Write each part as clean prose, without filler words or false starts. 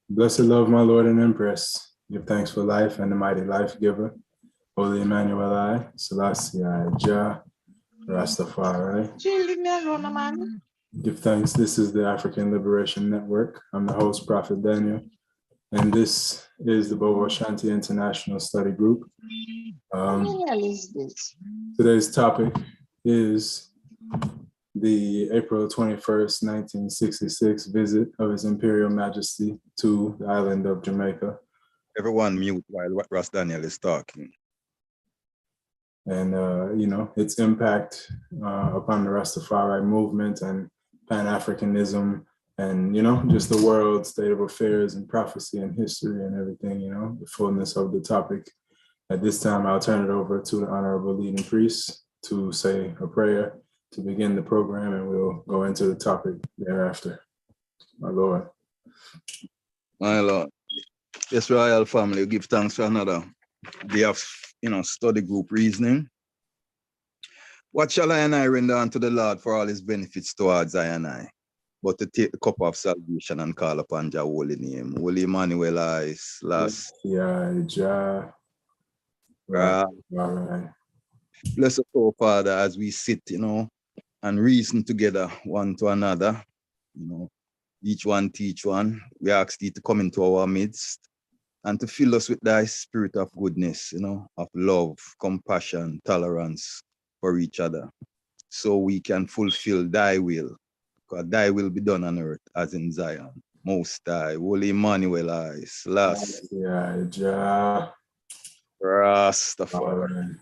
Blessed love, my Lord and Empress. Give thanks for life and the mighty life giver. Holy Emmanuel, I, Selassie, I, Jah, Rastafari. Give thanks. This is the African Liberation Network. I'm the host, Prophet Daniel, and this is the Bobo Shanti International Study Group. Today's topic is the April 21st, 1966 visit of His Imperial Majesty to the island of Jamaica. Everyone mute while Ras Daniel is talking. And, its impact upon the Rastafari movement and Pan-Africanism and, just the world state of affairs and prophecy and history and everything, the fullness of the topic. At this time, I'll turn it over to the Honorable Leading Priest to say a prayer to begin the program, and we'll go into the topic thereafter. My Lord. My Lord. Yes, Royal family, give thanks for another day of, study group reasoning. What shall I and I render unto the Lord for all his benefits towards I and I, but to take the cup of salvation and call upon Jah holy name. Holy Emmanuel, I, Selassie. Yeah, Jah. Right. All right. Bless us, oh Father, as we sit, and reason together one to another, each one teach one. We ask thee to come into our midst and to fill us with thy spirit of goodness, of love, compassion, tolerance for each other, so we can fulfill thy will, because thy will be done on earth as in Zion. Most High, Holy Emmanuel, I, Selassie. Yeah, Jah. Rastafari. Right.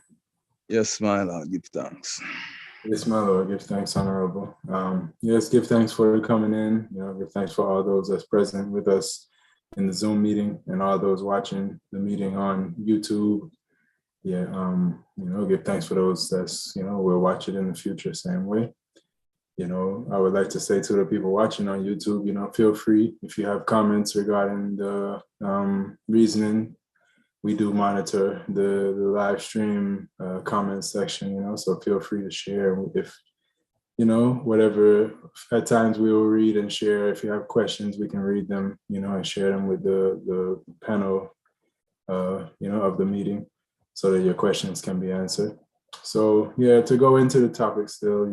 Yes, my Lord, give thanks. Yes, my Lord, give thanks, Honorable. Yes, give thanks for coming in. Give thanks for all those that's present with us in the Zoom meeting and all those watching the meeting on YouTube. Yeah, give thanks for those that's, we'll watch it in the future same way. I would like to say to the people watching on YouTube, feel free if you have comments regarding the reasoning. We do monitor the live stream comment section, so feel free to share if, whatever, at times we will read and share. If you have questions, we can read them, and share them with the panel, of the meeting so that your questions can be answered. So yeah, to go into the topic still,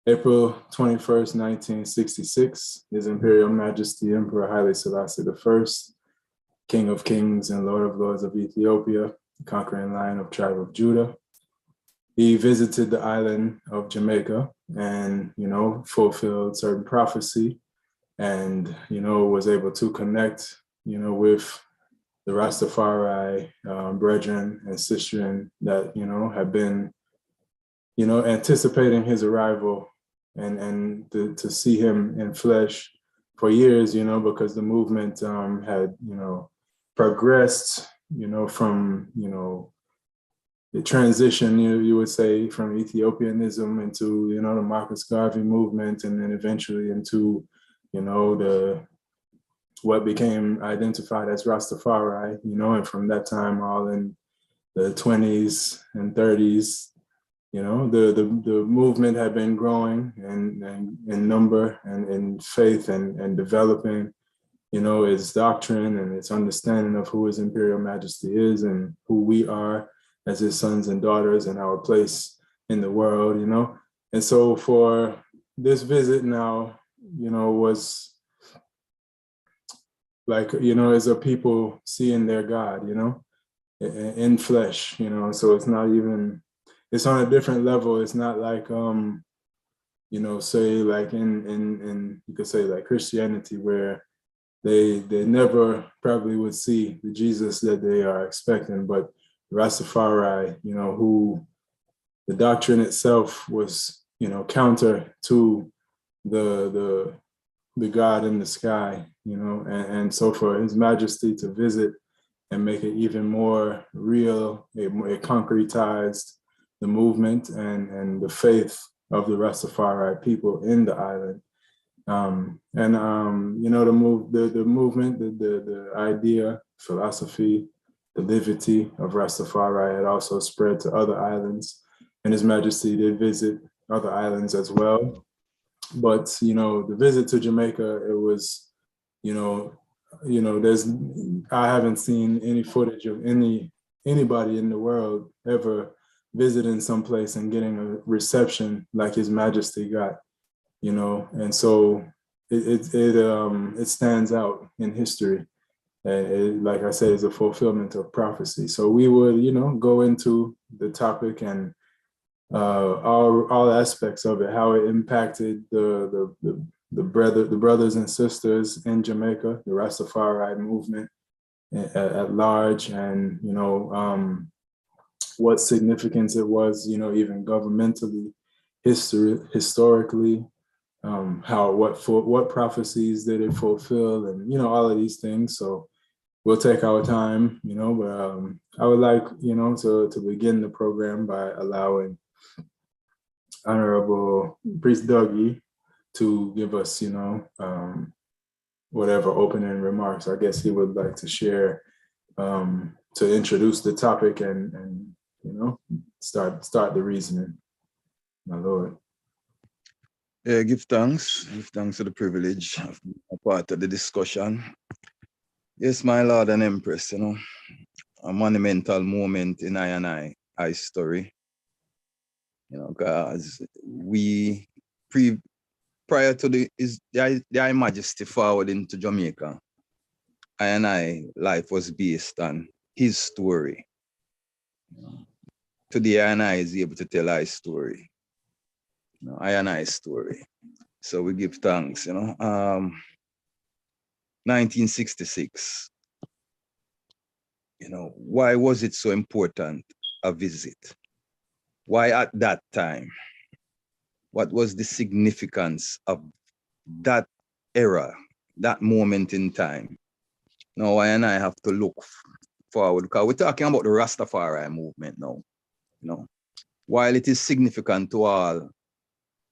April 21st, 1966, His Imperial Majesty Emperor Haile Selassie I, King of Kings and Lord of Lords of Ethiopia, conquering Lion of Tribe of Judah. He visited the island of Jamaica and, fulfilled certain prophecy and, was able to connect, with the Rastafari brethren and sistren that, have been, anticipating his arrival and to see him in flesh for years, because the movement had, progressed, from, the transition, you would say, from Ethiopianism into, the Marcus Garvey movement, and then eventually into, what became identified as Rastafari, and from that time all in the 20s and 30s, the movement had been growing and in number and in faith and developing, its doctrine and its understanding of who His Imperial Majesty is and who we are as his sons and daughters and our place in the world, And so for this visit now, was like, as a people seeing their God, in flesh, so it's not even, it's on a different level. It's not like, say like in you could say like Christianity, where they never probably would see the Jesus that they are expecting, but Rastafari, who the doctrine itself was, counter to the God in the sky, and so for His Majesty to visit and make it even more real, it concretized the movement and the faith of the Rastafari people in the island. The movement, the idea, philosophy, the livity of Rastafari had also spread to other islands, and His Majesty did visit other islands as well. But, the visit to Jamaica, it was, you know, I haven't seen any footage of anybody in the world ever visiting someplace and getting a reception like His Majesty got, you know, and so it stands out in history. And it, like I said, is a fulfillment of prophecy. So we would, you know, go into the topic and all aspects of it, how it impacted the brothers and sisters in Jamaica, the Rastafari movement at large, and you know what significance it was, you know, even governmentally, historically, what prophecies did it fulfill, and you know all of these things. So we'll take our time, you know, but I would like, you know, to begin the program by allowing Honorable Priest Dougie to give us, you know, whatever opening remarks I guess he would like to share, to introduce the topic and you know, start the reasoning. My Lord. Yeah, give thanks. Give thanks for the privilege of being a part of the discussion. Yes, my Lord and Empress, you know, a monumental moment in I story. You know, because we prior to the High Majesty forward into Jamaica, I life was based on his story. Today, I is able to tell our story. You know, I story. So we give thanks, you know. 1966. You know, why was it so important, a visit? Why at that time? What was the significance of that era, that moment in time? Now, I have to look forward, because we're talking about the Rastafari movement now. You know, while it is significant to all,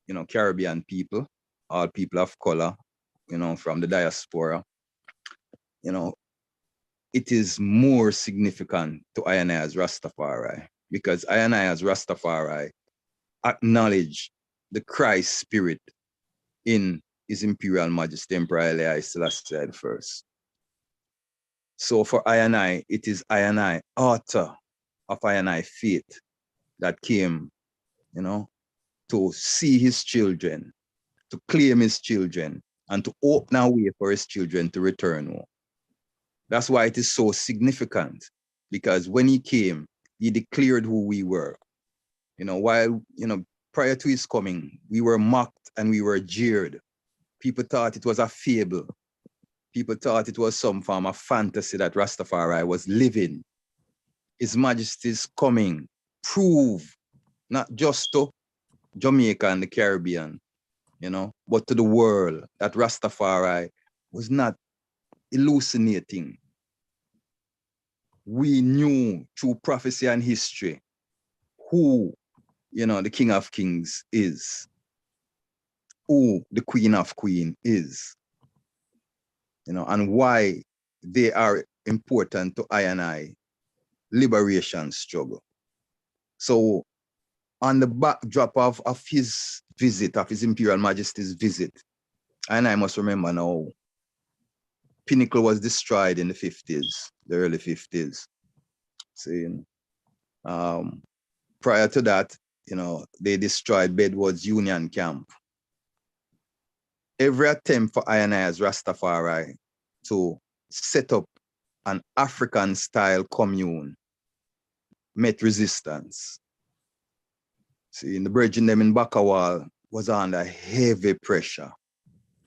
you know, Caribbean people, all people of color, you know, from the diaspora, you know, it is more significant to I as Rastafari, because I as Rastafari acknowledge the Christ spirit in His Imperial Majesty Emperor Haile Selassie I first. So for I, it is I, author of I faith, that came, you know, to see his children, to claim his children, and to open a way for his children to return home. That's why it is so significant, because when he came, he declared who we were. You know, while, you know, prior to his coming, we were mocked and we were jeered. People thought it was a fable. People thought it was some form of fantasy that Rastafari was living. His Majesty's coming prove, not just to Jamaica and the Caribbean, you know, but to the world, that Rastafari was not hallucinating. We knew through prophecy and history who, you know, the King of Kings is, who the Queen of Queens is, you know, and why they are important to I liberation struggle. So on the backdrop of his visit, of His Imperial Majesty's visit, and I must remember now, Pinnacle was destroyed in the 50s, the early 50s. See, prior to that, you know, they destroyed Bedward's Union Camp. Every attempt for I as Rastafari to set up an African-style commune met resistance. See, in the bridging them in Bakawal was under heavy pressure.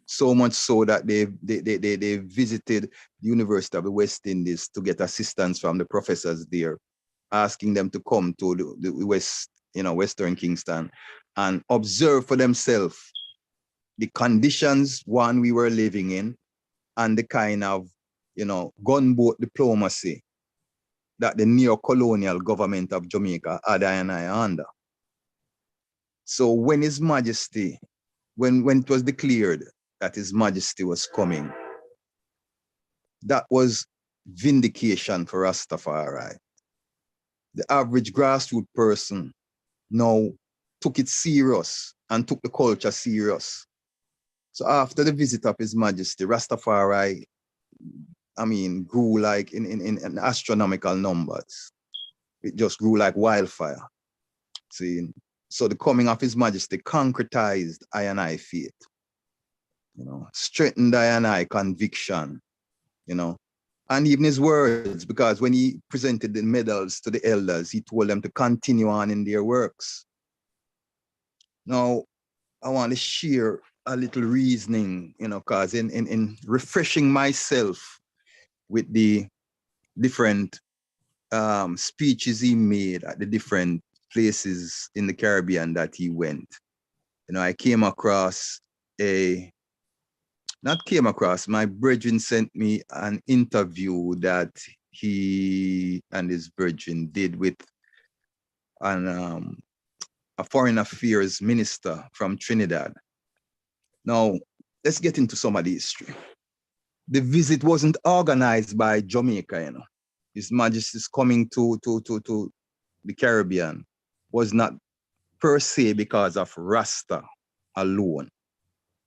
So much so that they visited the University of the West Indies to get assistance from the professors there, asking them to come to the West, you know, Western Kingston, and observe for themselves the conditions, one, we were living in, and the kind of, you know, gunboat diplomacy that the neo-colonial government of Jamaica had under. So when His Majesty, when it was declared that His Majesty was coming, that was vindication for Rastafari. The average grassroots person now took it serious and took the culture serious. So after the visit of His Majesty, Rastafari grew like in astronomical numbers. It just grew like wildfire. See, so the coming of His Majesty concretized I and I faith, strengthened I and I conviction, and even his words, because when he presented the medals to the elders, he told them to continue on in their works. Now, I want to share a little reasoning, because in refreshing myself with the different speeches he made at the different places in the Caribbean that he went, I came across my brethren sent me an interview that he and his brethren did with a foreign affairs minister from Trinidad. Now, let's get into some of the history. The visit wasn't organized by Jamaica, His Majesty's coming to the Caribbean was not per se because of Rasta alone,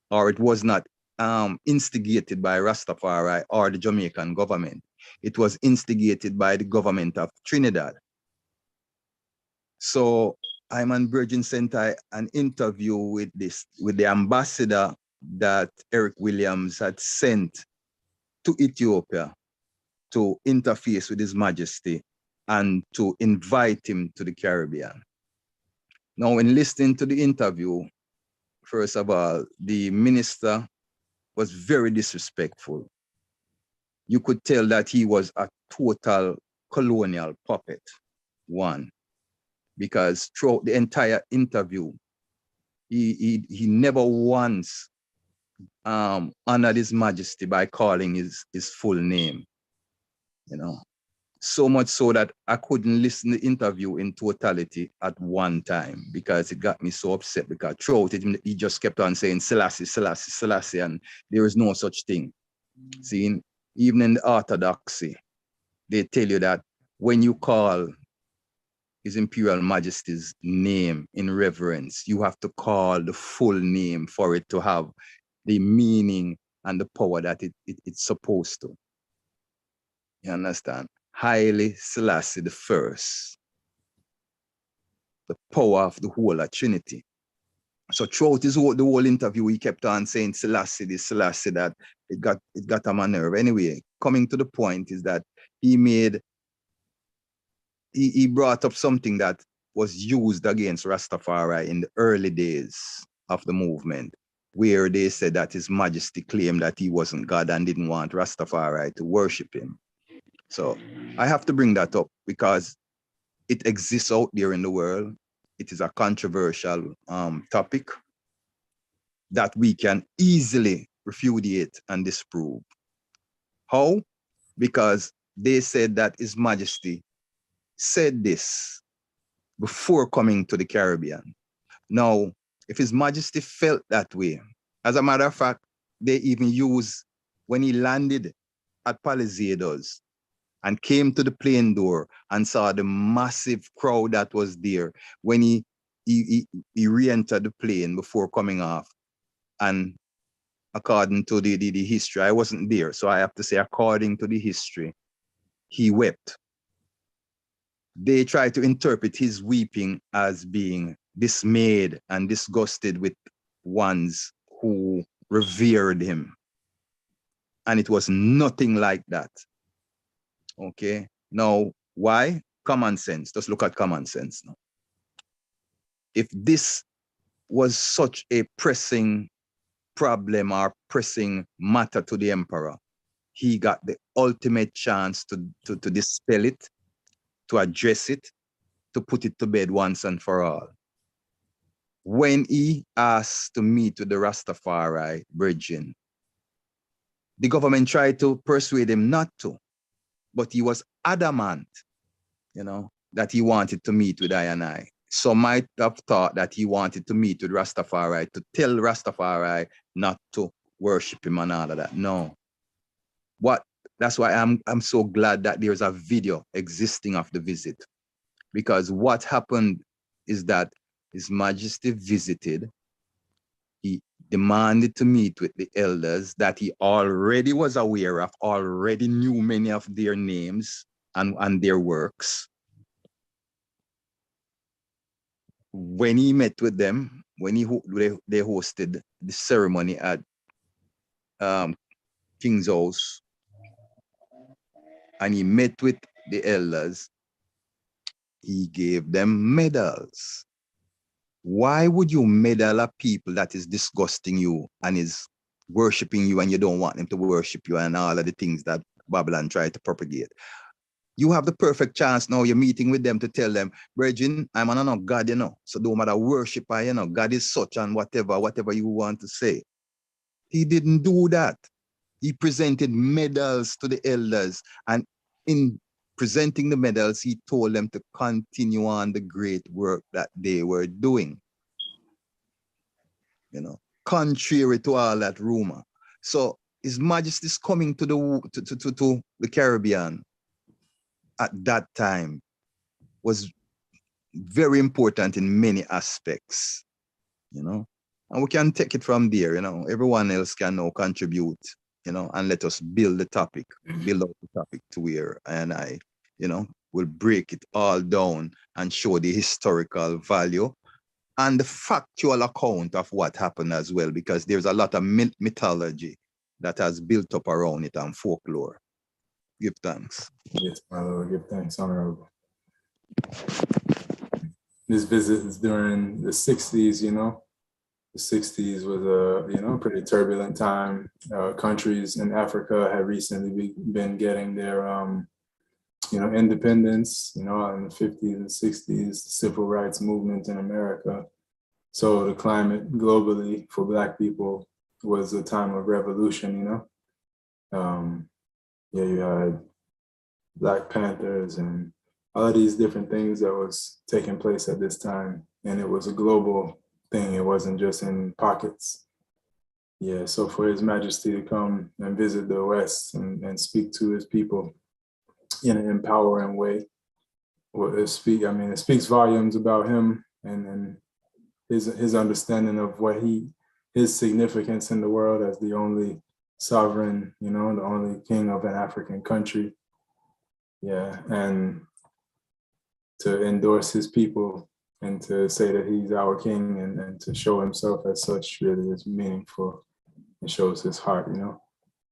or it was not instigated by Rastafari or the Jamaican government. It was instigated by the government of Trinidad. So Hyman Virgin sent an interview with the ambassador that Eric Williams had sent to Ethiopia to interface with His Majesty and to invite him to the Caribbean. Now, in listening to the interview, first of all, the minister was very disrespectful. You could tell that he was a total colonial puppet, one, because throughout the entire interview, he never once honored His Majesty by calling his full name, So much so that I couldn't listen to the interview in totality at one time, because it got me so upset, because throughout it, he just kept on saying Selassie, Selassie, Selassie, and there is no such thing. See, even in the Orthodoxy, they tell you that when you call His Imperial Majesty's name in reverence, you have to call the full name for it to have the meaning and the power that it's supposed to. You understand? Haile Selassie the First, the power of the whole Trinity. So throughout the whole interview, he kept on saying Selassie this, Selassie that. It got on my nerve. Anyway, coming to the point is that he brought up something that was used against Rastafari in the early days of the movement, where they said that His Majesty claimed that he wasn't God and didn't want Rastafari to worship him. So I have to bring that up because it exists out there in the world. It is a controversial topic that we can easily repudiate and disprove. How? Because they said that His Majesty said this before coming to the Caribbean. Now, if His Majesty felt that way, as a matter of fact, they even used, when he landed at Palisados and came to the plane door and saw the massive crowd that was there, when he re-entered the plane before coming off, and according to the history, I wasn't there, so I have to say, according to the history, he wept. They try to interpret his weeping as being dismayed and disgusted with ones who revered him. And it was nothing like that. Okay. Now, why? Common sense. Just look at common sense now. If this was such a pressing problem or pressing matter to the emperor, he got the ultimate chance to dispel it, to address it, to put it to bed once and for all. When he asked to meet with the Rastafari brethren, the government tried to persuade him not to, but he was adamant, that he wanted to meet with I and I. Some might have thought that he wanted to meet with Rastafari to tell Rastafari not to worship him and all of that. No. That's why I'm so glad that there's a video existing of the visit, because what happened is that His Majesty visited, he demanded to meet with the elders that he already was aware of, already knew many of their names and their works. When he met with them, when they hosted the ceremony at King's House, and he met with the elders, he gave them medals. Why would you medal a people that is disgusting you and is worshiping you and you don't want them to worship you and all of the things that Babylon tried to propagate? You have the perfect chance now. You're meeting with them to tell them, Virgin, I'm an God, so don't matter worship, God is such and whatever you want to say. He didn't do that. He presented medals to the elders, and in presenting the medals, he told them to continue on the great work that they were doing, contrary to all that rumor. So His Majesty's coming to the Caribbean at that time was very important in many aspects, and we can take it from there. Everyone else can now contribute, and let us build out the topic to where I will break it all down and show the historical value and the factual account of what happened as well, because there's a lot of mythology that has built up around it and folklore. Give thanks. Yes, my Lord, give thanks, Honorable. This visit is during the 60s, The 60s was a, pretty turbulent time. Countries in Africa had recently been getting their, independence, in the 50s and 60s, the civil rights movement in America. So the climate globally for Black people was a time of revolution, you had Black Panthers and all of these different things that was taking place at this time. And it was a global thing. It wasn't just in pockets. Yeah, so for His Majesty to come and visit the West and speak to his people in an empowering way, it speaks volumes about him and his understanding of his significance in the world as the only sovereign, the only king of an African country. Yeah, and to endorse his people and to say that he's our king and to show himself as such really is meaningful. It shows his heart,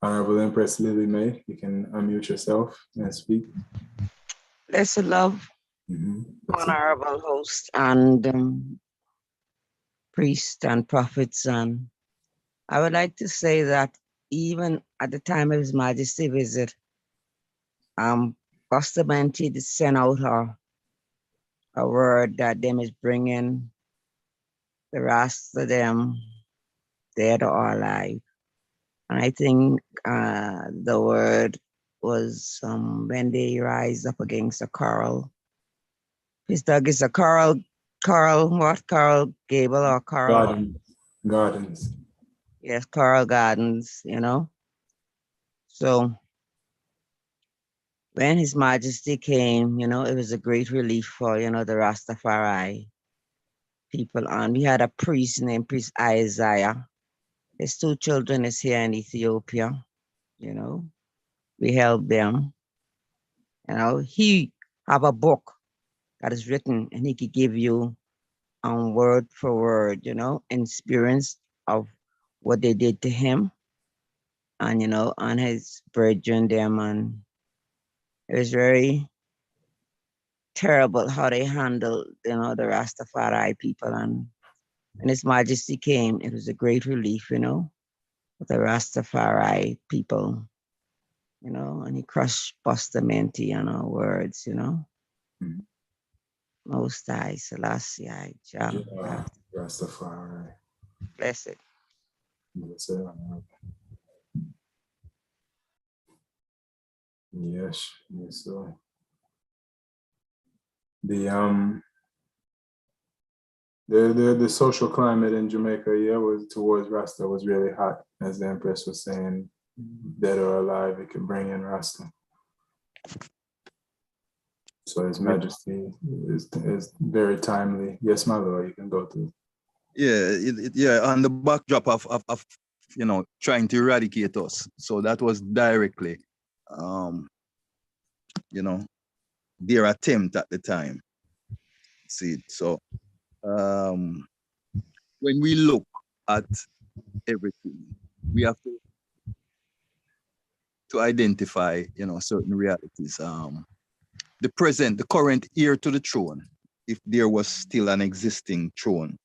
Honorable Empress Lily May, you can unmute yourself and speak. Blessed love, honorable host and priests and prophets. And I would like to say that even at the time of His Majesty visit, Bustamante did send out a word that them is bringing the rest of them dead or alive. And I think the word was when they rise up against a coral. His dog is a coral Gable or coral? Gardens. Yes, Coral Gardens, So when His Majesty came, it was a great relief for, the Rastafari people. And we had a priest named Priest Isaiah. His 2 children is here in Ethiopia, We helped them. He have a book that is written and he could give you word for word, experience of what they did to him and, on his brethren them. And it was very terrible how they handled, the Rastafari people. And when His Majesty came, it was a great relief, with the Rastafari people, and he crushed Bustamante on our words, Mm-hmm. Most High, Selassie, Rastafari. Blessed. Yes, so the social climate in Jamaica, was towards Rasta was really hot, as the Empress was saying, dead or alive, it could bring in Rasta. So His Majesty is very timely. Yes, my Lord, you can go through. Yeah, on the backdrop of you know, trying to eradicate us. So that was directly, you know, their attempt at the time. See, so when we look at everything, we have to identify, you know, certain realities. The current heir to the throne, if there was still an existing throne,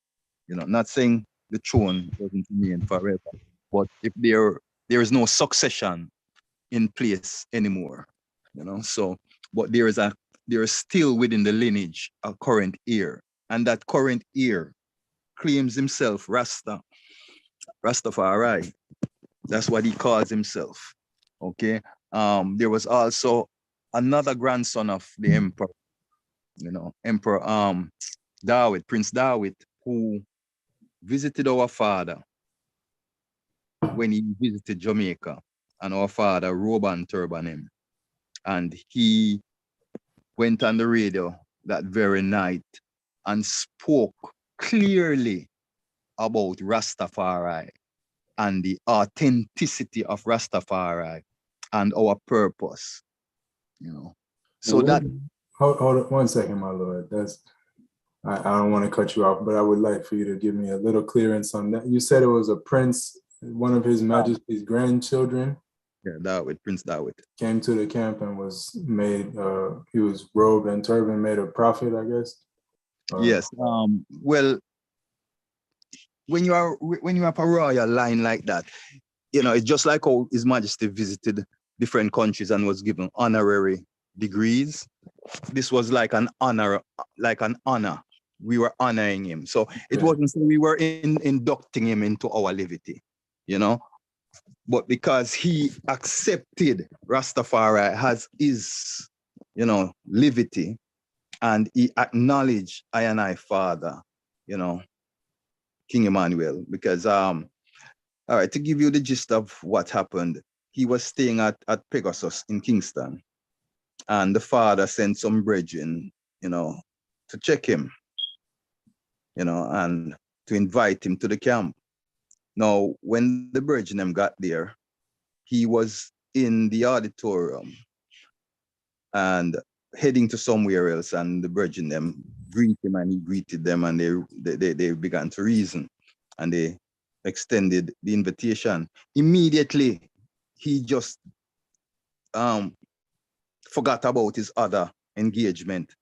you know, not saying the throne doesn't remain forever, but if there is no succession in place anymore, you know, so, but there is still within the lineage a current heir, and that current heir claims himself Rastafari. That's what he calls himself. Okay. There was also another grandson of the emperor, you know, Emperor Dawit, Prince Dawit, who visited our father when he visited Jamaica, and our father robe and turban him. And he went on the radio that very night and spoke clearly about Rastafari and the authenticity of Rastafari and our purpose, you know. So that hold on 1 second, my lord. I don't want to cut you off, but I would like for you to give me a little clearance on that. You said it was a prince, one of His Majesty's grandchildren. Yeah, Dawit, Prince Dawit. Came to the camp and was made, he was robed and turban, made a prophet, I guess. Yes. Well, when you have a royal line like that, you know, it's just like how His Majesty visited different countries and was given honorary degrees. This was like an honor, We were honoring him. So it wasn't so we were inducting him into our levity, you know, but because he accepted Rastafari as his, you know, levity, and he acknowledged I and I Father, you know, King Emmanuel, because all right, to give you the gist of what happened, he was staying at Pegasus in Kingston, and the father sent some brethren, you know, to check him, you know, and to invite him to the camp. Now, when the brethren got there, he was in the auditorium and heading to somewhere else, and the brethren them greet him, and he greeted them, and they began to reason, and they extended the invitation. Immediately, he just forgot about his other engagement,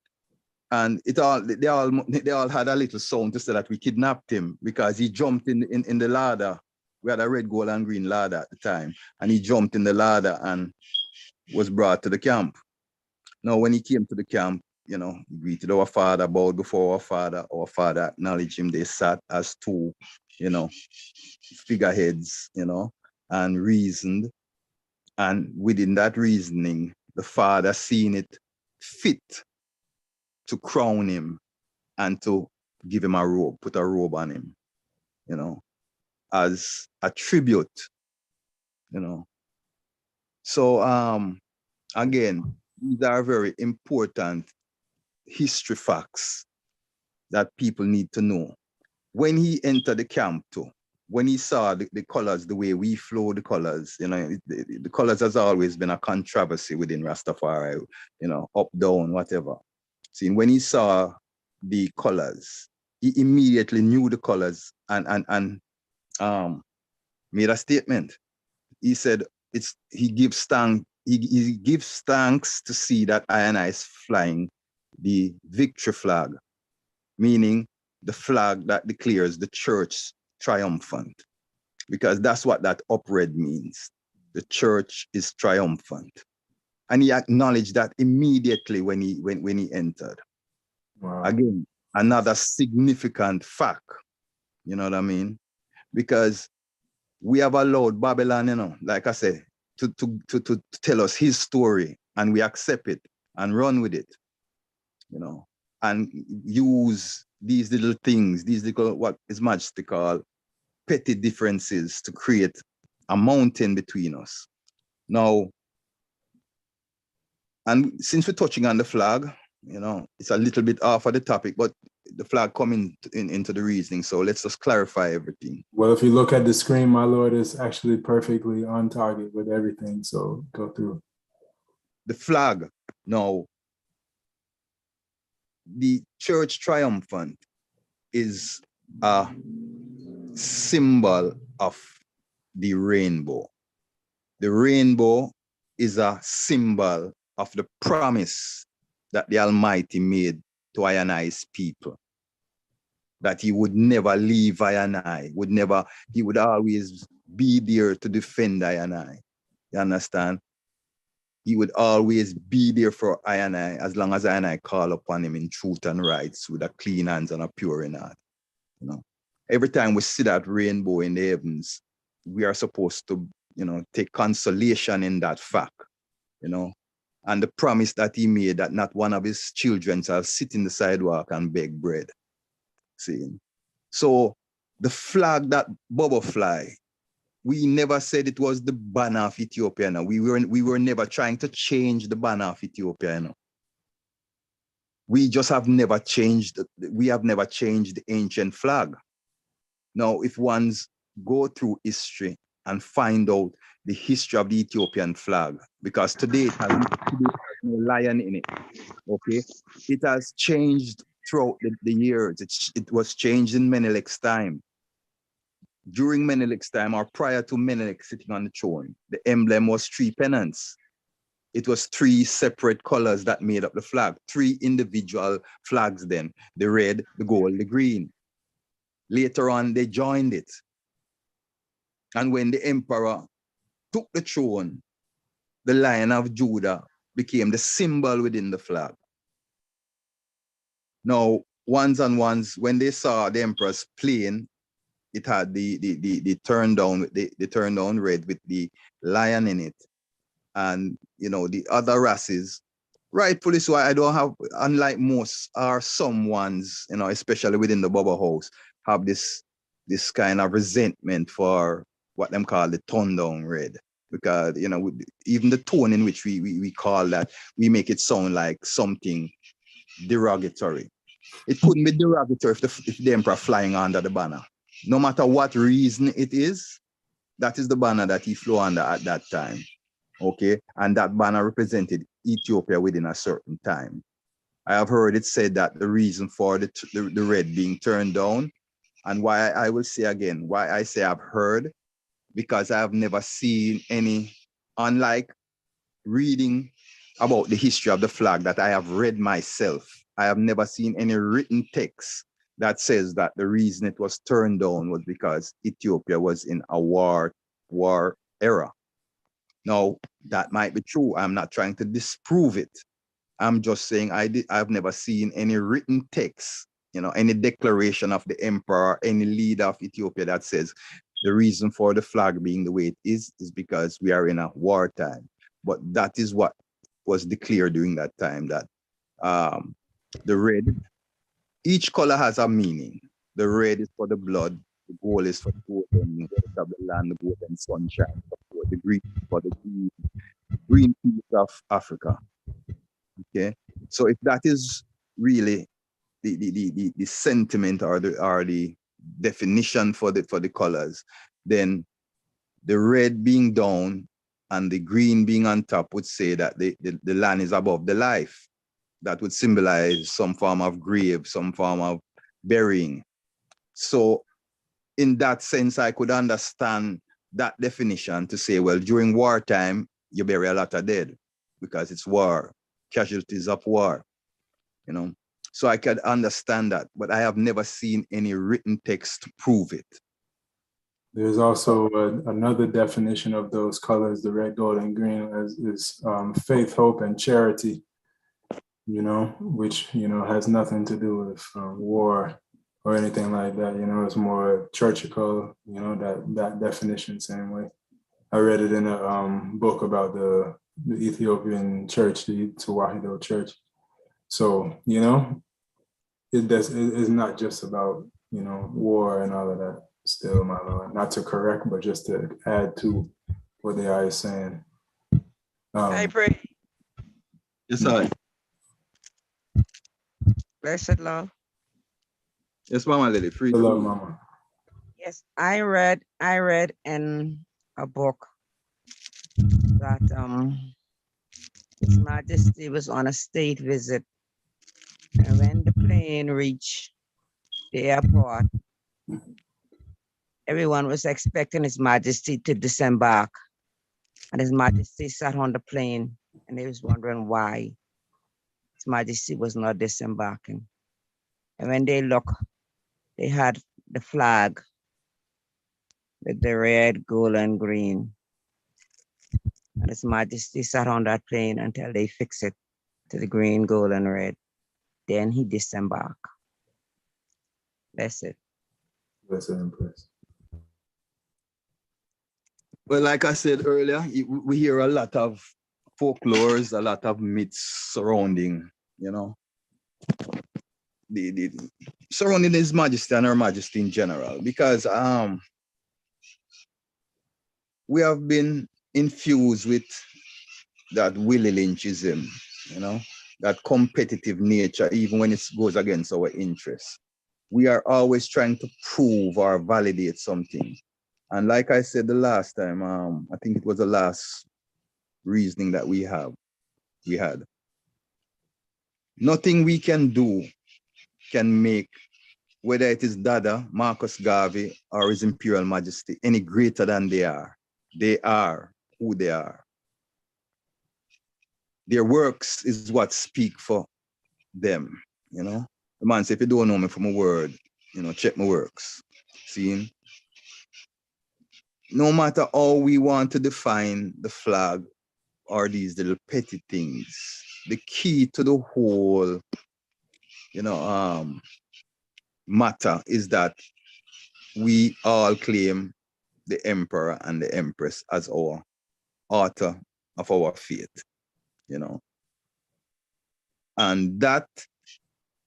and they all had a little sound to say that we kidnapped him, because he jumped in the ladder. We had a red, gold, and green ladder at the time, and he jumped in the ladder and was brought to the camp. Now, when he came to the camp, you know, he greeted our father, bowed before our father. Our father acknowledged him. They sat as two, you know, figureheads, you know, and reasoned. And within that reasoning, the father seen it fit to crown him and to give him a robe, put a robe on him, you know, as a tribute, you know. So again, these are very important history facts that people need to know. When he entered the camp too, when he saw the colors, the way we flow the colors, you know, the colors has always been a controversy within Rastafari, you know, up, down, whatever. See, when he saw the colors, he immediately knew the colors and made a statement. He said, he gives thanks to see that I and I is flying the victory flag, meaning the flag that declares the church triumphant, because that's what that up red means. The church is triumphant. And he acknowledged that immediately when he entered. Wow. Again, another significant fact, you know what I mean? Because we have allowed Babylon, you know, like I said, to tell us his story, and we accept it and run with it, you know, and use these little things, these little, what His Majesty called petty differences, to create a mountain between us. Now, and since we're touching on the flag, you know, it's a little bit off of the topic, but the flag coming into the reasoning. So let's just clarify everything. Well, if you look at the screen, my Lord, is actually perfectly on target with everything. So go through. The flag. Now, the church triumphant is a symbol of the rainbow. The rainbow is a symbol of the promise that the Almighty made to I and I's people. That he would never leave I and I, he would always be there to defend I and I. You understand? He would always be there for I and I as long as I and I call upon him in truth and rights with a clean hands and a pure in heart. You know, every time we see that rainbow in the heavens, we are supposed to, take consolation in that fact, and the promise that he made that not one of his children shall sit in the sidewalk and beg bread. See? So the flag that Bobo fly, we never said it was the banner of Ethiopia. No. We were never trying to change the banner of Ethiopia. No. We just have never changed. We have never changed the ancient flag. Now, if one's go through history and find out the history of the Ethiopian flag, because today it has no lion in it. Okay, it has changed throughout the years. It was changed in Menelek's time. During Menelek's time, or prior to Menelek sitting on the throne, the emblem was 3 pennants. It was 3 separate colors that made up the flag, 3 individual flags then, the red, the gold, the green. Later on, they joined it. And when the emperor took the throne, the Lion of Judah became the symbol within the flag. Now, when they saw the emperor's plane, it had the turn down red with the lion in it. And the other races, rightfully so, I don't have, unlike most or some ones, especially within the Bobo house, have this kind of resentment for what them call the turn down red. Because even the tone in which we call that, we make it sound like something derogatory. It couldn't be derogatory if the emperor flying under the banner. No matter what reason it is, that is the banner that he flew under at that time. Okay, and that banner represented Ethiopia within a certain time. I have heard it said that the reason for the red being turned down, and why I will say again, why I say I've heard, because I have never seen any, unlike reading about the history of the flag that I have read myself, I have never seen any written text that says that the reason it was turned down was because Ethiopia was in a war era. Now, that might be true. I'm not trying to disprove it. I'm just saying I've never seen any written text, any declaration of the emperor, any leader of Ethiopia that says the reason for the flag being the way it is because we are in a wartime. But that is what was declared during that time, that the red, each color has a meaning. The red is for the blood, the gold is for the golden of the land, the golden sunshine, the green for the green fields of Africa. Okay, so if that is really the sentiment or the definition for the colors, then the red being down and the green being on top would say that the land is above the life. That would symbolize some form of grave, some form of burying. So in that sense, I could understand that definition to say, well, during wartime, you bury a lot of dead because it's war, casualties of war, So I could understand that, but I have never seen any written text to prove it. There's also another definition of those colors, the red, gold, and green, is faith, hope, and charity, which, has nothing to do with war or anything like that. It's more churchical, that definition, same way. I read it in a book about the Ethiopian church, the Tewahedo church. So, it's not just about, war and all of that. Still, my Lord, not to correct, but just to add to what they are saying. I pray. Yes, I. Blessed Lord. Yes, Mama Lily, free Hello, to. Mama. Yes, I read in a book that His Majesty was on a state visit, and when the plane reached the airport, everyone was expecting His Majesty to disembark, and His Majesty sat on the plane, and they was wondering why His Majesty was not disembarking. And when they looked, they had the flag with the red, gold, and green. And His Majesty sat on that plane until they fix it to the green, gold, and red. Then he disembarked. That's it. Blessed and praise. Well, like I said earlier, we hear a lot of folklores, a lot of myths surrounding, you know, the surrounding His Majesty and Her Majesty in general, because we have been infused with that Willie Lynchism, you know, that competitive nature, even when it goes against our interests. We are always trying to prove or validate something. And like I said the last time, I think it was the last reasoning that we had. Nothing we can do can make, whether it is Dada, Marcus Garvey, or His Imperial Majesty, any greater than they are. They are who they are. Their works is what speak for them, you know. The man said, if you don't know me from a word, you know, check my works. See? No matter how we want to define the flag or these little petty things, the key to the whole, you know, matter is that we all claim the emperor and the empress as our author of our faith, you know. And that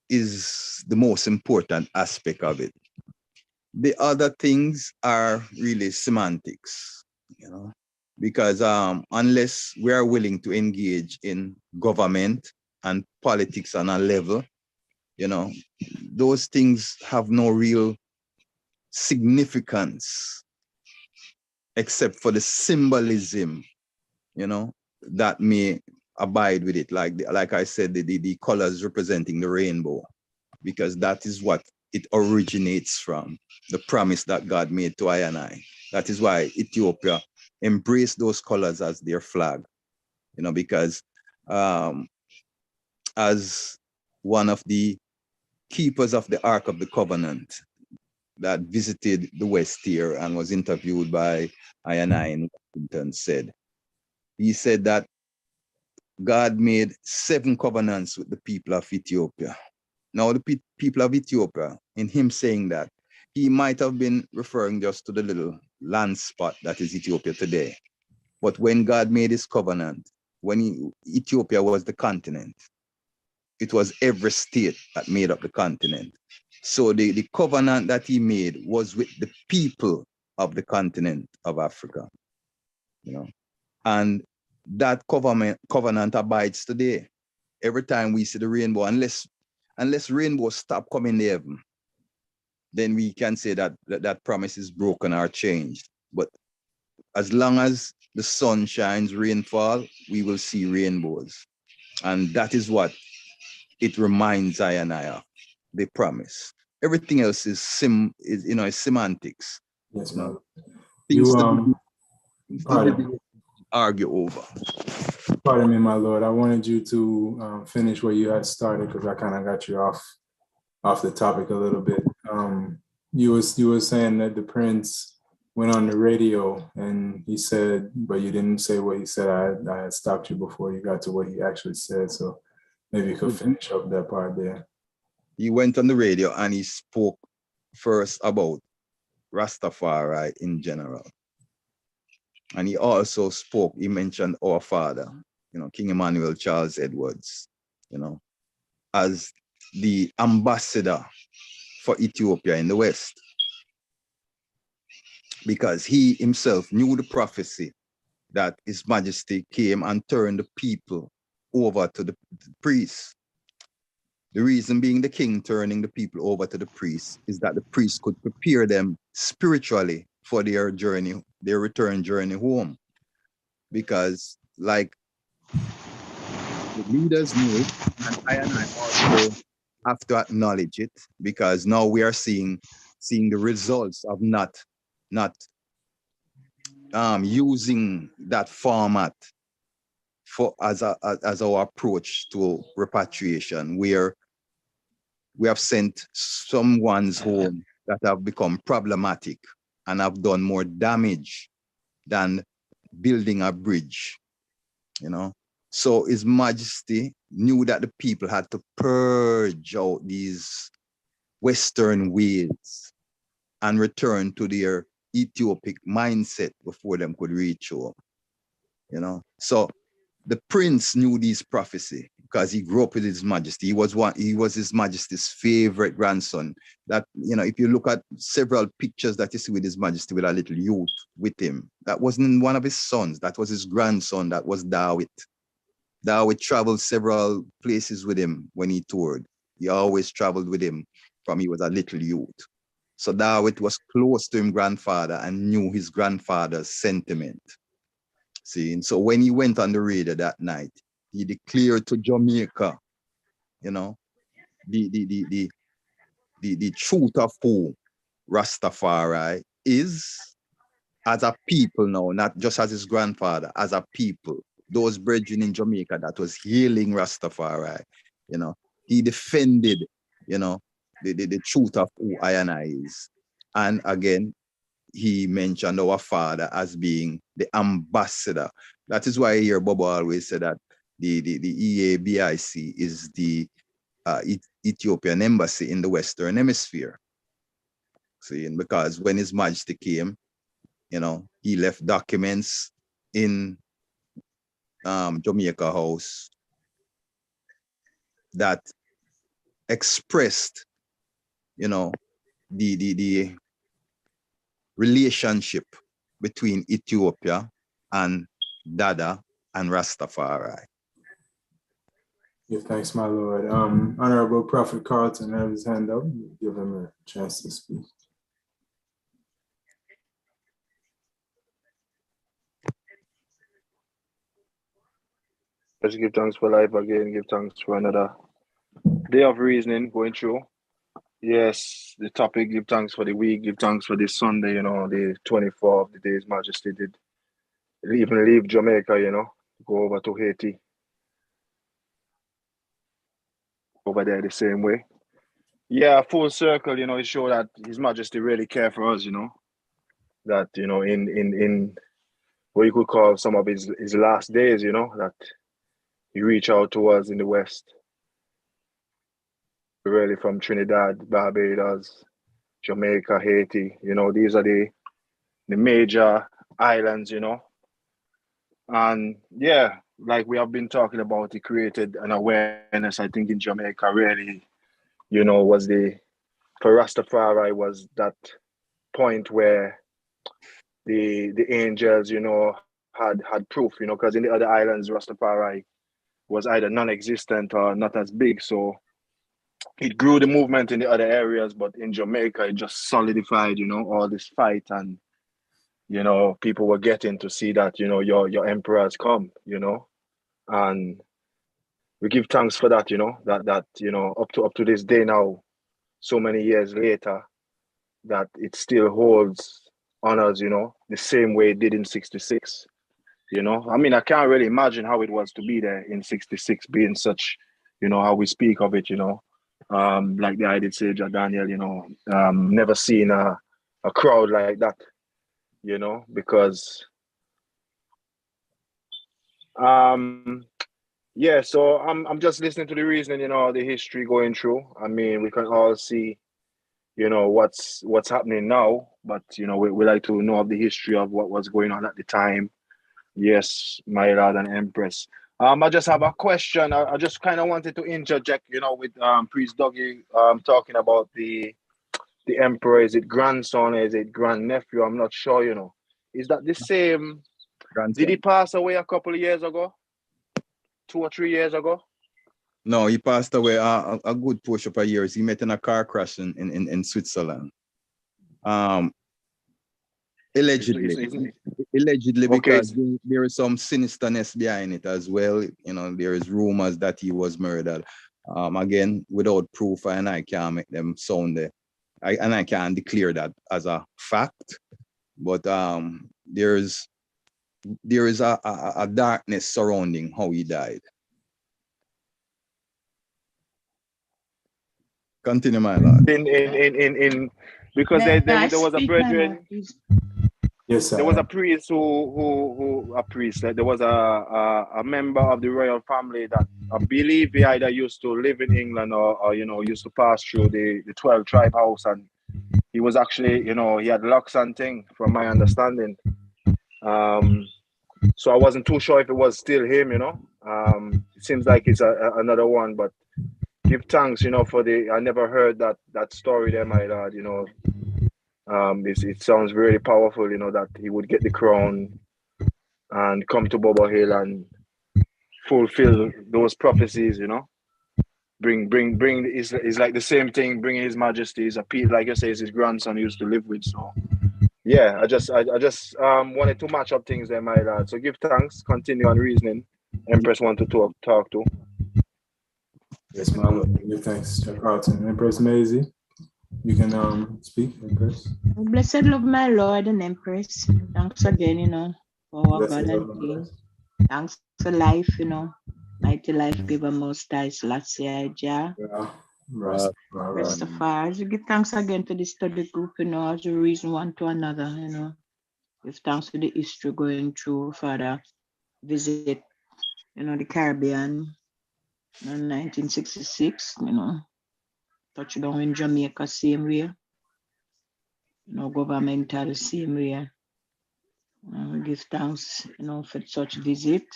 is the most important aspect of it. The other things are really semantics, you know, because unless we are willing to engage in government and politics on a level, you know, those things have no real significance except for the symbolism, you know, that may abide with it. Like I said, the colors representing the rainbow, because that is what it originates from, the promise that God made to I and I. That is why Ethiopia embraced those colors as their flag, you know, because as one of the keepers of the Ark of the Covenant that visited the West here and was interviewed by I and I in Washington he said that God made 7 covenants with the people of Ethiopia. Now, the people of Ethiopia, in him saying that, he might have been referring just to the little land spot that is Ethiopia today. But when God made his covenant, when Ethiopia was the continent, it was every state that made up the continent. So the covenant that he made was with the people of the continent of Africa, you know. And that covenant abides today. Every time we see the rainbow, unless rainbows stop coming to heaven, then we can say that that promise is broken or changed. But as long as the sun shines, rainfall, we will see rainbows. And that is what it reminds I and I of, the promise. Everything else is semantics. Yes, You know, ma'am. things You to argue over. Pardon me, my lord. I wanted you to finish where you had started because I kind of got you off the topic a little bit. You were saying that the prince went on the radio and he said, but you didn't say what he said. I had stopped you before you got to what he actually said. So maybe you could finish up that part there. He went on the radio and he spoke first about Rastafari in general. And he also spoke, he mentioned our father, you know, King Emmanuel Charles Edwards, you know, as the ambassador for Ethiopia in the West. Because he himself knew the prophecy that His Majesty came and turned the people over to the priests. The reason being the king turning the people over to the priest is that the priest could prepare them spiritually for their journey, their return journey home. Because like the leaders knew it, and I also have to acknowledge it, because now we are seeing the results of not using that format for as our approach to repatriation, where we have sent someone's home that have become problematic and have done more damage than building a bridge, you know. So His Majesty knew that the people had to purge out these Western ways and return to their Ethiopic mindset before them could reach home, you know. So the prince knew these prophecy because he grew up with His Majesty. He was His Majesty's favorite grandson. That, you know, if you look at several pictures that you see with His Majesty with a little youth with him, that wasn't one of his sons. That was his grandson. That was Dawit. Dawit traveled several places with him when he toured. He always traveled with him from he was a little youth. So Dawit was close to his grandfather and knew his grandfather's sentiment. See, and so when he went on the radio that night, he declared to Jamaica, you know, the truth of who Rastafari is as a people now, not just as his grandfather, as a people. Those brethren in Jamaica that was healing Rastafari, you know, he defended, you know, the truth of who I and I is. And again, he mentioned our father as being the ambassador. That is why I hear Bobo always say that the EABIC is the Ethiopian embassy in the Western Hemisphere. See, and because when His Majesty came, you know, he left documents in Jamaica House that expressed, you know, the relationship between Ethiopia and Dada and Rastafari. Give thanks, my Lord. Honorable Prophet Carlton has his hand up. Give him a chance to speak. Let's give thanks for life again. Give thanks for another day of reasoning going through. Yes, the topic, give thanks for the week, give thanks for this Sunday, you know, the 24th, the day His Majesty did even leave Jamaica, you know, go over to Haiti. Over there the same way. Yeah, full circle, you know, it showed that His Majesty really care for us, you know. That, you know, in what you could call some of his last days, you know, that he reached out to us in the West. Really from Trinidad, Barbados, Jamaica, Haiti, you know, these are the major islands, you know. And yeah, like we have been talking about, it created an awareness, I think, in Jamaica, really, you know, was for Rastafari was that point where the angels, you know, had proof, you know, because in the other islands, Rastafari was either non-existent or not as big. So it grew the movement in the other areas, but in Jamaica, it just solidified, you know, all this fight, and, you know, people were getting to see that, you know, your emperor has come, you know, and we give thanks for that, you know, that you know, up to this day now, so many years later, that it still holds honors, you know, the same way it did in 66. You know, I mean, I can't really imagine how it was to be there in 66, being such, you know, how we speak of it, you know. Like the I did say, Daniel, you know, never seen a crowd like that, you know, because yeah, so I'm just listening to the reasoning, you know, the history going through. I mean, we can all see, you know, what's happening now, but you know, we like to know of the history of what was going on at the time. Yes, my Lord and Empress. I just have a question. I just kind of wanted to interject, you know, with Priest Dougie talking about the Emperor. Is it grandson? Is it grandnephew? I'm not sure, you know. Is that the same? Grandson. Did he pass away a couple of years ago? 2 or 3 years ago? No, he passed away a good portion of years. He met in a car crash in Switzerland. Allegedly, Okay. because there is some sinisterness behind it as well. You know, there is rumors that he was murdered. Again, without proof, and I can't make them sound there. I can't declare that as a fact. But there is a darkness surrounding how he died. Continue, my lord. In because May there I was a speak, my lord, brethren. please? Yes, sir. There was a priest who a priest. There was a member of the royal family that I believe he either used to live in England or used to pass through the 12 tribe house, and he was actually he had locks and thing from my understanding. So I wasn't too sure if it was still him. It seems like it's another one, but give thanks for I never heard that story there, my lord. It sounds really powerful, that he would get the crown and come to Bobo Hill and fulfill those prophecies, Bring it's like the same thing, bringing his majesty. Like you say, his grandson used to live with. So yeah, I just wanted to match up things there, my lad. So give thanks, continue on reasoning. Empress want to talk to. Yes, my lord. Give thanks, Jack Carlton. Empress Maisie, you can speak, Empress. Blessed love, my Lord and Empress. Thanks again, for our Blessed God and love, King. Empress. Thanks for life, mighty life giver, most high, Selassie, Jah. Yeah. Rastafari. Rastafari. So give thanks again to the study group, as we reason one to another, Give thanks to the history going through, Father. Visit, the Caribbean in 1966, touch down in Jamaica, same way. Governmental, same way. We give thanks, for such visit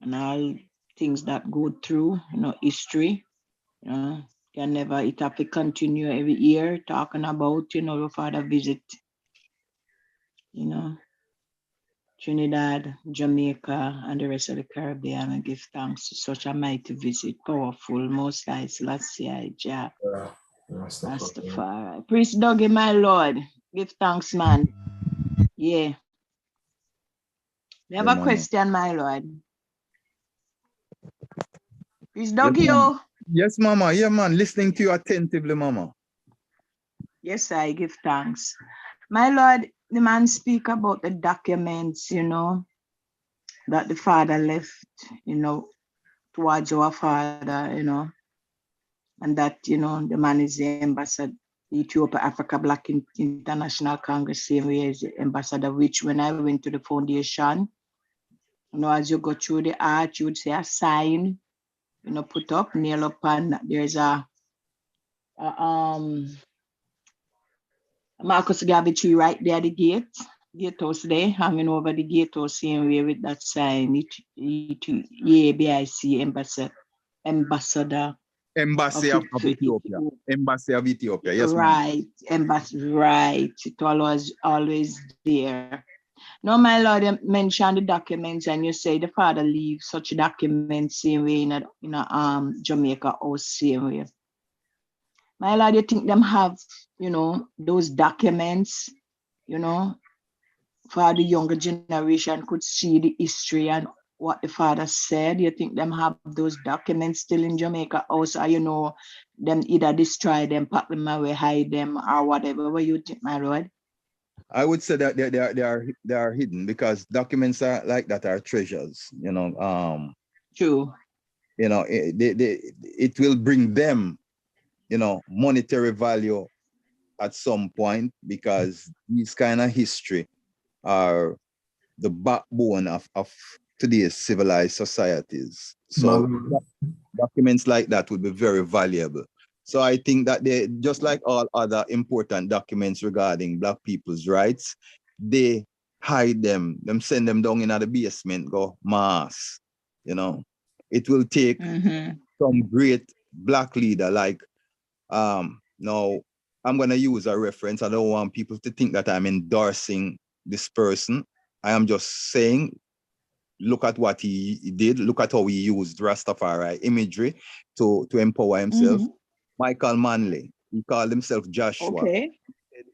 and all things that go through, history. It have to continue every year talking about, the Father visit, Trinidad, Jamaica, and the rest of the Caribbean. And give thanks to such a mighty visit, powerful, most high, Selassie, Jah, Rastafari. Priest Dougie, my Lord, give thanks, man. Yeah. We have a question, my Lord. Priest Dougie, Yes, Mama. Yeah, man. Listening to you attentively, Mama. Yes, I give thanks. My Lord, the man speak about the documents, that the Father left, towards our Father, and that, the man is the ambassador, Ethiopia Africa Black International Congress, same way as the ambassador, which when I went to the foundation, as you go through the arch, you would see a sign, put up, nail up, and there's a Marcus Garvey tree right there at the gatehouse there, hanging over the gatehouse, same way with that sign, BIC ambassador. Embassy of Ethiopia. Embassy of Ethiopia, yes, right, embassy, right. It always there. No, my Lord, you mentioned the documents and you say the Father leaves such documents same way in a Jamaica or same way. My Lord, you think them have, those documents, for the younger generation could see the history and what the Father said? You think them have those documents still in Jamaica also, them either destroy them, pack them away, hide them, or whatever? What you think, my Lord? I would say that they are hidden because documents are like that are treasures, True. It will bring them, monetary value at some point because these kind of history are the backbone of today's civilized societies. So documents like that would be very valuable. So I think that they, just like all other important documents regarding Black people's rights, they hide them send them down in the basement, go mass. It will take some great Black leader like, now I'm going to use a reference. I don't want people to think that I'm endorsing this person. I am just saying look at what he did. Look at how he used Rastafari imagery to empower himself. Michael Manley, he called himself Joshua. Okay.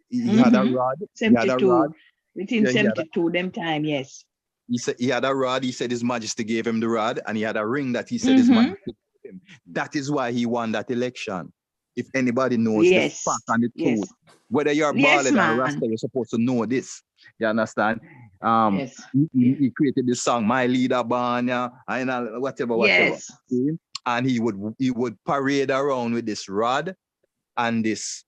He had a rod. 72. He had a rod. Within Yeah, 72, them time, yes. He said he had a rod. He said His Majesty gave him the rod, and he had a ring that he said His Majesty gave him. That is why he won that election. If anybody knows the fact and the truth, whether you're ballad or Rasta, you're supposed to know this. You understand? He created this song, My Leader Banya, and whatever. Yes. And he would parade around with this rod and this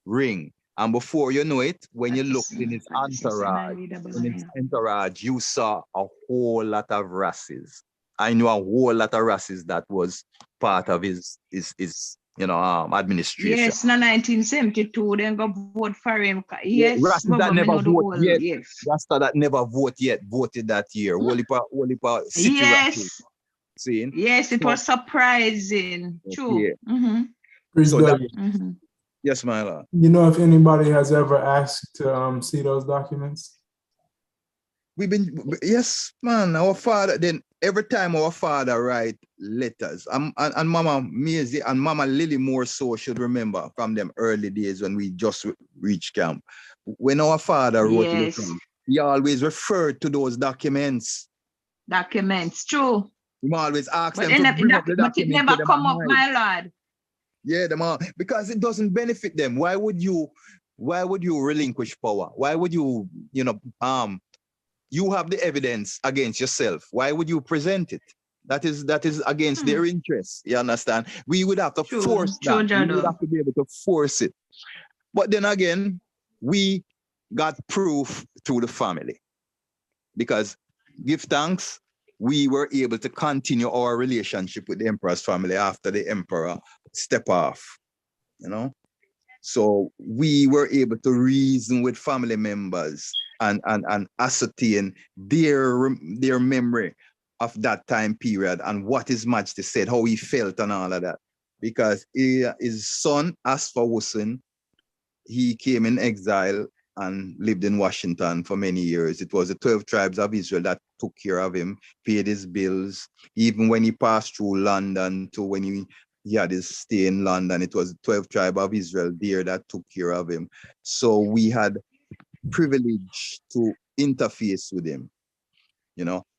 ring. And before you know it, when you looked in his entourage, you saw a whole lot of races. I knew a whole lot of races that was part of his administration. Yes, in 1972, then go vote for him. Yes, Rasta that never voted yet. Yes. Rasta that never voted yet voted that year. Yes. Seeing? Yes, it was surprising. True. Yes, my lord. You know if anybody has ever asked to see those documents? Yes, man. Our father, then every time our father write letters, and Mama Maisie and Mama Lily more so should remember from them early days when we just reached camp. When our father wrote letters, he always referred to those documents. True. He always asked them to bring up the documents. But it never come up, my lord. Yeah, because it doesn't benefit them. Why would you relinquish power? Why would you you have the evidence against yourself. Why would you present it? That is against their interests. You understand? We would have to force that. We would have to be able to force it. But then again, we got proof through the family. Because give thanks, we were able to continue our relationship with the emperor's family after the emperor step off, So we were able to reason with family members and ascertain their memory of that time period and what His Majesty said, how he felt and all of that. Because his son, Asfa Wussin, he came in exile and lived in Washington for many years. It was the 12 tribes of Israel that took care of him, paid his bills. Even when he passed through London to when he had his stay in London, it was the 12 tribe of Israel there that took care of him. So we had privilege to interface with him.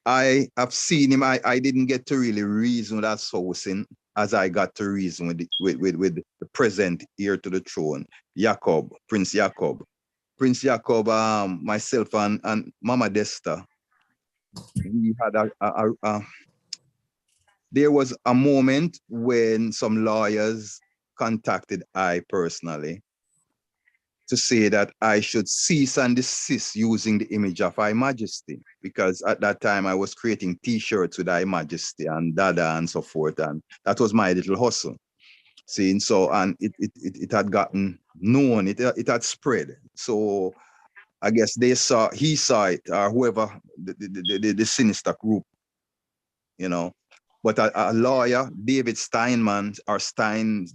I have seen him. I didn't get to really reason with Asfa as I got to reason with the present heir to the throne, Prince Jacob. Prince Jacob, myself and Mama Desta, we had there was a moment when some lawyers contacted I personally to say that I should cease and desist using the image of Her Majesty, because at that time I was creating T-shirts with Her Majesty and Dada and so forth, and that was my little hustle. And it had gotten known, it had spread. So I guess he saw it, or whoever, the sinister group, But a lawyer, David Steinman or Stein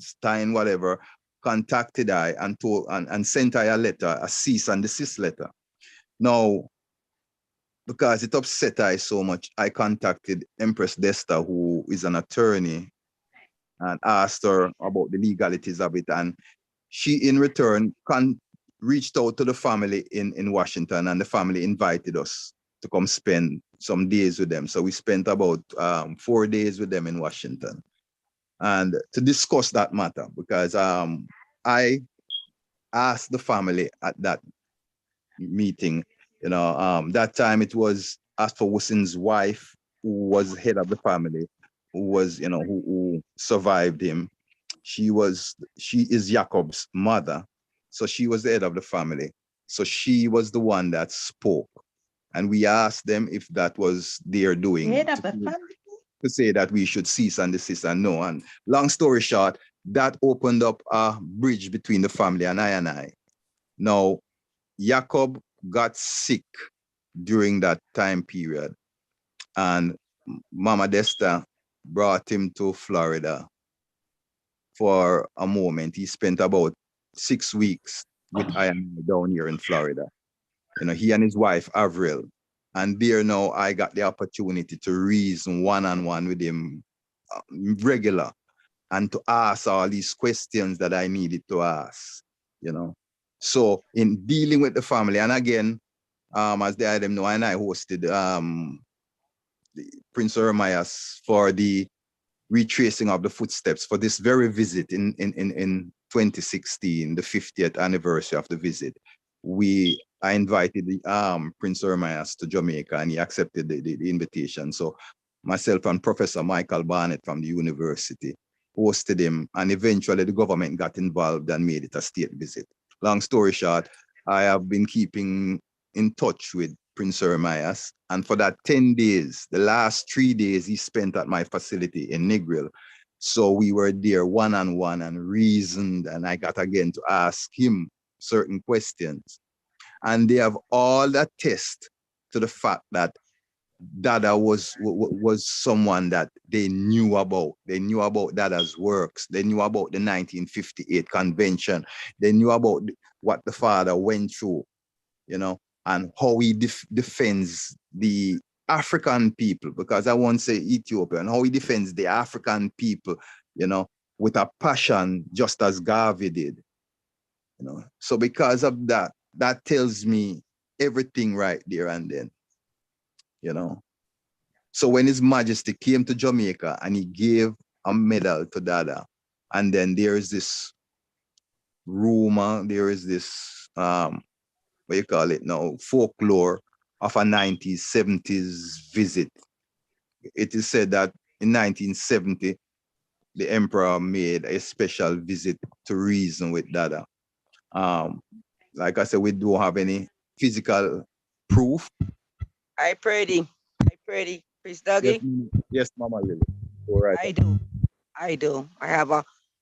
whatever, contacted I and sent I a letter, a cease and desist letter. Now, because it upset I so much, I contacted Empress Desta, who is an attorney, and asked her about the legalities of it. And she, in return, reached out to the family in Washington, and the family invited us to come spend some days with them. So we spent about 4 days with them in Washington, and to discuss that matter, because I asked the family at that meeting, that time it was Asfa Wussin's wife who was head of the family, who was, who survived him. She is Jacob's mother. So she was the head of the family. So she was the one that spoke. And we asked them if that was their doing. Head of the family? To say that we should cease and desist, and no. And long story short, that opened up a bridge between the family and I. Now, Jacob got sick during that time period, and Mama Desta brought him to Florida for a moment. He spent about 6 weeks with I down here in Florida. He and his wife, Avril, And there now I got the opportunity to reason one-on-one with him regular and to ask all these questions that I needed to ask, you know. So in dealing with the family, and again, as they had them know, and I hosted Prince Ermias for the retracing of the footsteps for this very visit in 2016, the 50th anniversary of the visit. I invited Prince Ermias to Jamaica, and he accepted the invitation. So myself and Professor Michael Barnett from the university hosted him, and eventually the government got involved and made it a state visit. Long story short, I have been keeping in touch with Prince Ermias, and for that 10 days, the last 3 days he spent at my facility in Negril. So we were there one-on-one and reasoned, and I got again to ask him certain questions. And they have all attest to the fact that Dada was someone that they knew about. They knew about Dada's works. They knew about the 1958 convention. They knew about what the father went through, you know, and how he defends the African people, because I won't say Ethiopian, how he defends the African people, you know, with a passion, just as Garvey did, you know. So because of that, that tells me everything right there and then, you know. So when His Majesty came to Jamaica and he gave a medal to Dada, and then there is this rumor, there is this, what you call it now, folklore of a 1970s visit. It is said that in 1970, the emperor made a special visit to reason with Dada. Like I said, we don't have any physical proof. I pretty. Priest Dougie? Yes, Mama Lily. All right. I do. I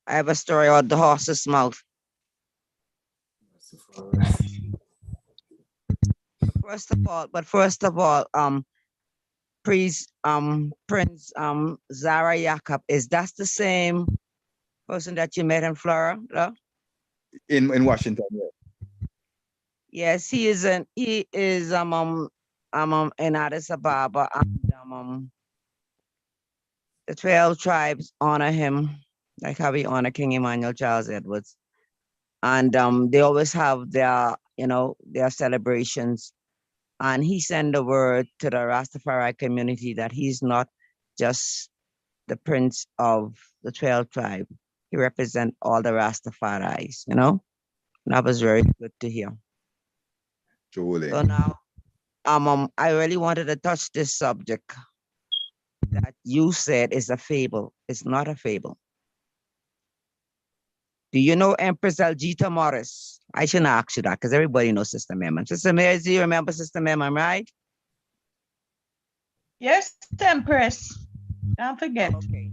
have a story about the horse's mouth. First of all, Prince Zara Jacob, is that the same person that you met in Florida? In Washington, yeah. Yes, he is in Addis Ababa, and the 12 tribes honor him like how we honor King Emmanuel Charles Edwards. And they always have their celebrations. And he sent a word to the Rastafari community that he's not just the prince of the 12 tribe. He represents all the Rastafaris, you know? And that was very good to hear. Truly. So now, I really wanted to touch this subject that you said is a fable. It's not a fable. Do you know Empress Algeta Morris? I shouldn't ask you that because everybody knows Sister Memon. Sister Mary, do you remember Sister Memon, right? Yes, Empress. Don't forget. Okay.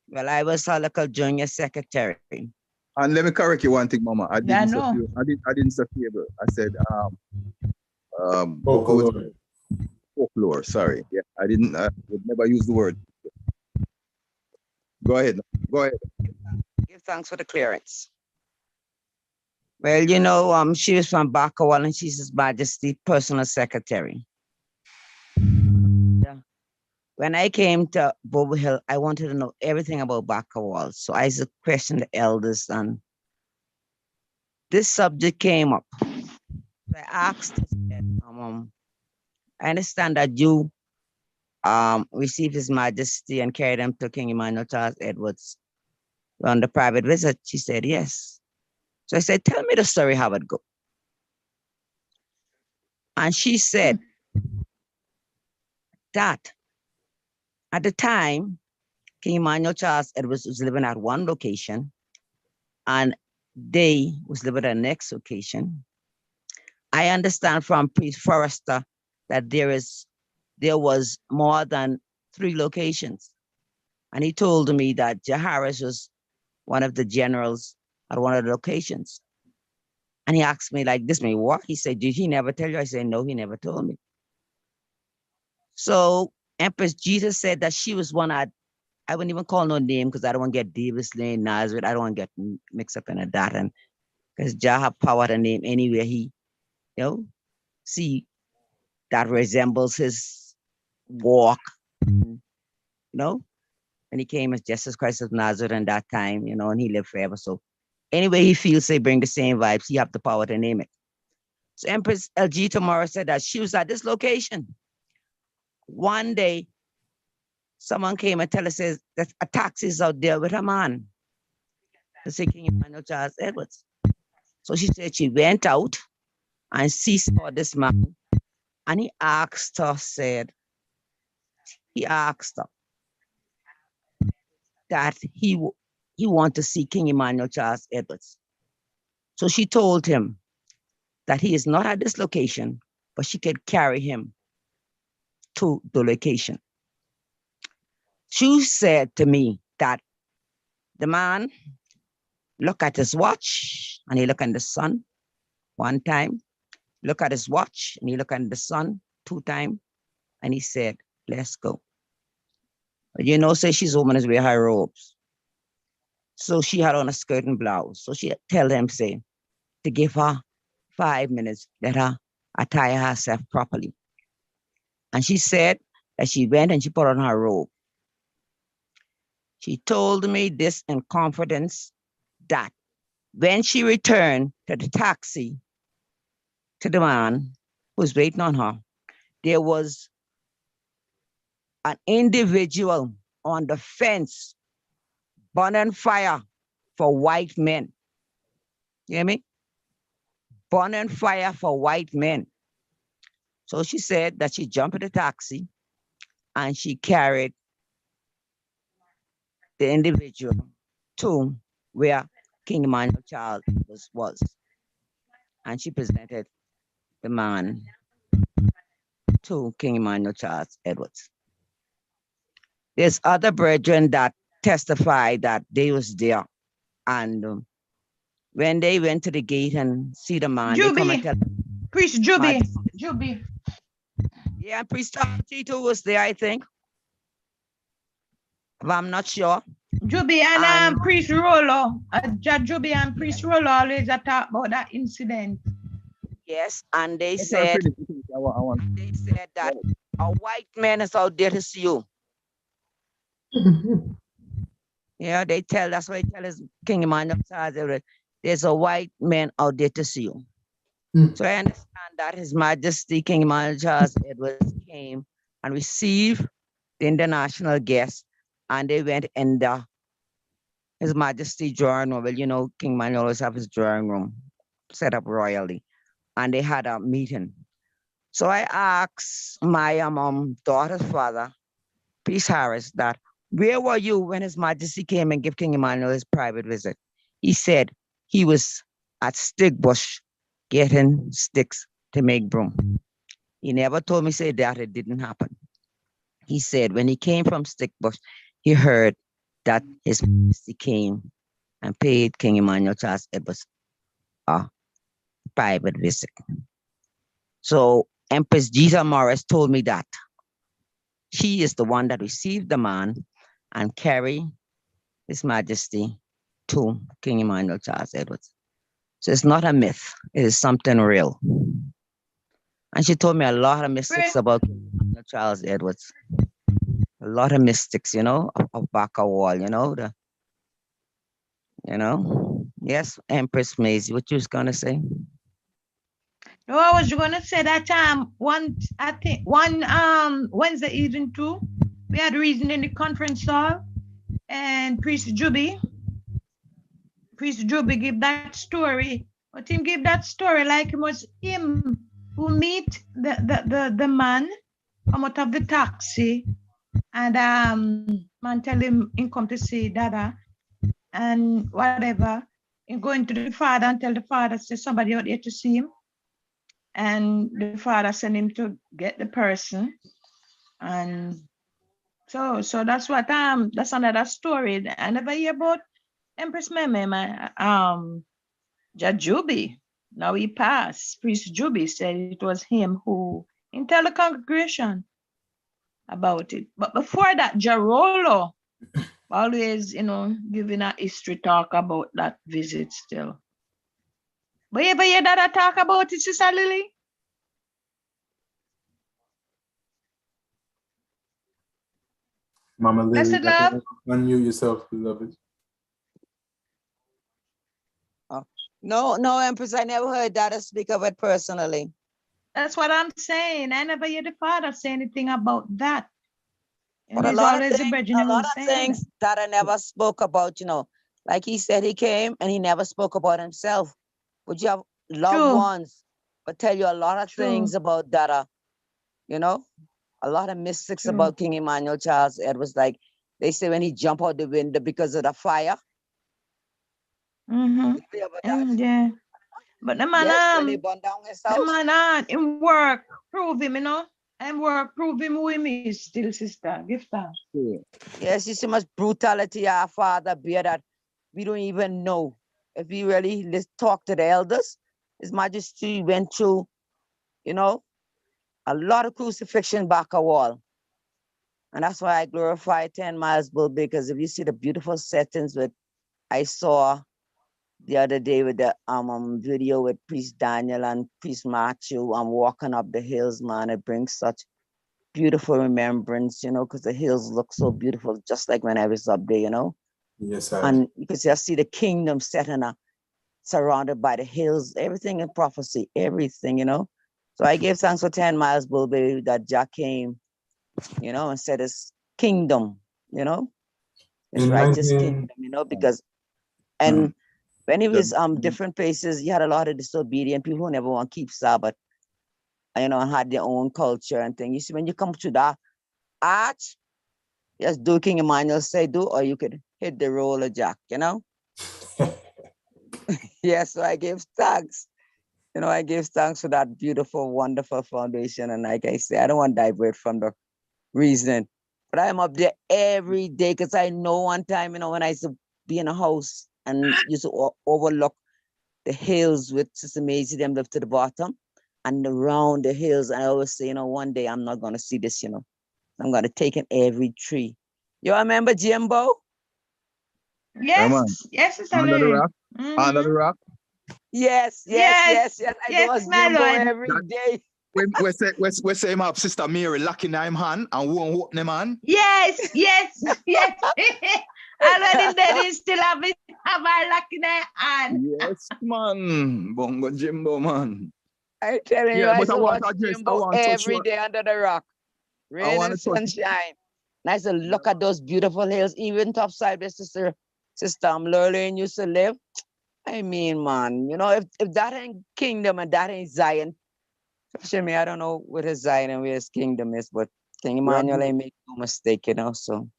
Well, I was her local junior secretary. And let me correct you one thing, Mama. I didn't say fable. I said folklore. Sorry. Yeah, I would never use the word. Go ahead. Give thanks for the clearance. Well, you know, she was from Bakawal and she's His Majesty's personal secretary. When I came to Bobo Hill, I wanted to know everything about Bakawal. So I used to question the elders, and this subject came up. I asked, I understand that you received His Majesty and carried him to King Emmanuel Charles Edwards on the private visit. She said, yes. So I said, tell me the story, how it go. And she said that at the time, King Emmanuel Charles Edwards was living at one location and they was living at the next location. I understand from Priest Forrester that there was more than 3 locations. And he told me that Jaharis was one of the generals at one of the locations. And he asked me like this, what? He said, did he never tell you? I said, no, he never told me. So Empress Jesus said that she was one I wouldn't even call no name because I don't want to get Davis Lane, Nazareth. I don't want to get mixed up in that. And because Jah have power to name anywhere he, see that resembles his walk, you know, and he came as Jesus Christ of Nazareth in that time, you know, and he lived forever. So anyway, he feels they bring the same vibes. He have the power to name it. So Empress LG tomorrow said that she was at this location. One day, someone came and tell us that a taxi is out there with a man. The King Emmanuel Charles Edwards. So she said she went out and she saw this man, and he asked her that he want to see King Emmanuel Charles Edwards. So she told him that he is not at this location, but she could carry him to the location. She said to me that the man looked at his watch and he looked at the sun one time, look at his watch and he looked at the sun 2 times, and he said, let's go. But you know, say she's a woman is wear her robes. So she had on a skirt and blouse. So she tell him, say, to give her 5 minutes, let her attire herself properly. And she said that she went and she put on her robe. She told me this in confidence that when she returned to the taxi, to the man who was waiting on her, there was an individual on the fence burning fire for white men. You hear me? Burning fire for white men. So she said that she jumped in the taxi and she carried the individual to where King Emmanuel Charles was. And she presented the man to King Emmanuel Charles Edwards. There's other brethren that testified that they was there. And when they went to the gate and see the man, they come and tell Priest Juby. Yeah, Priest Tito was there, I think. But I'm not sure. Juby and Priest Rollo. Juby and Priest Rollo always talk about that incident. Yes, and they said that a white man is out there to see you. Yeah, they tell, that's what they tell us, King Emmanuel Charles, there's a white man out there to see you. So I understand that His Majesty King Emmanuel Charles Edwards came and received the international guests, and they went in His Majesty drawing room. Well, you know, King Emmanuel always have his drawing room set up royally, and they had a meeting. So I asked my daughter's father, Priest Harris, that where were you when His Majesty came and gave King Emmanuel his private visit? He said he was at Stickbush getting sticks to make broom. He never told me, say, that it didn't happen. He said when he came from Stickbush, he heard that His Majesty came and paid King Emmanuel Charles Edwards a private visit. So Empress Gita Morris told me that she is the one that received the man and carried His Majesty to King Emmanuel Charles Edwards. So it's not a myth, it is something real. And she told me a lot of mystics about King Emmanuel Charles Edwards. A lot of mystics, you know, of Baka Wall, you know, Yes, Empress Maisie, what you was gonna say? No, I was gonna say that one Wednesday evening too, we had reason in the conference hall, and Priest Juby give that story. But him give that story like it was him who meet the man come out of the taxi, and man tell him come to see Dada and whatever. And going to the father and tell the father, say somebody out there to see him. And the father sent him to get the person. And so that's what that's another story. I never hear about Empress Meme, Jajubi. Now he passed. Priest Juby said it was him who tell the congregation about it. But before that, Jarolo always, giving a history talk about that visit still. But you ever hear that I talk about it, Sister Lily? Mama Lily, Blessed love. unmute yourself, beloved. No, Empress, I never heard Dada speak of it personally. That's what I'm saying. I never hear the father say anything about that. And But a there's lot of always things, a virgin who say things Dada never spoke about, like he said he came and he never spoke about himself. But you have loved ones, but tell you a lot of things about Dada, a lot of mystics about King Emmanuel Charles Edwards. Like they say when he jumped out the window because of the fire. Yeah. But the man, when he burned down his house. The man, in work, prove him, And work, prove him who he is still, sister. Give thanks. Yes, you see much brutality our father bear that we don't even know. If we really talk to the elders, His Majesty went through, a lot of crucifixion back a wall. And that's why I glorify 10 Miles Bull, because if you see the beautiful settings that I saw the other day with the video with Priest Daniel and Priest Matthew, I'm walking up the hills, man. It brings such beautiful remembrance, because the hills look so beautiful, just like when I was up there, Yes, And you can see the kingdom set surrounded by the hills, everything in prophecy, everything, So I gave thanks for 10 Miles Bull, baby, that Jack came, and said his kingdom, his righteous kingdom, because, and when he was different places, he had a lot of disobedient people who never want to keep Sabbath, and had their own culture and thing. You see, when you come to that arch, just do King Emmanuel say do, or you could hit the roller jack, Yes, so I gave thanks. I gave thanks for that beautiful, wonderful foundation. And like I say, I don't want to divert from the reason, but I'm up there every day because I know one time, when I used to be in a house and used to overlook the hills with Sister Maisie, them live to the bottom and around the hills. And I always say, one day I'm not going to see this, I'm going to take in every tree. You remember Jimbo? Yes, yes, it's under the rock. Under the rock. Yes. I was my Jimbo Lord. every day. We say him up, Sister Mary locking him hand and won't open him hand. Yes. Already there is still have our locking hand. Yes, man. Bongo Jimbo, man. I tell you, but I want to address Jimbo every day under the rock. Rain and sunshine. Nice to look at those beautiful hills, even topside where Sister Lurleen used to live. I mean, man, if that ain't kingdom and that ain't Zion, especially me, I don't know what his Zion and where his kingdom is, but King Emmanuel ain't make no mistake, so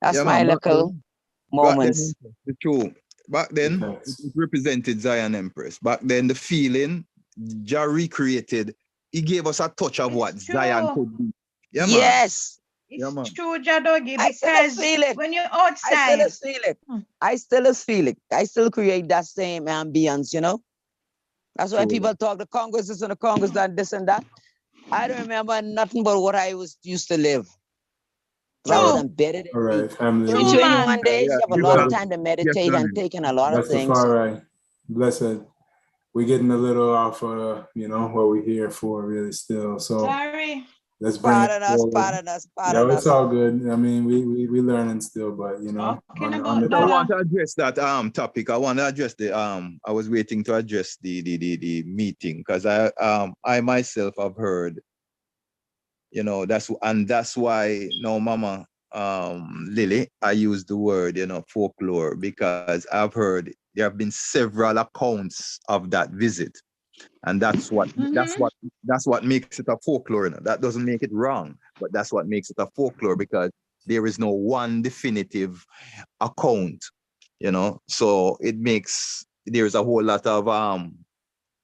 that's my local moments. Back then, it represented Zion Empress. Back then, the feeling Jah recreated, he gave us a touch of what Zion could be. Yeah, yes. It's true, Jadogi, because feel it. When you're outside, I still feel it. I still create that same ambience, That's why people talk the Congress and the Congress and this and that. I don't remember nothing but what I used to live. I was embedded in all right, family. 21 days, you have a lot of time to meditate and take in a lot of things. Rastafari, blessed. We're getting a little off of, what we're here for really still. So sorry. Let's bring pardon us. It's all good. I mean, we learning still, but I want to address that topic. I want to address the I was waiting to address the meeting because I myself have heard, that's why Mama Lily, I use the word, folklore, because I've heard there have been several accounts of that visit. And that's what makes it a folklore. That doesn't make it wrong, but that's what makes it a folklore, because there is no one definitive account, So there's a whole lot of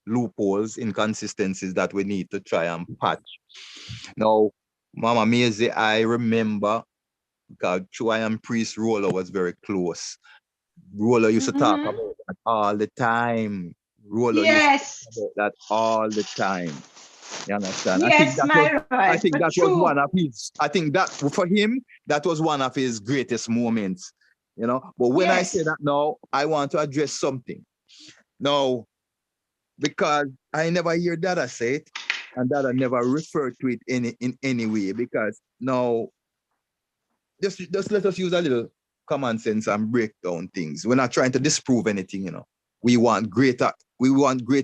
loopholes, inconsistencies that we need to try and patch. Now, Mama Maisie, I remember, because Chua and Priest Roller was very close. Roller used to talk about that all the time. Roller used to talk about that all the time. You understand? Yes, I think that was one of his. I think that for him, that was one of his greatest moments. But when I say that now, I want to address something. Now, because I never hear Dada say it, and Dada never referred to it in any way. Because now, just let us use a little common sense and break down things. We're not trying to disprove anything, you know. We want greater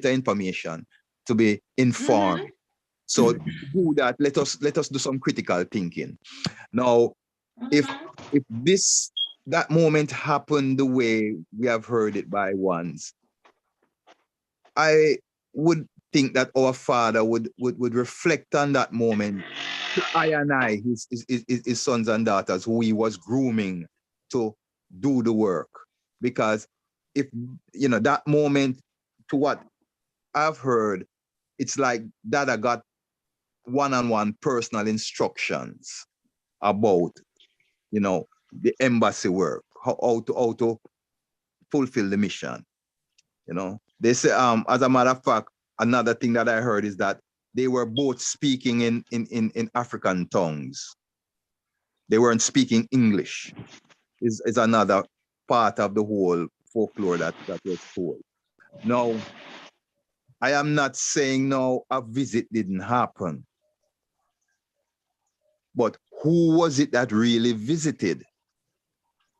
information to be informed. Mhm. So to do that, let us do some critical thinking. Now, if that moment happened the way we have heard it by once, I would think that our Father would reflect on that moment to I, his sons and daughters, who he was grooming to do the work. Because if, you know, that moment, to what I've heard, it's like Dada got one-on-one personal instructions about, you know, the embassy work, how to fulfill the mission. You know, they say, as a matter of fact, another thing that I heard is that they were both speaking in African tongues. They weren't speaking English. Is another part of the whole folklore that was told. Now, I am not saying no, a visit didn't happen. But who was it that really visited?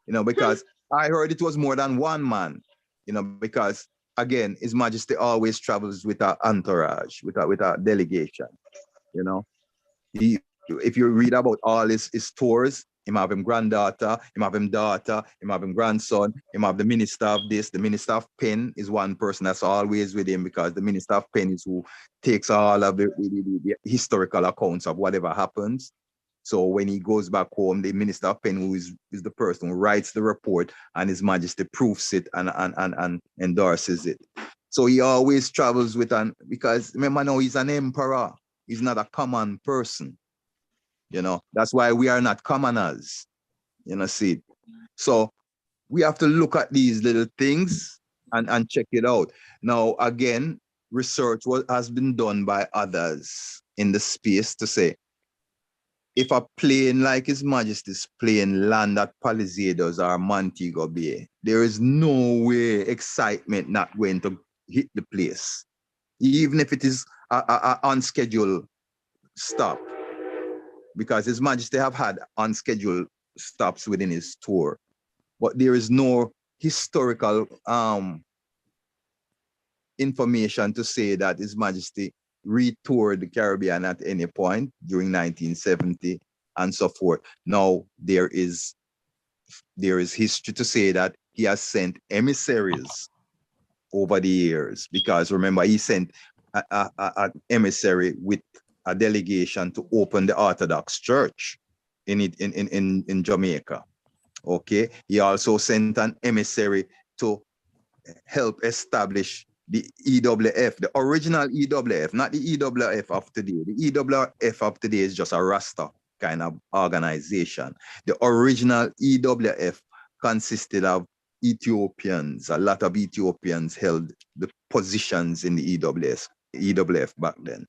You know, because I heard it was more than one man, you know, because again, His Majesty always travels with an entourage, with a delegation, you know. If you read about all his tours, him have him granddaughter, him have him daughter, him have him grandson, him have the minister of this, the minister of pen is one person that's always with him, because the minister of pen is who takes all of the historical accounts of whatever happens. So when he goes back home, the minister of pen, who is the person who writes the report, and His Majesty proofs it and endorses it. So he always travels with because remember now, he's an emperor. He's not a common person. You know, that's why we are not commoners. You know, see. So we have to look at these little things and check it out. Now, again, research has been done by others in the space to say, if a plane like His Majesty's plane land at Palisados or Montego Bay, there is no way excitement not going to hit the place, even if it is a unscheduled stop, because His Majesty have had unscheduled stops within his tour, but there is no historical information to say that His Majesty retoured the Caribbean at any point during 1970 and so forth. Now there is history to say that he has sent emissaries over the years, because remember, he sent an emissary with a delegation to open the Orthodox Church in Jamaica. Okay, he also sent an emissary to help establish the EWF, the original EWF, not the EWF of today. The EWF of today is just a Rasta kind of organization. The original EWF consisted of Ethiopians. A lot of Ethiopians held the positions in the EWF back then.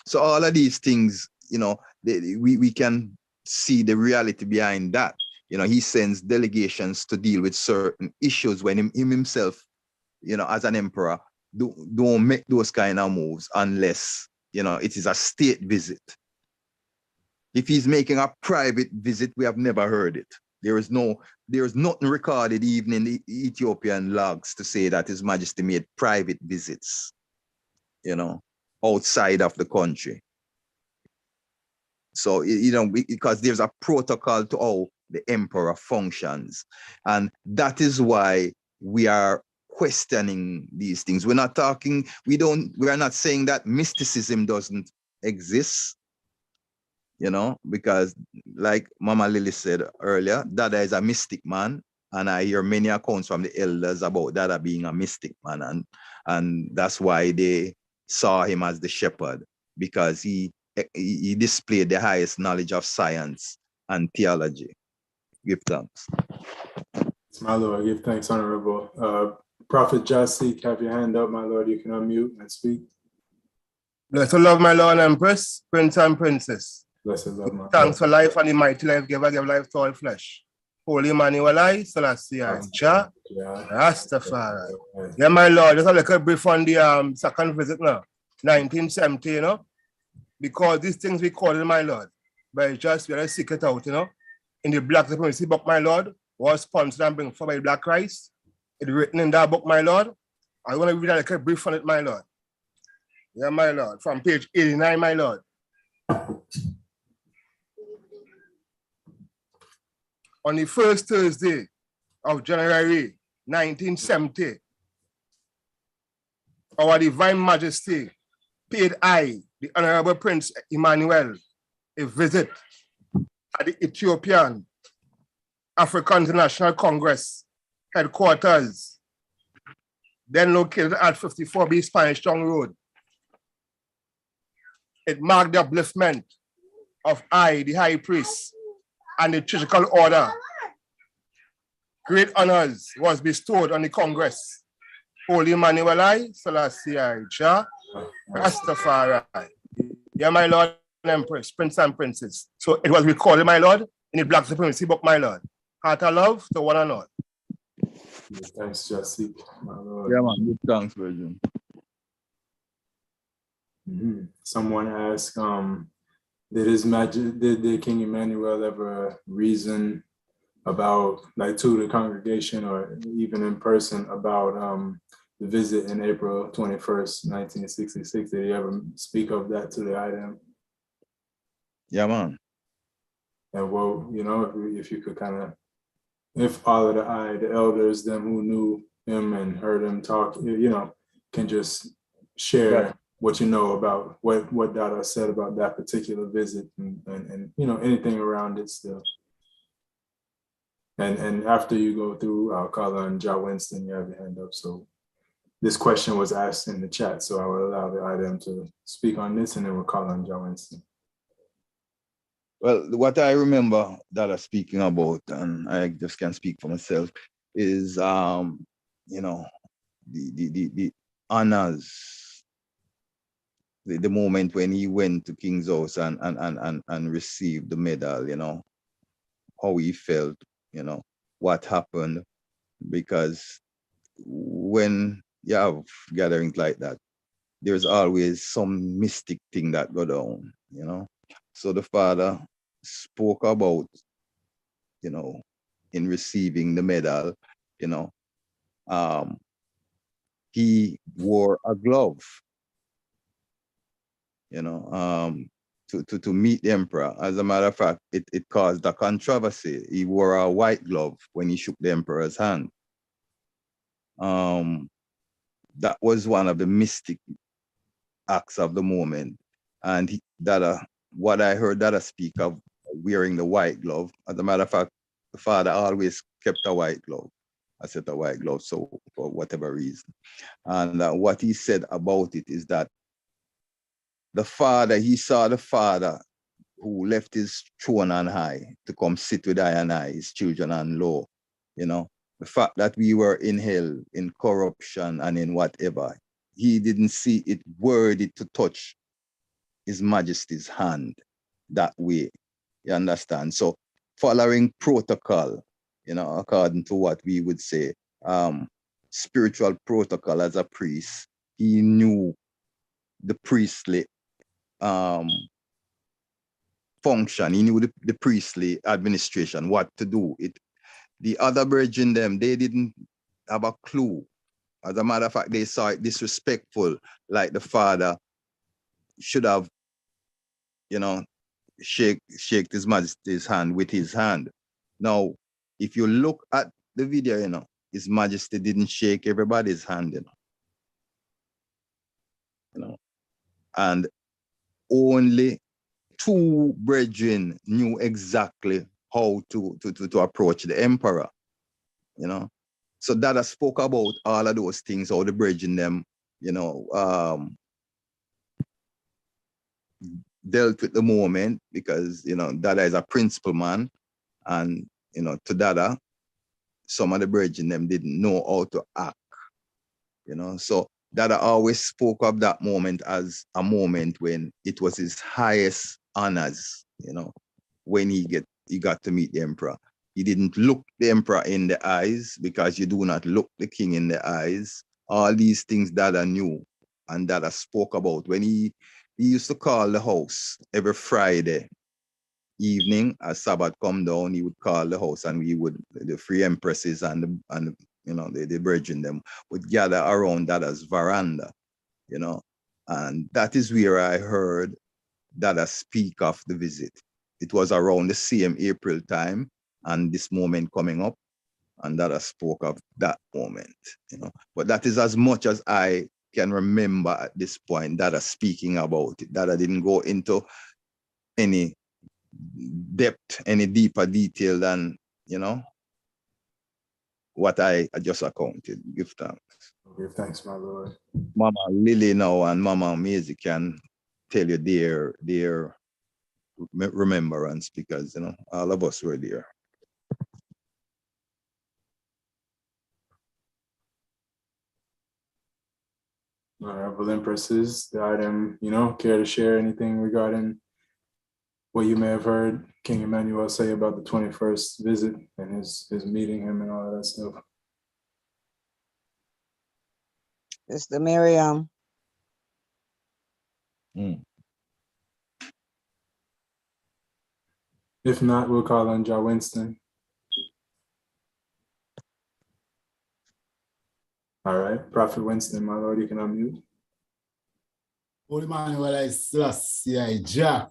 So all of these things, you know, we can see the reality behind that. You know, he sends delegations to deal with certain issues when him himself, you know, as an emperor, don't make those kind of moves unless, you know, it is a state visit. If he's making a private visit, we have never heard it. There is nothing recorded even in the Ethiopian logs to say that His Majesty made private visits, you know, outside of the country. So, you know, because there's a protocol to how the emperor functions. And that is why we are questioning these things. We are not saying that mysticism doesn't exist, you know, because like Mama Lily said earlier, Dada is a mystic man. And I hear many accounts from the elders about Dada being a mystic man. And that's why they saw him as the shepherd, because he displayed the highest knowledge of science and theology. Give thanks. It's my Lord. Give thanks, Honorable. Prophet Jasik, have your hand up, my Lord. You can unmute and speak. Bless the love, my Lord and Prince and Princess. Bless the love, my Thanks for life and the mighty life giver, give life to all flesh. Holy Emmanuel, Selassie, Jah, Rastafari. Yeah, my Lord, just a little brief on the second visit now, 1970, you know, because these things we call it, my Lord, but it's just we are seek it out, you know. in the Black Supremacy book, my Lord, was sponsored and bring forward by Black Christ. It's written in that book, my Lord. I want to read like a brief on it, my Lord. Yeah, my Lord, from page 89, my Lord. On the first Thursday of January 1970, our Divine Majesty paid I, the Honorable Prince Emmanuel, a visit at the Ethiopian African International Congress headquarters, then located at 54B Spanish Town Road. It marked the upliftment of I, the High Priest, and the liturgical order. Great honors was bestowed on the Congress. Holy Emmanuel I, Selassie Jah, Rastafari. Yeah, my Lord and Empress, Prince and Princess. So it was recorded, my Lord, in the Black Supremacy book, my Lord. Heart of love to one and all. Thanks, Jesse, my Lord. Yeah, man. Good thanks, Virgin. Someone asked, did King Emmanuel ever reason about, like, to the congregation or even in person about the visit in April 21st, 1966? Did he ever speak of that to the item? Yeah, man. And well, you know, if you could kind of, if all of the elders, them who knew him and heard him talk, you know, can just share what you know about what Dada said about that particular visit and you know, anything around it still. And after you go through, I'll call on Ja Winston, you have your hand up. So this question was asked in the chat, so I will allow the item to speak on this and then we'll call on Ja Winston. Well, what I remember that I'm speaking about, and I just can speak for myself, is you know, the honors, the moment when he went to King's House and received the medal, you know, how he felt, you know, what happened, because when you have gatherings like that, there's always some mystic thing that go down, you know. So the father spoke about, you know, in receiving the medal, you know, he wore a glove, you know, to meet the emperor. As a matter of fact, it caused a controversy. He wore a white glove when he shook the emperor's hand. That was one of the mystic acts of the moment. And what I heard Dada speak of wearing the white glove, as a matter of fact, the father always kept a white glove, a set of white gloves, so for whatever reason. And what he said about it is that he saw the father who left his throne on high to come sit with I and I, his children on low, you know. The fact that we were in hell, in corruption and in whatever, he didn't see it worthy to touch His Majesty's hand that way. You understand? So following protocol, you know, according to what we would say, spiritual protocol as a priest, he knew the priestly function. He knew the priestly administration, what to do. The other brethren, they didn't have a clue. As a matter of fact, they saw it disrespectful, like the father should have, you know, shake His Majesty's hand with his hand. Now, if you look at the video, you know, His Majesty didn't shake everybody's hand, you know, and only 2 brethren knew exactly how to approach the emperor, you know. So Dada spoke about all of those things, how the brethren them, you know, dealt with the moment, because, you know, Dada is a principal man, and, you know, to Dada, some of the brethren them didn't know how to act, you know. So Dada always spoke of that moment as a moment when it was his highest honors, you know, when he got to meet the emperor. He didn't look the emperor in the eyes, because you do not look the king in the eyes. All these things Dada knew and Dada spoke about when he used to call the house every Friday evening, as Sabbath come down, he would call the house, and the free empresses and the brethren them would gather around Dada's veranda, and that is where I heard Dada speak of the visit. It was around the same April time, and this moment coming up, and Dada spoke of that moment, But that is as much as I can remember at this point, Dada speaking about it. Dada didn't go into any depth, any deeper detail than, what I just accounted. Give thanks. Give thanks, my Lord. Mama Lily now and Mama Maisie can tell you their remembrance, because, all of us were there. Honorable Empresses, the item, care to share anything regarding what you may have heard King Emmanuel say about the 21st visit and his meeting him and all of that stuff? Sister Miriam. If not, we'll call on Ja Winston. All right, Prophet Winston, my Lord, you can unmute. Holy Manuel, I Selassie, Jah.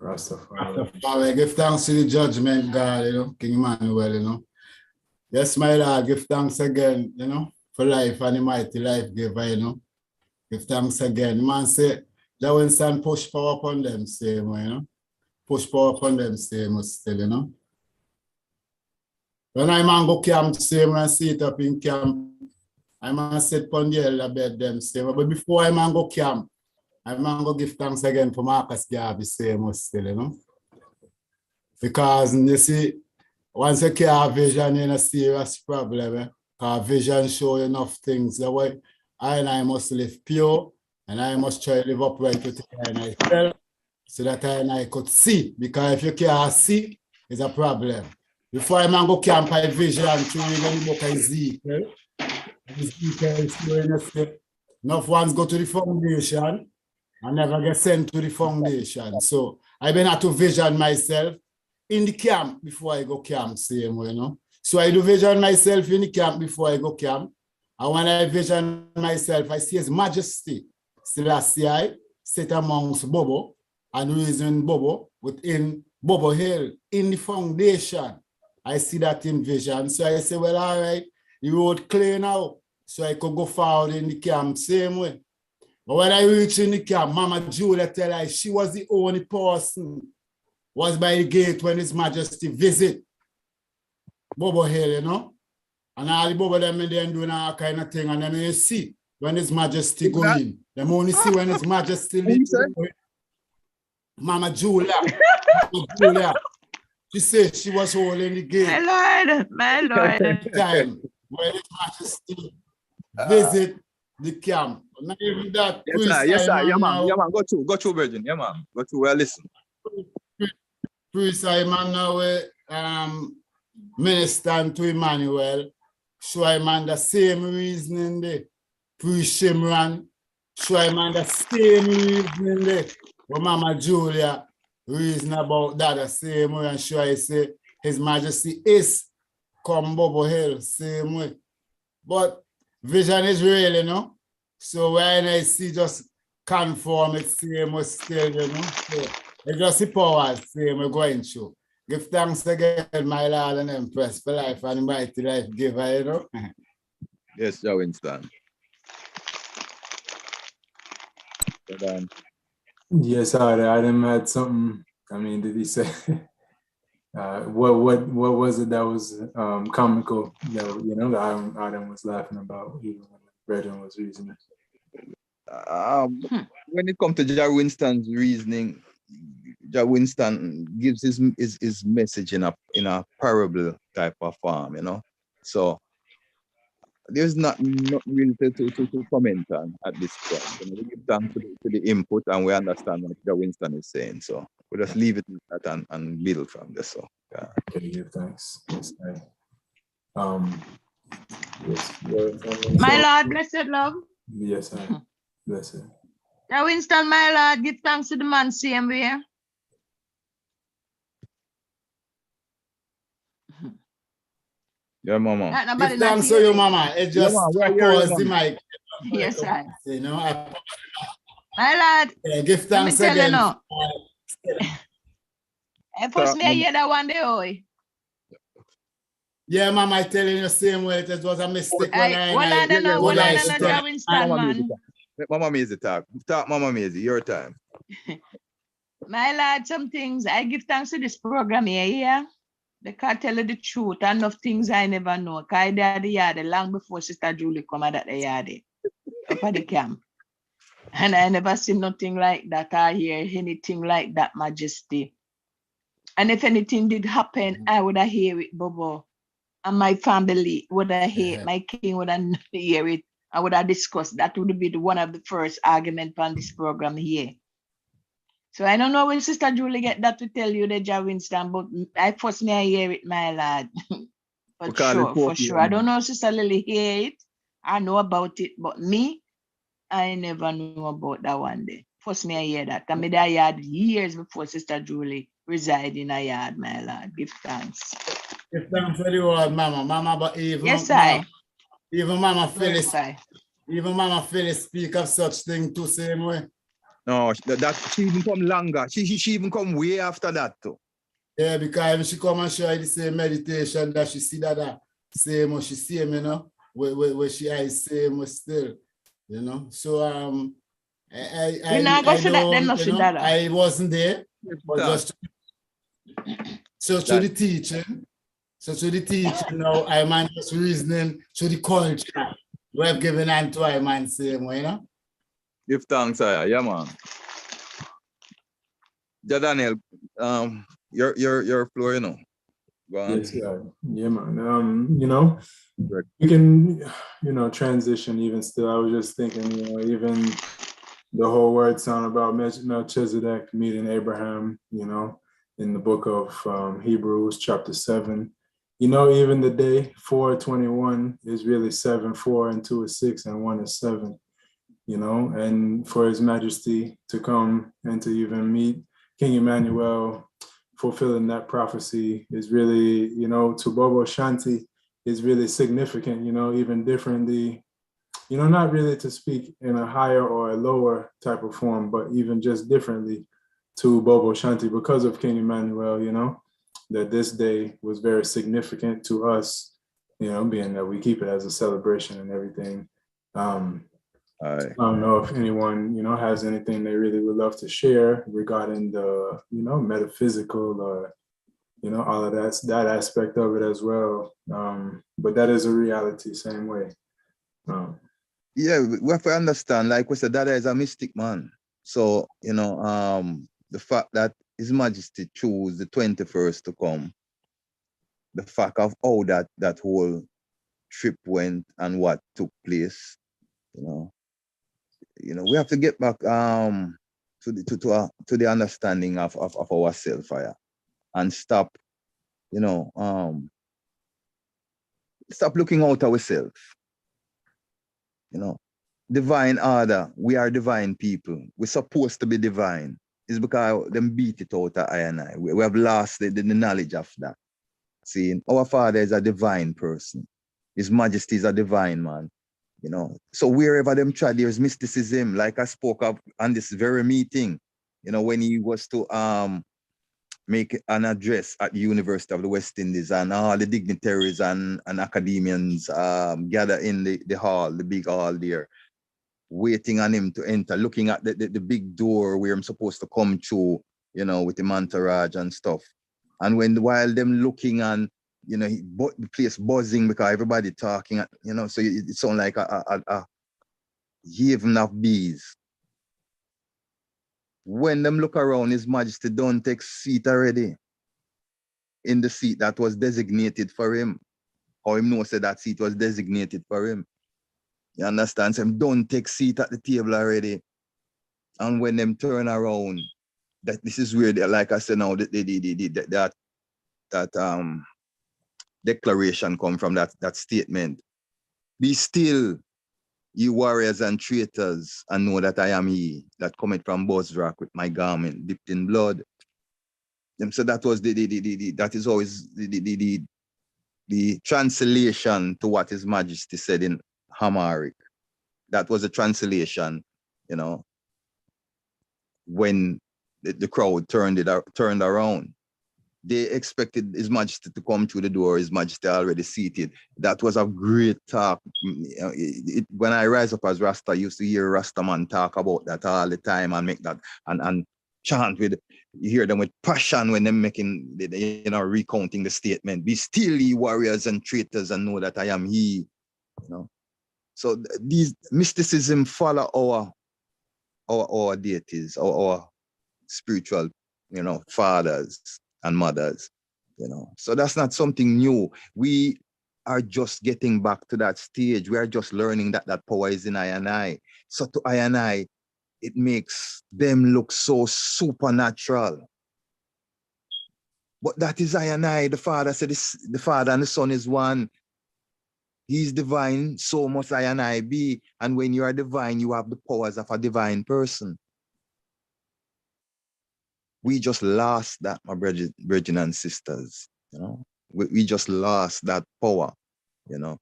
Rastafari. Rastafari, give thanks to the judgment, God, King Emmanuel, Yes, my Lord, give thanks again, for life and the mighty life giver, Give thanks again. The man say, Jah Winston push power upon them, same way, Push power upon them, same still, When I man go camp, same and sit up in camp, I man sit upon the elder bed, them same. But before I man go camp, I man go give thanks again for Marcus Garvey, same still, Because you see, once you have vision, in a serious problem, because vision show enough things. That way, I must live pure, and I must try to live upright with myself, so that I could see. Because if you can't see, it's a problem. Before I man go camp, I vision to read the book of Ezekiel. Ezekiel showing us that enough ones go to the foundation and never get sent to the foundation. So I been had to vision myself in the camp before I go camp, same way, So I do vision myself in the camp before I go camp. And when I vision myself, I see His Majesty, Selassie, sit amongst Bobo and raising Bobo within Bobo Hill, in the foundation. I see that in vision. So I say, well, all right, the road clear now, so I could go forward in the camp, same way. But when I reach in the camp, Mama Julia tell her she was the only person was by the gate when His Majesty visit Bobo Hill, And all the Bobo them then doing all kind of thing. And then you see when His Majesty go in. Them only see when His Majesty leave. Mama Julia. Mama Julia. She said she was holding the gate. My Lord. Time when His Majesty visit the camp. Not even that. Yes, sir. Yeah, man. Go through, Virgin. Yeah, man. Go through. Well, listen. Priest Simon now minister to Emmanuel, show him the same reasoning there. Priest Shimran, show him the same reasoning there. But Mama Julia reason about that the same way, and show I say His Majesty is come Bobo Hill, same way. But vision is real, So when I see just conform it same way still, So it's just the power same we're going through. Give thanks again, my Lord and Empress, for life and mighty life giver, Yes, Ja Winston. Yes, Adam had something. I mean, did he say what was it that was comical? That Adam was laughing about. Even when Brethren was reasoning. When it comes to Ja Winston's reasoning, Ja Winston gives his message in a parable type of form, So there's not really to comment on at this point. We give thanks to the input, and we understand what Ja Winston is saying. So we just leave it at that and build from there. So yeah. Okay, give thanks. Yes, yes, My Lord, blessed love. Yes, I bless it. Ja Winston, my Lord, give thanks to the man same way. Yeah, mama. Nobody Give not thanks to hear you, it. mama. It just Yeah, man, we're here, pause the mama. mic. Yes, I. You know, My lad, give let me thanks tell you again. now. First, me I hear that one day, oi. Yeah, mama, I telling you the same way. It was a mistake when I Don't know, good I I don't know, step. Winston, man. Mama Maisie talk. Talk, Mama Maisie, your time. My lad, some things I give thanks to this program here, yeah. They can't tell you the truth. Enough things I never know. Cause I did the yard long before Sister Julie come out at the yard up at the camp. And I never seen nothing like that. I hear anything like that, Majesty. And if anything did happen, I would have hear it, Bobo. And my family would have hear it. My king would have hear it. I would have discussed. That would be one of the first arguments on this program here. So I don't know when Sister Julie get that to tell you the Winston, but I first me I hear it, my lad. For sure. I don't know if Sister Lily hear it. I know about it, but me, I never knew about that one day. First me I hear that. I made a yard years before Sister Julie reside in a yard, my lad. Give thanks. Give thanks for the word, mama. Mama, but even Yes, mama, even Mama Yes, Phyllis, even Mama Phyllis speak of such thing too same way. No, that she even come longer. She even come way after that too. Yeah, because when she come and show you the same meditation that she see that same she same, you know, where she is same still, you know. So I don't, you know, I wasn't there, but just so to the teaching. So to the teaching now, I man just reasoning to the culture we have given unto I man same way, you know. Give thanks, yeah, man. Daniel, your floor, you know. Go on. Yes, yeah, man. You know, we can, you know, transition even still. I was just thinking, you know, even the whole word sound about Melchizedek meeting Abraham, you know, in the book of Hebrews chapter 7. You know, even the day 4:21 is really 7, 4 and 2 is 6 and 1 is 7, you know, and for His Majesty to come and to even meet King Emmanuel, fulfilling that prophecy is really, you know, to Bobo Shanti is really significant, you know, even differently, you know, not really to speak in a higher or a lower type of form, but even just differently to Bobo Shanti because of King Emmanuel, you know, that this day was very significant to us, you know, being that we keep it as a celebration and everything. I don't know if anyone, you know, has anything they really would love to share regarding the, you know, metaphysical or, you know, all of that aspect of it as well. But that is a reality, same way. Yeah, we have to understand, like we said, Dada is a mystic man. So, you know, the fact that His Majesty chose the 21st to come, the fact of how that whole trip went and what took place, you know, we have to get back to the understanding of ourselves, and stop, you know, stop looking out ourselves. You know, divine order. We are divine people. We're supposed to be divine. It's because them beat it out of I and I. We have lost the knowledge of that. See, our Father is a divine person. His Majesty is a divine man. You know, so wherever them try, there's mysticism. Like I spoke of on this very meeting, you know, when he was to make an address at the University of the West Indies, and all the dignitaries and academians gather in the hall, the big hall there, waiting on him to enter, looking at the big door where I'm supposed to come through, you know, with the entourage and stuff. And while them looking, and you know, the place buzzing because everybody talking, you know, so it sounds like a haven of bees. When them look around, His Majesty don't take seat already in the seat that was designated for him. How him know said that seat was designated for him. You understand? So him don't take seat at the table already. And when them turn around, that this is where they, like I said now, that declaration come from, that statement. Be still, ye warriors and traitors, and know that I am He that cometh from Bozrak with my garment dipped in blood. So that was that is always the the translation to what His Majesty said in Amharic. That was a translation, you know, when the crowd turned around. They expected His Majesty to come through the door. His Majesty already seated. That was a great talk. When I rise up as Rasta, I used to hear Rastaman talk about that all the time and make that and chant with. You hear them with passion when they're making, you know, recounting the statement. Be still, ye warriors and traitors, and know that I am He. You know, so these mysticism follow our deities, our spiritual, you know, fathers and mothers, you know. So that's not something new. We are just getting back to that stage. We are just learning that that power is in I and I. So to I and I, it makes them look so supernatural. But that is I and I. The Father said the Father and the Son is one. He's divine, so must I and I be. And when you are divine, you have the powers of a divine person. We just lost that, my brethren and sisters, you know. We just lost that power, you know.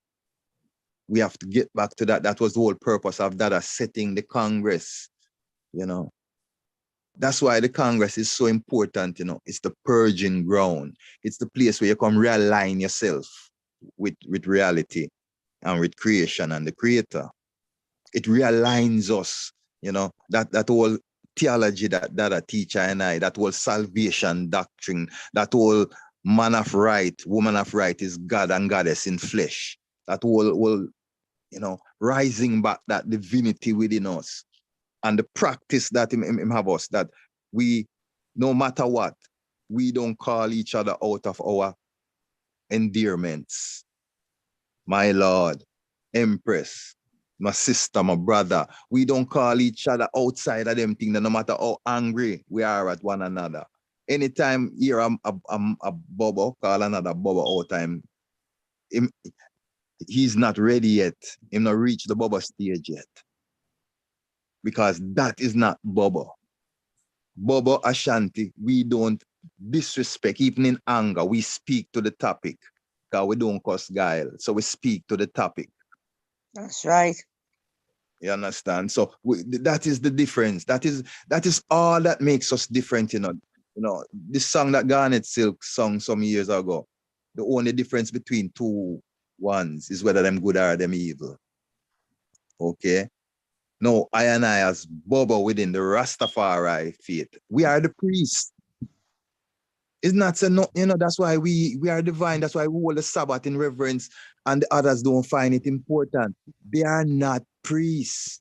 We have to get back to that. That was the whole purpose of that, setting the Congress, you know. That's why the Congress is so important, you know. It's the purging ground. It's the place where you come realign yourself with reality and with creation and the Creator. It realigns us, you know, that whole theology that I teach and I, that whole salvation doctrine, that whole man of right, woman of right is God and goddess in flesh. That whole, you know, rising back that divinity within us. And the practice that him have us, that we, no matter what, we don't call each other out of our endearments. My Lord, Empress, my sister, my brother, we don't call each other outside of them things, no matter how angry we are at one another. Anytime here I'm a Bobo, call another Bobo all time. He's not ready yet. He's not reached the Bobo stage yet. Because that is not Bobo. Bobo Ashanti, we don't disrespect, even in anger, we speak to the topic. Because we don't cause guile. So we speak to the topic. That's right. You understand? So that is the difference. That is all that makes us different, you know. You know, this song that Garnet Silk sung some years ago, the only difference between two ones is whether them good or them evil. Okay? No, I and I as Bobo within the Rastafari faith, we are the priests. It's not so, no, you know, that's why we are divine. That's why we hold the Sabbath in reverence and the others don't find it important. They are not priests.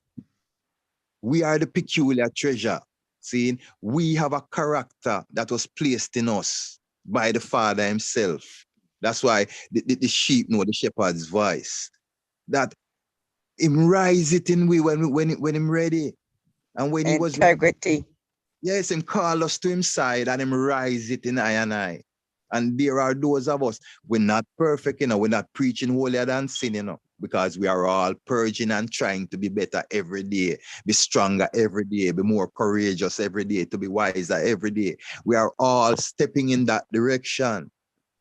We are the peculiar treasure. See, we have a character that was placed in us by the Father Himself. That's why the sheep know the shepherd's voice. That Him rise it in we when Him ready. And when He was integrity. Yes, Him call us to Him side and Him rise it in I and I. And there are those of us, we're not perfect, you know, we're not preaching holier than sin, you know, because we are all purging and trying to be better every day, be stronger every day, be more courageous every day, to be wiser every day. We are all stepping in that direction.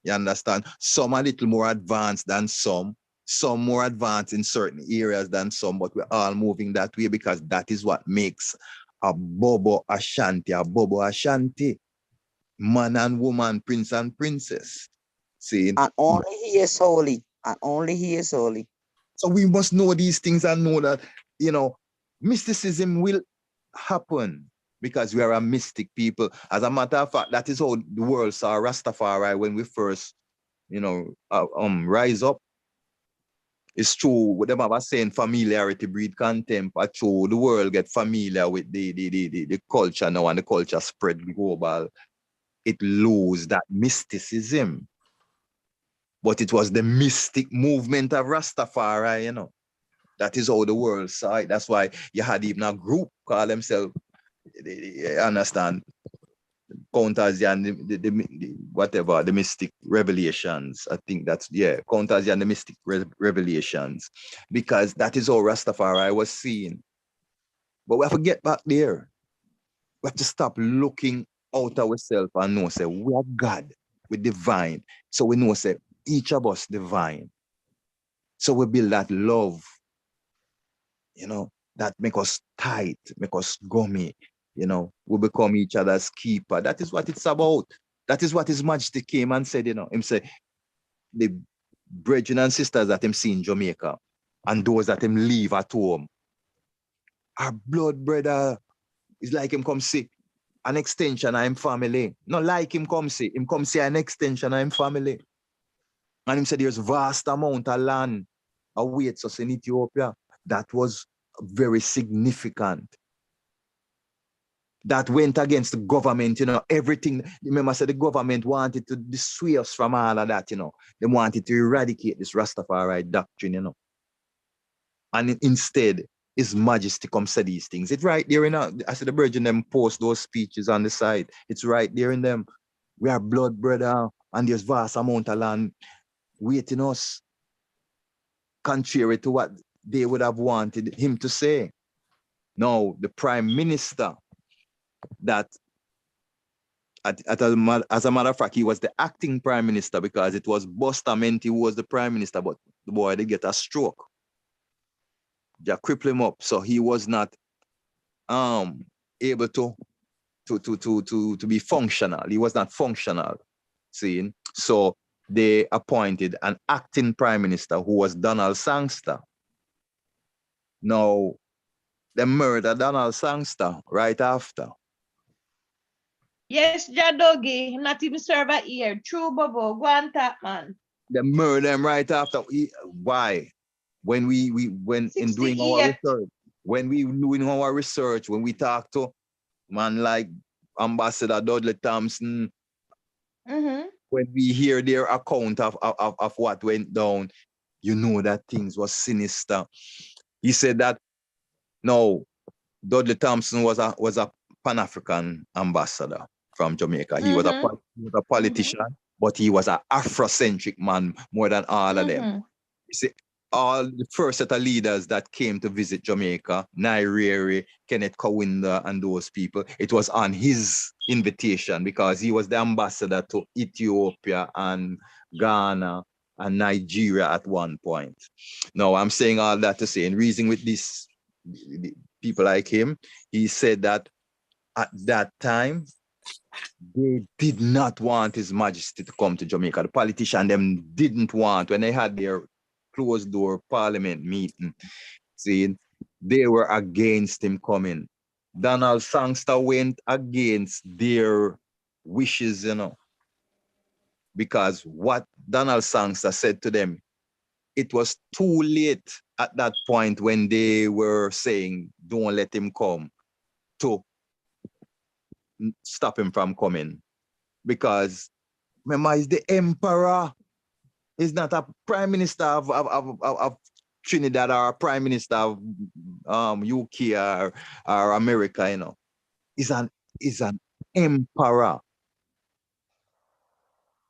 You understand? Some a little more advanced than some more advanced in certain areas than some, but we're all moving that way because that is what makes a Bobo Ashanti, man and woman, prince and princess. See? And only He is holy. And only He is holy. So we must know these things and know that, you know, mysticism will happen because we are a mystic people. As a matter of fact, that is how the world saw Rastafari when we first, you know, rise up. It's true, what them have saying, familiarity breed contempt. It's true, the world get familiar with the culture now, and the culture spread global. It lose that mysticism. But it was the mystic movement of Rastafari, you know. That is how the world saw it. That's why you had even a group call themselves, you understand, Counters and the mystic revelations. I think that's, yeah, Counters and the mystic revelations, because that is how Rastafari was seen. But we have to get back there. We have to stop looking out ourselves and know, say, we are God, we're divine. So we know, say, each of us divine. So we build that love, you know, that make us tight, make us gummy, you know, we become each other's keeper. That is what it's about. That is what His Majesty came and said, you know, him say, the brethren and sisters that him see in Jamaica and those that him leave at home, our blood brother is like him come see an extension of him family. Not like him come see an extension of him family. And him said there's vast amount of land awaits us in Ethiopia. That was very significant. That went against the government, you know, everything. Remember, I said the government wanted to dissuade us from all of that, you know. They wanted to eradicate this Rastafari doctrine, you know. And instead, His Majesty come say these things. It's right there in I said the Virgin them post those speeches on the side. It's right there in them. We are blood brother, and there's vast amount of land waiting us, contrary to what they would have wanted him to say. No, the Prime Minister, that as a matter of fact, he was the acting Prime Minister because it was Bustamante who was the Prime Minister, but the boy did get a stroke. They crippled him up, so he was not able to be functional. He was not functional. See, so they appointed an acting Prime Minister who was Donald Sangster. Now, they murdered Donald Sangster right after. Yes, Jadogi, not even serve a year. True, Bobo. Go on top, man. They murdered him right after. Why? When in doing our research, when we talk to man like Ambassador Dudley Thompson, when we hear their account of what went down, you know that things was sinister. He said that no, Dudley Thompson was a Pan-African ambassador from Jamaica. He was a politician, but he was an Afrocentric man more than all of them. You see, all the first set of leaders that came to visit Jamaica, Nyerere, Kenneth Kaunda, and those people, it was on his invitation because he was the ambassador to Ethiopia and Ghana and Nigeria at one point. Now, I'm saying all that to say, in reasoning with these people like him, he said that at that time, they did not want His Majesty to come to Jamaica. The politicians them didn't want, when they had their closed door parliament meeting, see, they were against him coming. Donald Sangster went against their wishes, you know, because what Donald Sangster said to them, it was too late at that point when they were saying, don't let him come, to stop him from coming. Because remember, he's the emperor. He's not a prime minister of Trinidad or a prime minister of UK or America, you know. He's an emperor.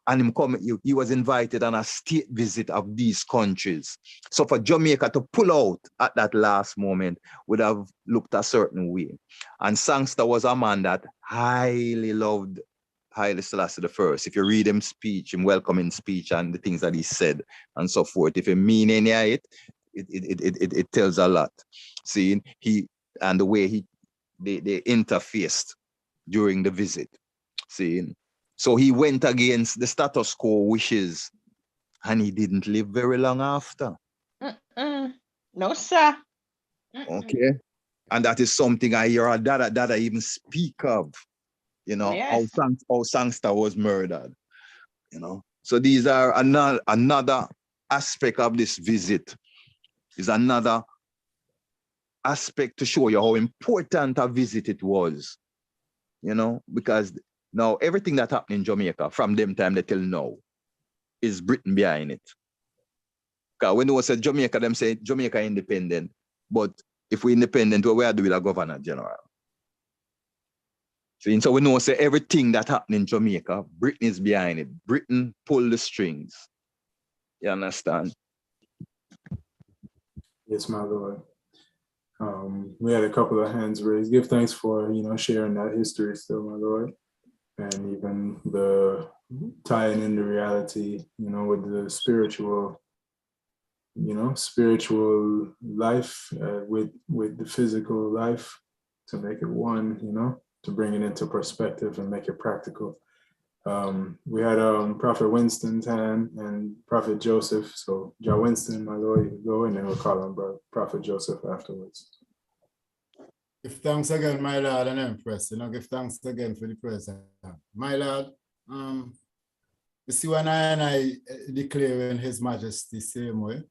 And him coming, he was invited on a state visit of these countries. So for Jamaica to pull out at that last moment would have looked a certain way. And Sangster was a man that highly loved Haile Selassie I. If you read his speech, him welcoming speech and the things that he said and so forth, if you mean any of it tells a lot. See, and the way they interfaced during the visit. See, so he went against the status quo wishes, and he didn't live very long after. No, sir. Okay, and that is something I hear that I even speak of. You know, yes. how Sangster was murdered, you know. So these are another aspect of this visit, is another aspect to show you how important a visit it was, you know, because now everything that happened in Jamaica from them time till now is Britain behind it. Because when they said Jamaica, them say Jamaica independent, but if we independent, what we are doing with a governor general. So we know say everything that happened in Jamaica, Britain is behind it. Britain pulled the strings. You understand? Yes, my Lord. We had a couple of hands raised. Give thanks for sharing that history still, my Lord, and even the tying into reality, with the spiritual, spiritual life with the physical life, to make it one, to bring it into perspective and make it practical. We had Prophet Winston's hand and Prophet Joseph. So John Winston, my Lord, you go, and then we'll call him Prophet Joseph afterwards. Give thanks again, my Lord and Empress. Give thanks again for the present. My Lord, you see, when I declare in His Majesty same way,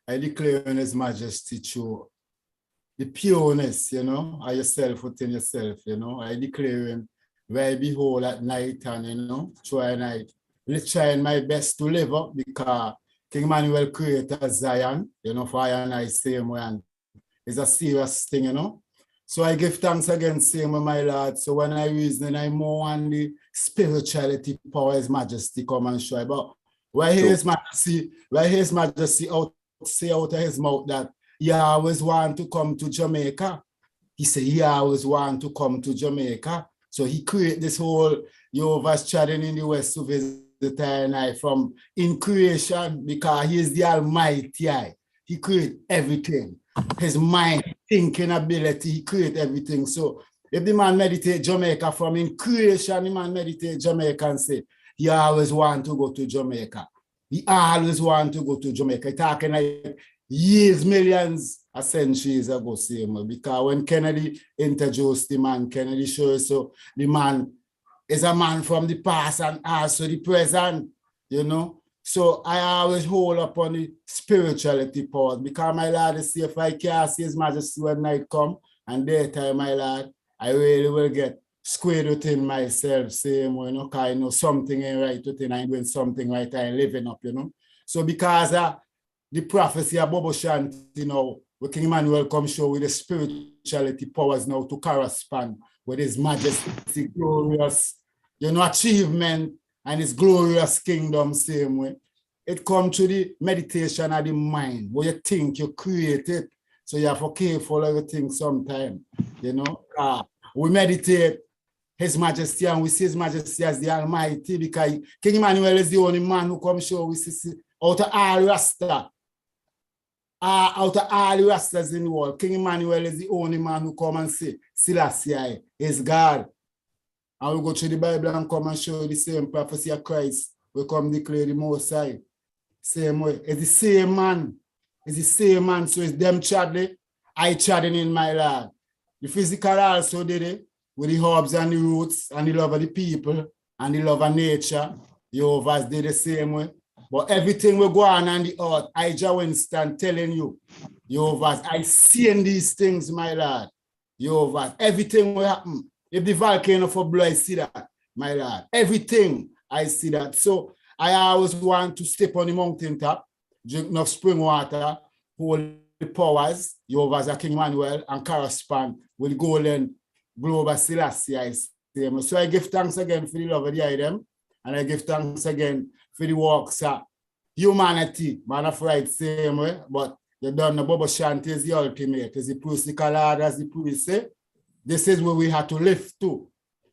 I declare in His Majesty through the pureness, of yourself within yourself, I declare in where I behold at night and, trying my best to live up, because King Emmanuel created Zion, for I and I same way, and it's a serious thing, So I give thanks again, same way, my Lord. So when I reason, I more on the spirituality, power, His Majesty come and show. But where His Majesty say out of His mouth that He always want to come to Jamaica. He said He always want to come to Jamaica. So He create this whole Jehovah's chatting in the West to visit and I from in creation, because He is the Almighty. He create everything. His mind, thinking ability, He create everything. So if the man meditate Jamaica from in creation, the man meditate Jamaica and say, he always want to go to Jamaica. He always want to go to Jamaica. Talking like years, millions of centuries ago, same. Because when Kennedy introduced the man, Kennedy showed so the man is a man from the past and also the present, So I always hold up on the spirituality part, because my Lord is say if I can't see His Majesty when night come and daytime, my Lord, I really will get squared within myself, same way, because I know something ain't right within, I'm doing something right, I'm living up, So because the prophecy of Bobo Shanti, where King Emmanuel come show with the spirituality powers now to correspond with His Majesty glorious, achievement and His glorious kingdom same way. It comes to the meditation of the mind, where you think you create it. So you have to be careful everything sometimes, We meditate His Majesty and we see His Majesty as the Almighty, because King Emmanuel is the only man who comes show we see out of all Rasta. Out of all Rastas in the world, King Emmanuel is the only man who come and say, Selassie is God. And we go through the Bible and come and show the same prophecy of Christ. We come declare the Most High. Same way. It's the same man. It's the same man. So it's them chatting, I chatting in my Lord. The physical also did it with the herbs and the roots and the love of the people and the love of nature. Jehovah's did the same way. But everything we go on the earth, I John Winston telling you, Jehovah's, I seen these things, my Lord. Jehovah's, everything will happen. If the volcano for blow, I see that, my Lord. Everything, I see that. So I always want to step on the mountain top, drink enough spring water, hold the powers, Jehovah's King Emmanuel, and correspond with the golden globe of Selassie, I see. So I give thanks again for the love of the item, and I give thanks again for the works of humanity. Man of right, same way, but you don't know Bobo Shanti is the ultimate, is the priestly Lord, as the priest say. This is where we have to live to.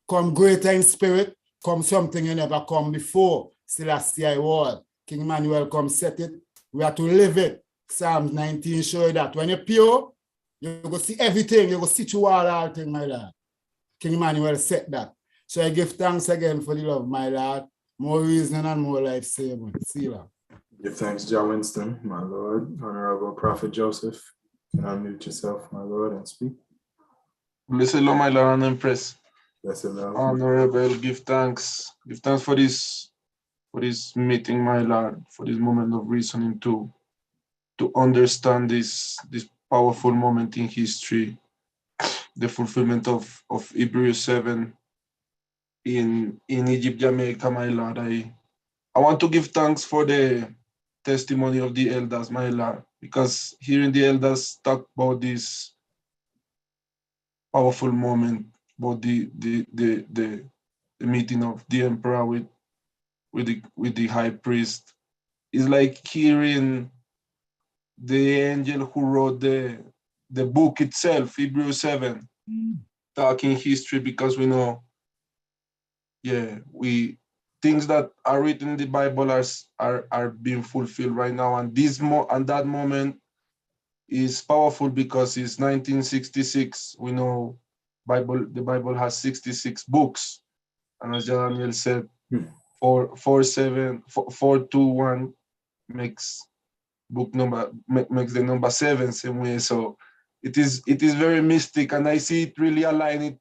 Come greater in spirit, come something you never come before. Selassie world. King Emmanuel come set it. We have to live it. Psalms 19 show you that. When you're pure, you go see everything. You go see through all things, my Lord. King Emmanuel said that. So I give thanks again for the love, my Lord. More reason and more life saving. See you. Give thanks, John Winston, my Lord. Honorable Prophet Joseph. Can unmute yourself, my Lord, and speak. Blessed Lord, my Lord and Empress. Blessed Lord. Honorable, give thanks. Give thanks for this meeting, my Lord, for this moment of reasoning to understand this powerful moment in history, the fulfillment of Hebrews 7 in Egypt, Jamaica, my Lord. I want to give thanks for the testimony of the elders, my Lord, because hearing the elders talk about this powerful moment, about the meeting of the emperor with the high priest, is like hearing the angel who wrote the book itself, Hebrews 7, talking history, because we know, things that are written in the Bible are being fulfilled right now. And that moment is powerful because it's 1966. We know the Bible has 66 books. And as Daniel said, 421 makes makes the number 7 same way. So it is very mystic, and I see it really aligning.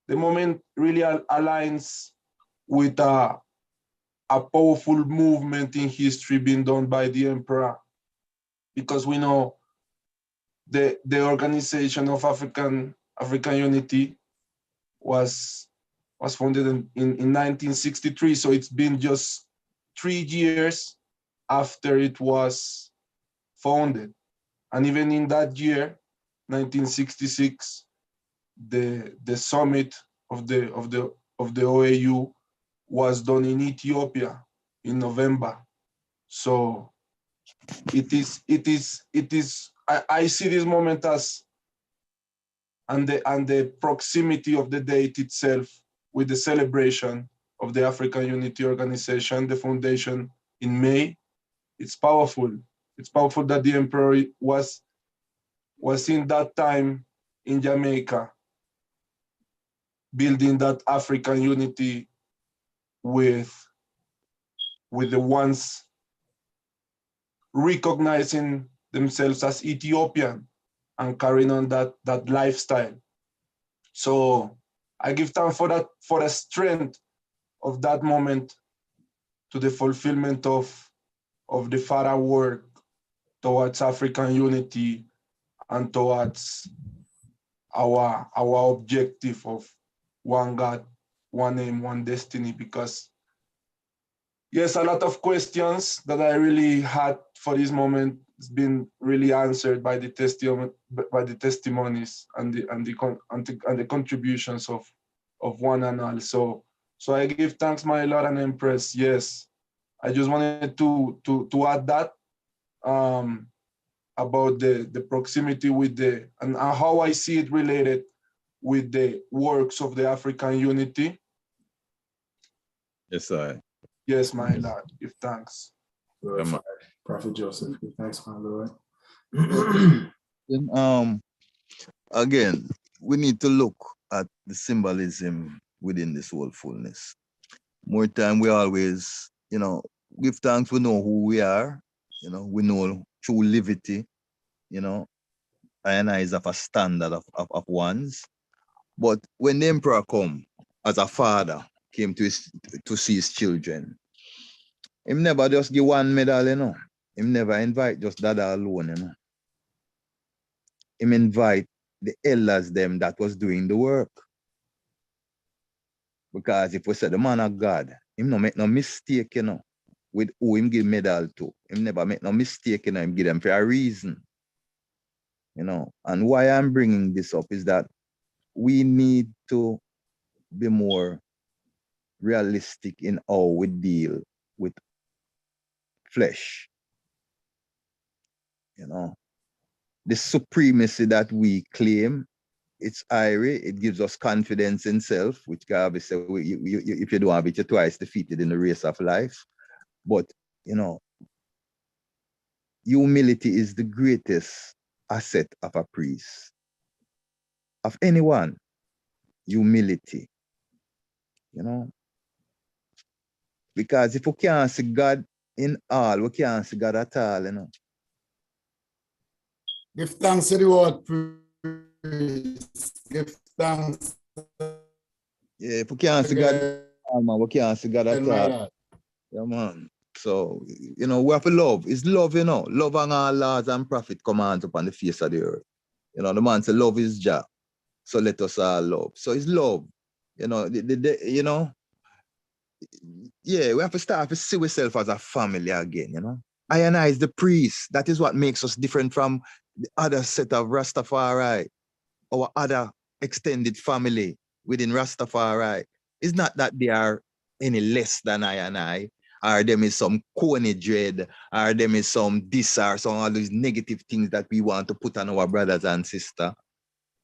The moment really aligns with a powerful movement in history being done by the emperor, because we know the organization of African unity was founded in 1963. So it's been just 3 years after it was founded. And even in that year, 1966, the summit of the OAU was done in Ethiopia in November. So I see this moment as, and the proximity of the date itself with the celebration of the African Unity Organization, the foundation in May. It's powerful. It's powerful that the emperor was in that time in Jamaica, building that African unity with the ones recognizing themselves as Ethiopian and carrying on that lifestyle. So I give thanks for that, for the strength of that moment to the fulfillment of the Father work towards African unity and towards our objective of one God, one aim, one destiny. Because yes, a lot of questions that I really had for this moment has been really answered by the testimonies and the contributions of one and all. So I give thanks, my Lord and Empress. Yes, I just wanted to add that about the proximity with and how I see it related with the works of the African unity. Yes, I. Yes, my Lord, give thanks. Prophet Joseph, give thanks, my Lord. Then, again, we need to look at the symbolism within this whole fullness. More time, we always, give thanks. We know who we are. We know true liberty. I is of a standard of ones. But when the emperor come as a father, came to see his children, him never just give one medal, Him never invite just Dada alone, Him invite the elders them that was doing the work. Because if we say the man of God, him no make no mistake, with who him give medal to. Him never make no mistake, him give them for a reason. And why I'm bringing this up is that we need to be more realistic in how we deal with flesh. The supremacy that we claim, it's irie, it gives us confidence in self, which Gabi said, if you don't have it, you're twice defeated in the race of life. But, humility is the greatest asset of a priest. Of anyone, humility. Because if we can't see God in all, we can't see God at all, Give thanks to the word, priest. Give thanks. Yeah, if we can't see God, man, we can't see God at all. Yeah, man. So, we have to love. It's love, Love and all laws and prophet commands upon the face of the earth. The man said, love is Jah. So let us all love. So it's love. Yeah, we have to start to see ourselves as a family again, I is the priest. That is what makes us different from the other set of Rastafari, our other extended family within Rastafari. It's not that they are any less than I, or them is some corny dread, or them is some this or some all these negative things that we want to put on our brothers and sisters.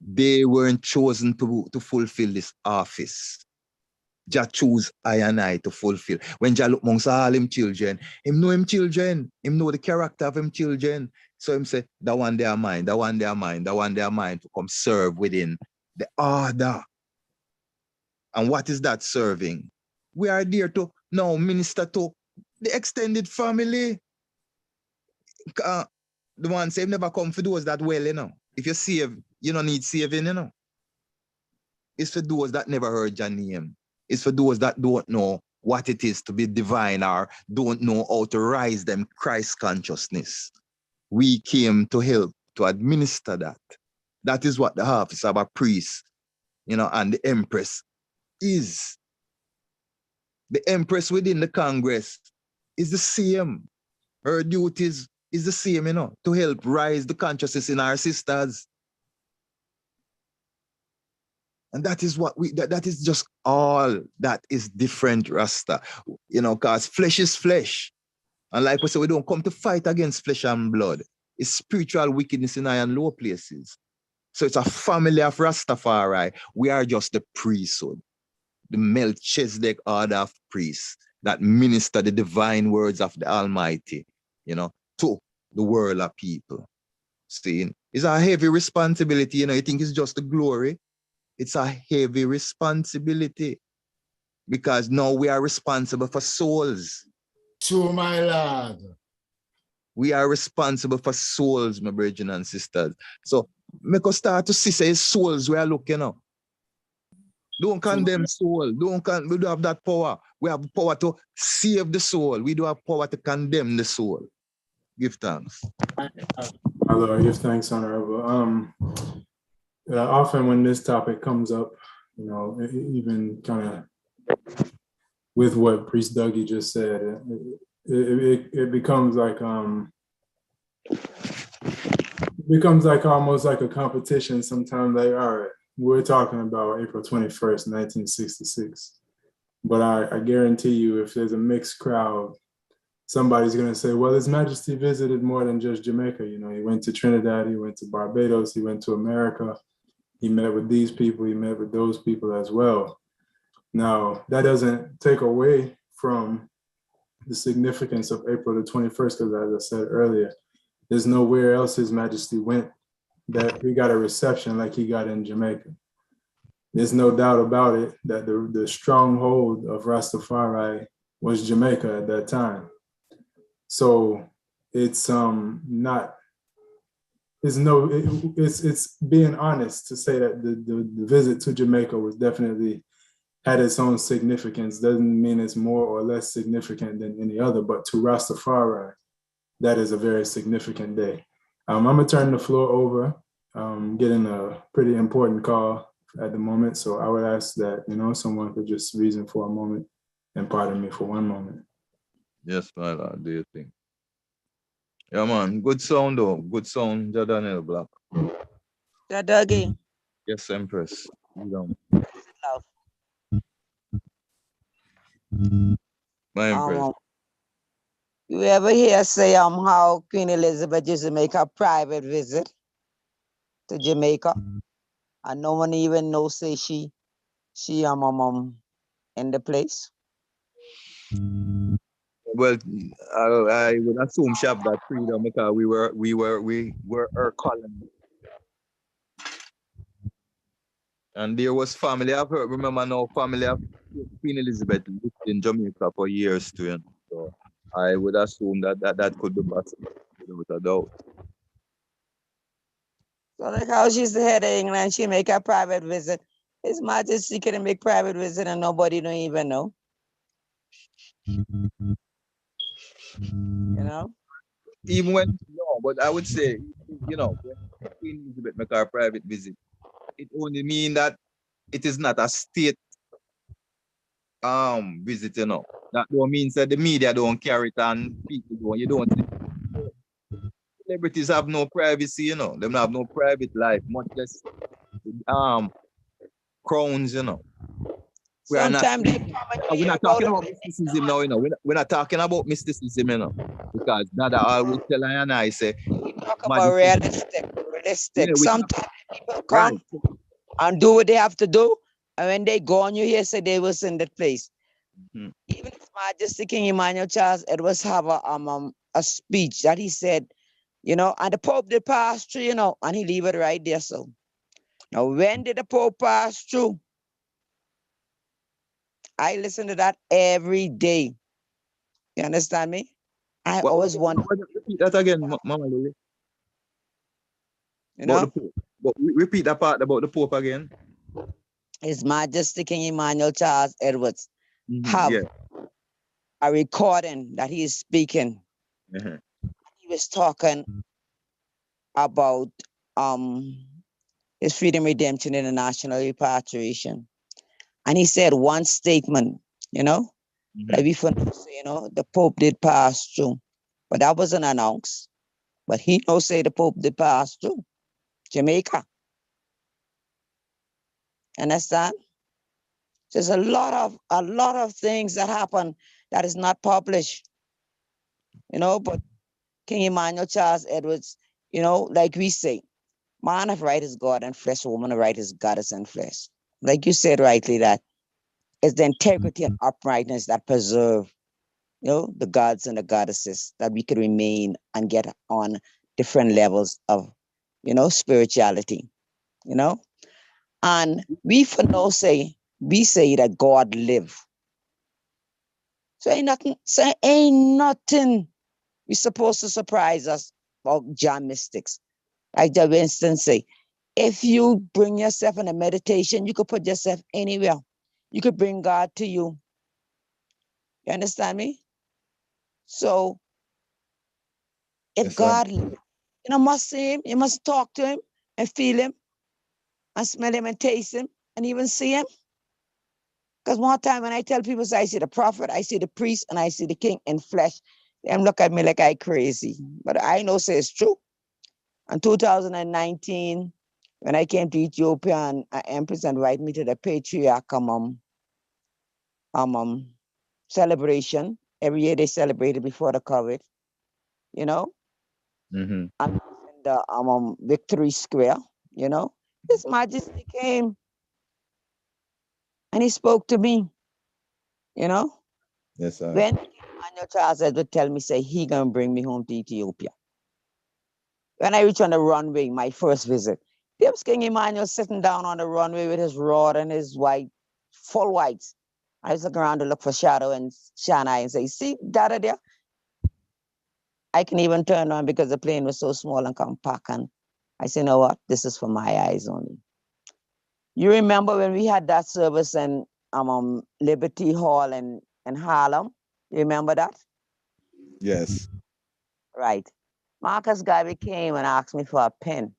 They weren't chosen to fulfill this office. Jah choose I and I to fulfill. When Jah look amongst all him children, him know him children, him know the character of him children. So him say, that one they are mine, that one they are mine, that one they are mine to come serve within the order. And what is that serving? We are there to now minister to the extended family. The one say never come for those that well, you know. If you save, you don't need saving, you know. It's for those that never heard your name. It's for those that don't know what it is to be divine or don't know how to rise them Christ consciousness. We came to help to administer that. That is what the office of a priest, you know, and the empress is. The empress within the Congress is the same. Her duties is the same, you know, to help rise the consciousness in our sisters. And that is what that is just all that is different, Rasta. You know, because flesh is flesh. And like we say, we don't come to fight against flesh and blood. It's spiritual wickedness in high and low places. So it's a family of Rastafari. We are just the priesthood, the Melchizedek order of priests that minister the divine words of the Almighty, you know, to the world of people. See, it's a heavy responsibility, you know. You think it's just the glory? It's a heavy responsibility because now we are responsible for souls. True, my lord. We are responsible for souls, my brethren and sisters. So make us start to see say souls we are looking at. Don't condemn soul. We don't have that power. We have power to save the soul. We don't have power to condemn the soul. Give thanks. My Lord, give thanks, Honorable. Often when this topic comes up, you know, even kind of with what Priest Dougie just said, it becomes like almost like a competition sometimes. Like, all right, we're talking about April 21st, 1966. But I guarantee you, if there's a mixed crowd, somebody's going to say, well, His Majesty visited more than just Jamaica. You know, he went to Trinidad, he went to Barbados, he went to America. He met with these people, he met with those people as well. Now, that doesn't take away from the significance of April the 21st, because as I said earlier, there's nowhere else His Majesty went that we got a reception like he got in Jamaica. There's no doubt about it that the stronghold of Rastafari was Jamaica at that time. So it's it's being honest to say that the visit to Jamaica was definitely had its own significance. Doesn't mean it's more or less significant than any other, but to Rastafari, that is a very significant day. I'm gonna turn the floor over. Getting a pretty important call at the moment, so I would ask that, you know, someone could just reason for a moment and pardon me for one moment. Yes, my lord, do you think? Yeah, man, good sound though. Good sound, Jadaniel Black. Yeah, Dougie. Yes, Empress. Love. My Empress. You ever hear say how Queen Elizabeth used to make a private visit to Jamaica, and no one even knows say she in the place? Well, I would assume she have that freedom because we were her colony. And there was family. I've heard, remember now, family of Queen Elizabeth lived in Jamaica for years too. So I would assume that could be possible without a doubt. So like how she's the head of England, she make a private visit. His Majesty can make private visit and nobody don't even know. You know? Even when, no, but I would say, you know, when Queen Elizabeth make her private visit, it only means that it is not a state visit, you know. That don't mean that the media don't carry it and people don't. You don't. Celebrities have no privacy, you know. They don't have no private life, much less crowns, you know. We're not talking about mysticism now, you know. We're not talking about mysticism, you know, because that I always tell I say. We talk about realistic. Yeah, sometimes people come and do what they have to do, And when they gone, you hear say they was in that place. Mhm. Even His Majesty King Emmanuel Charles Edwards have a speech that he said, you know, and the Pope did pass through, you know, and he leave it right there. So now when did the Pope pass through? I listen to that every day. You understand me? I always wonder, Repeat that again, Mama Lily. you About know, the Pope. But repeat that part about the Pope again. His Majesty King Emmanuel Charles Edwards have Yeah. a recording that he is speaking. Uh-huh. He was talking about his Freedom Redemption International repatriation. And he said one statement, you know, like we say, you know, the Pope did pass through. But that wasn't announced. But he knows say the Pope did pass through Jamaica. Understand? There's a lot of things that happen that is not published, you know, but King Emmanuel Charles Edwards, you know, like we say, man of right is God and flesh, woman of right is goddess and flesh. Like you said rightly, that it's the integrity and uprightness that preserve, you know, the gods and the goddesses, that we could remain and get on different levels of, you know, spirituality, you know. And we for no say, we say that God live. So ain't nothing we supposed to surprise us about jam mystics. Like the Winston say, if you bring yourself in a meditation, you could put yourself anywhere. You could bring God to you. You understand me? So if Yes, God, you know, must see him, you must talk to him and feel him and smell him and taste him and even see him. Because one time when I tell people, say, I see the prophet, I see the priest, and I see the king in flesh, them look at me like I crazy. But I know say it's true. In 2019, when I came to Ethiopia and Empress invited me to the patriarch celebration. Every year they celebrated before the COVID, you know. Mm-hmm. And in the Victory Square, you know. His Majesty came and he spoke to me, you know. Yes, sir. When Emmanuel Charles would tell me, say, he gonna bring me home to Ethiopia. When I reached on the runway, my first visit, there was King Emmanuel sitting down on the runway with his rod and his white, full whites. I was looking around to look for Shadow and Shana and say, see, Dada there? I can even turn on because the plane was so small and compact. And I said, you know what? This is for my eyes only. You remember when we had that service in Liberty Hall in Harlem? You remember that? Yes. Right. Marcus Garvey came and asked me for a pen.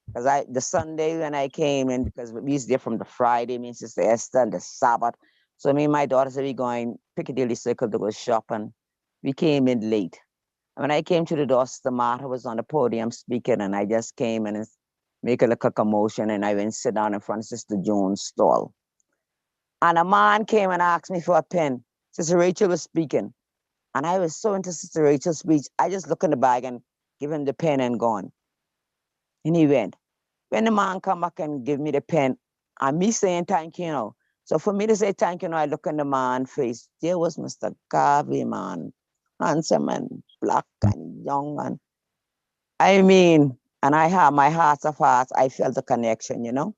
Because the Sunday when I came in, because we was there from the Friday, me and Sister Esther, and the Sabbath. So me and my daughter said we going Piccadilly Circle to go shop, and we came in late. And when I came to the door, Sister Martha was on the podium speaking, and I just came and make a little commotion, and I went and sit down in front of Sister Jones' stall. And a man came and asked me for a pen. Sister Rachel was speaking. And I was so into Sister Rachel's speech, I just looked in the bag and give him the pen and gone. And he went. When the man come back and give me the pen, and me saying thank you, you know. So for me to say thank you, I look in the man's face. There was Mr. Garvey, man. Handsome and black and young. And I mean, and I have my heart of hearts. I felt the connection, you know.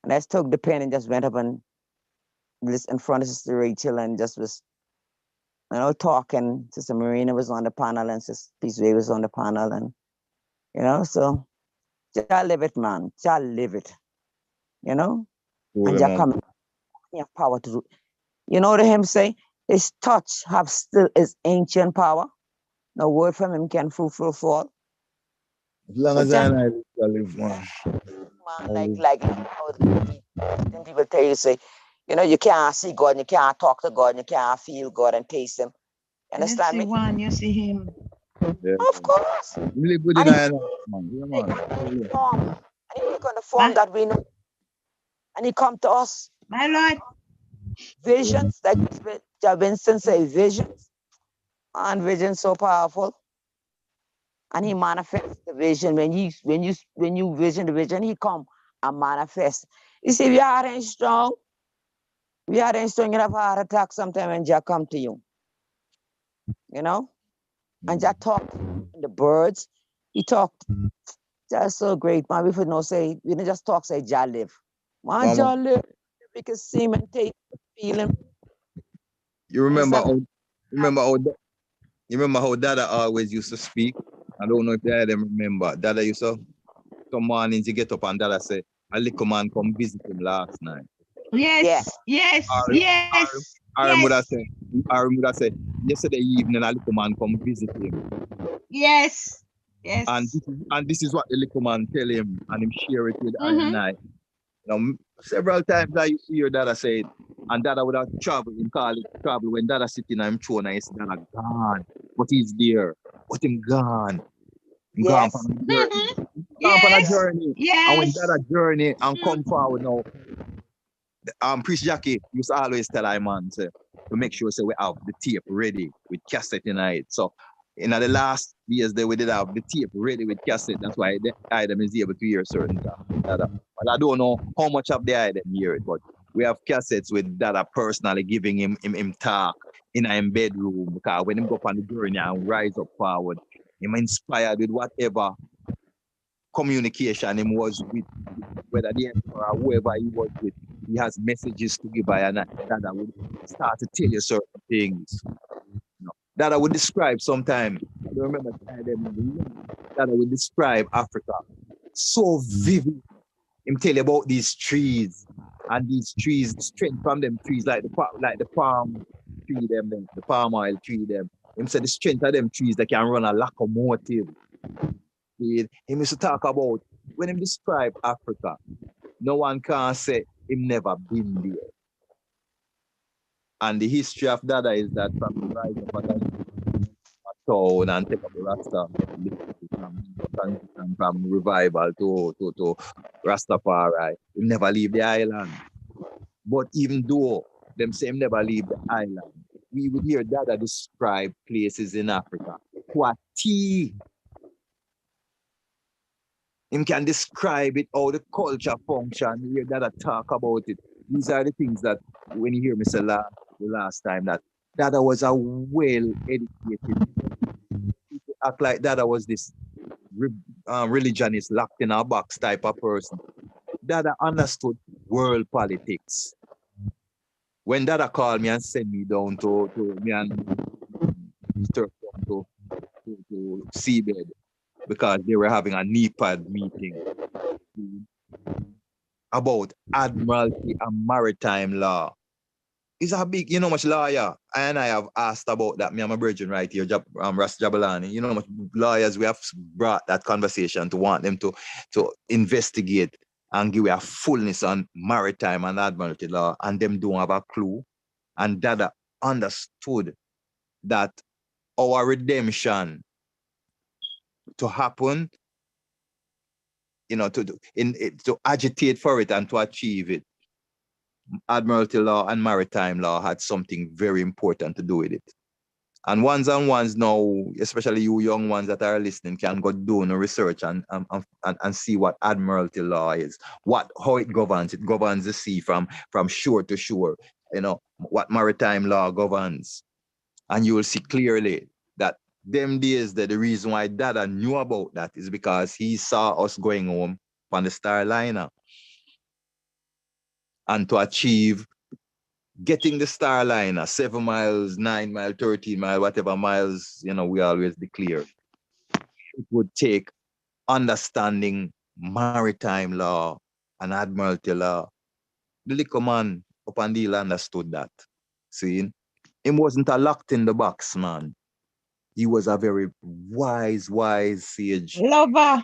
And I just took the pen and just went up and listened in front of Sister Rachel and just was, you know, talking. Sister Marina was on the panel and Sister Peace Way was on the panel. And, you know, so Jah live it, man. Jah live it. You know? And Jah come in power to do. You know the hymn say, his touch have still his ancient power. No word from him can fruitful fall. As long as I live, man. Like people tell you, say, you know, you can't see God, and you can't talk to God, and you can't feel God and taste him. You understand me? One, you see him. Yeah. Of course. Really good in Ireland, man. Yeah, man. And he take on the form that we know. And he come to us. My Lord. Visions, like Winston say, visions. And visions so powerful. And he manifests the vision. When you vision the vision, he come and manifest. You see, we aren't strong. We aren't strong, you have a heart attack sometime when Jah come to you. You know? And Jah talk to the birds. He talked. Just so great, man. We would not say, we don't just talk, say Jah live. Man, Jah live. We can see him and taste, feel him. You remember how Dada always used to speak? I don't know if they them remember. Dada used to, some mornings you get up and Dada say, a little man come visit him last night. Yes. I remember that say, yesterday evening a little man come visit him. Yes. And this is what the little man tell him, and him share it with I and I. You know, several times I used to hear Dada say it, and Dada would have travel, him call it travel. When Dada sitting on him throne, I say Dada gone, but he's there, but him gone. Gone from the journey. Gone from the journey. And when Dada journey and come forward now, Priest Jackie used to always tell I man to make sure we have the tape ready with cassette in it. So in the last years we did have the tape ready with cassette. That's why the item is able to hear certain stuff. But I don't know how much of the item hear it, but we have cassettes with Dada personally giving him talk in his bedroom, because when him go on the journey and rise up forward, him inspired with whatever communication him was with, whether the emperor or whoever he was with. He has messages to give by, and Dada would start to tell you certain things. You know, Dada would describe sometime. I don't remember Dada would describe Africa so vivid. Him tell you about these trees, and these trees, the strength from them trees, like the palm tree, the palm oil tree, them. Him said the strength of them trees that can run a locomotive. He used to talk about when him describe Africa, no one can say him never been there. And the history of Dada is that from the rise of a town and take up the Rasta from revival to Rastafari, he never leave the island. But even though them say him never leave the island, we would hear Dada describe places in Africa. Kwati. Him can describe it, how the culture function. You hear Dada talk about it. These are the things that when you hear me say the last time that Dada was a well-educated, people act like Dada was this religionist locked in a box type of person. Dada understood world politics. When Dada called me and sent me down to me and to seabed, because they were having a NEPAD meeting about admiralty and maritime law. It's a big, you know much lawyer. And I have asked about that. Me and my brethren right here, Ras Jabalani. You know much lawyers we have brought that conversation to want them to investigate and give a fullness on maritime and admiralty law, and them don't have a clue. And Dada understood that our redemption to happen, you know, to agitate for it and to achieve it, admiralty law and maritime law had something very important to do with it. And ones now, especially you young ones that are listening, can go do no research and see what admiralty law is, how it governs. It governs the sea from shore to shore. You know what maritime law governs, and you will see clearly that them days that the reason why Dada knew about that is because he saw us going home on the Starliner, and to achieve getting the Starliner 7 miles, 9 miles, 13 miles, whatever miles, you know, we always declare, it would take understanding maritime law and admiralty law. The little man up on the hill understood that. See, him wasn't a locked in the box, man. He was a very wise sage. Lover.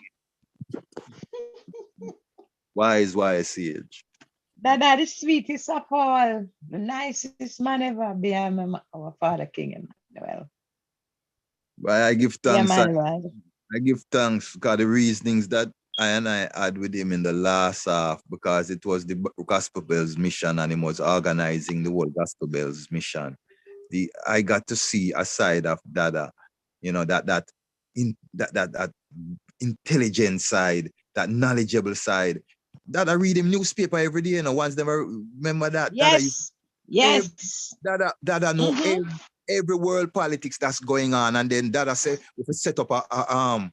Wise sage. Dada, the sweetest of all, the nicest man ever, behind our Father King Emmanuel. Well, I give thanks. Emmanuel. I give thanks because the reasonings that I had with him in the last half, because it was the Gospel Bells mission and he was organizing the whole Gospel Bells mission. I got to see a side of Dada, you know, that intelligent side, that knowledgeable side. Dada read him newspaper every day, you know, once never remember that. Yes. Yes. Dada know every world politics that's going on. And then Dada say, if we set up a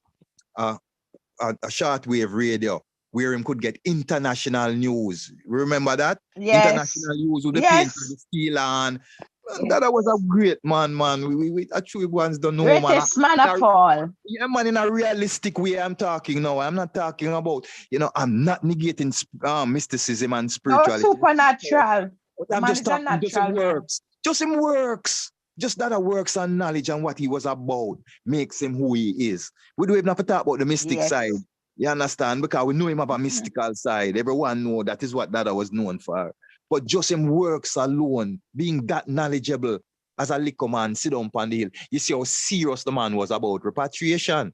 shortwave radio where him could get international news. Remember that? Yes. International news with the paint and the steel on. That was a great man. We actually ones don't know, Greatest man of all. Yeah, man, in a realistic way, I'm talking now. I'm not talking about, I'm not negating mysticism and spirituality. Oh, supernatural. I'm just talking, just him works. Just him works. Just that works and knowledge and what he was about makes him who he is. We don't even have to talk about the mystic side. You understand? Because we know him have a mystical side. Everyone know that is what Dada was known for. But just him works alone, being that knowledgeable as a liquor man, sit down on the hill. You see how serious the man was about repatriation.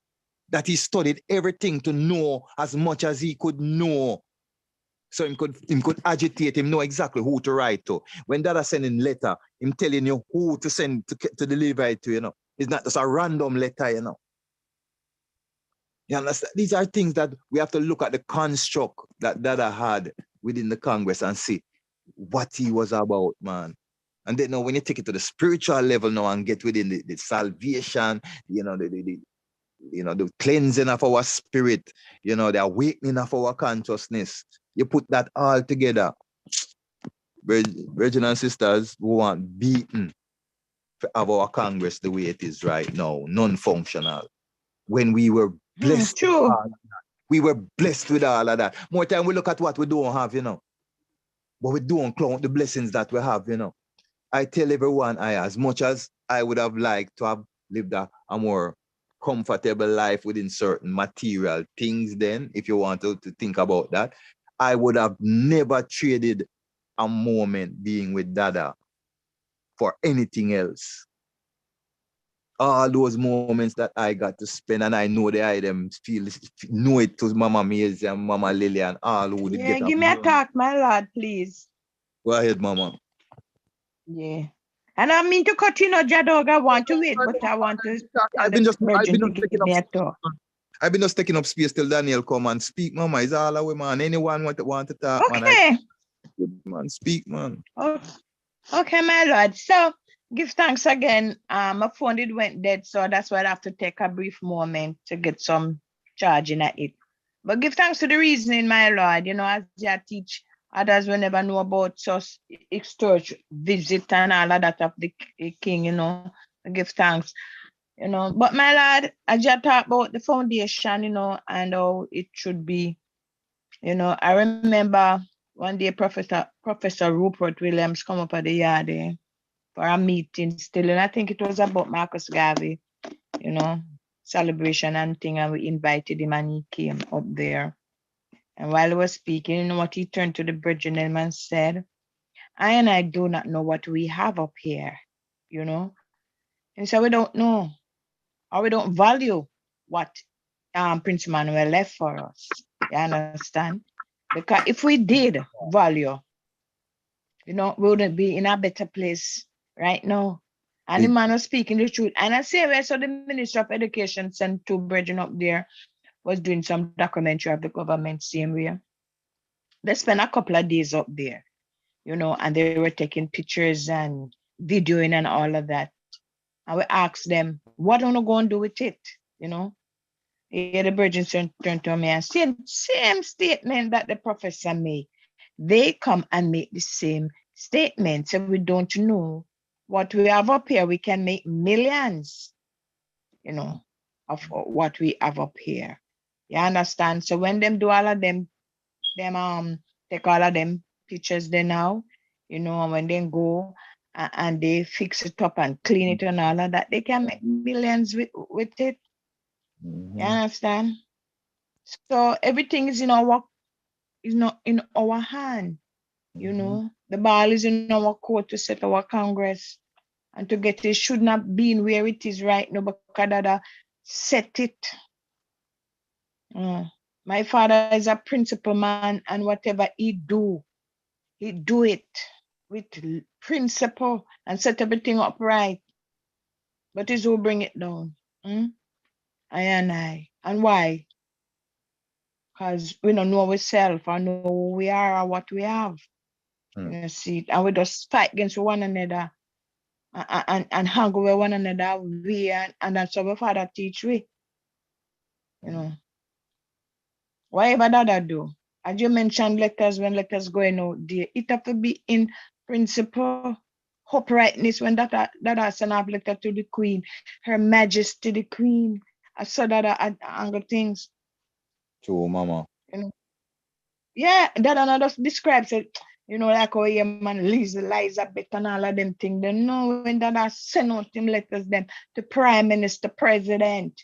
That he studied everything to know as much as he could know. So him could agitate, him know exactly who to write to. When Dada sending letter, him telling you who to send to deliver it to, It's not just a random letter, You understand? These are things that we have to look at the construct that Dada had within the Congress and see what he was about, man. And then when you take it to the spiritual level now and get within the salvation, the cleansing of our spirit, the awakening of our consciousness, you put that all together. Brethren and sisters who want beaten of our Congress the way it is right now, non-functional. When we were blessed, we were blessed with all of that. More time we look at what we don't have, but we don't count the blessings that we have, I tell everyone, as much as I would have liked to have lived a more comfortable life within certain material things then, if you want to think about that, I would have never traded a moment being with Dada for anything else. All those moments that I got to spend, and I know the items know it to Mama Maisie and Mama Lily and all who did get give me a talk, my lord, please. Go ahead, Mama. Yeah. And I mean to cut Jadog, I want to wait, but I want to I've been just taking up space till Daniel come and speak, Mama. It's all away, man. Anyone want to talk, man. Man, speak, man. Okay, my lord. So give thanks again. My phone went dead, so that's why I have to take a brief moment to get some charging at it. But give thanks to the reasoning, my lord. As you teach others will never know about such church visit and all of that of the king, give thanks. But my lord, as you talk about the foundation, and how it should be, I remember one day Professor Rupert Williams come up at the yard for a meeting still, and I think it was about Marcus Garvey, celebration and thing, and we invited him and he came up there. And while he was speaking, what he turned to the brethren and said, I do not know what we have up here, And so we don't know, or we don't value what Prince Emmanuel left for us. You understand? Because if we did value, we wouldn't be in a better place right now. And the man was speaking the truth. And I say, well, so the Minister of Education sent two brethren up there, was doing some documentary of the government same way. They spent a couple of days up there, and they were taking pictures and videoing and all of that. And we asked them, what are we going to do with it? The brethren turned to me and said, same statement that the professor made. They come and make the same statement. So we don't know what we have up here. We can make millions, of what we have up here. You understand? So when them do all of them take all of them pictures there now, and when they go and they fix it up and clean it and all of that, they can make millions with it. You understand? So everything is in our hand. The ball is in our court to set our Congress and to get it. Should not be in where it is right now, but Canada set it. My father is a principle man, and whatever he do it with principle and set everything up right. But it's who bring it down. I. And why? because we don't know ourselves or know who we are or what we have. You see, and we just fight against one another and hang with one another. And that's what our Father teach we. You know, whatever that I do. As you mentioned letters, when letters going out there, it have to be in principle, uprightness. When that I send a letter to the Queen, Her Majesty the Queen. I saw that I angle things. True, mama. You know, yeah, that another describes it. You know, like how your man Liz, Elizabeth, and all of them things. They know when that I send out them letters them to Prime Minister, President.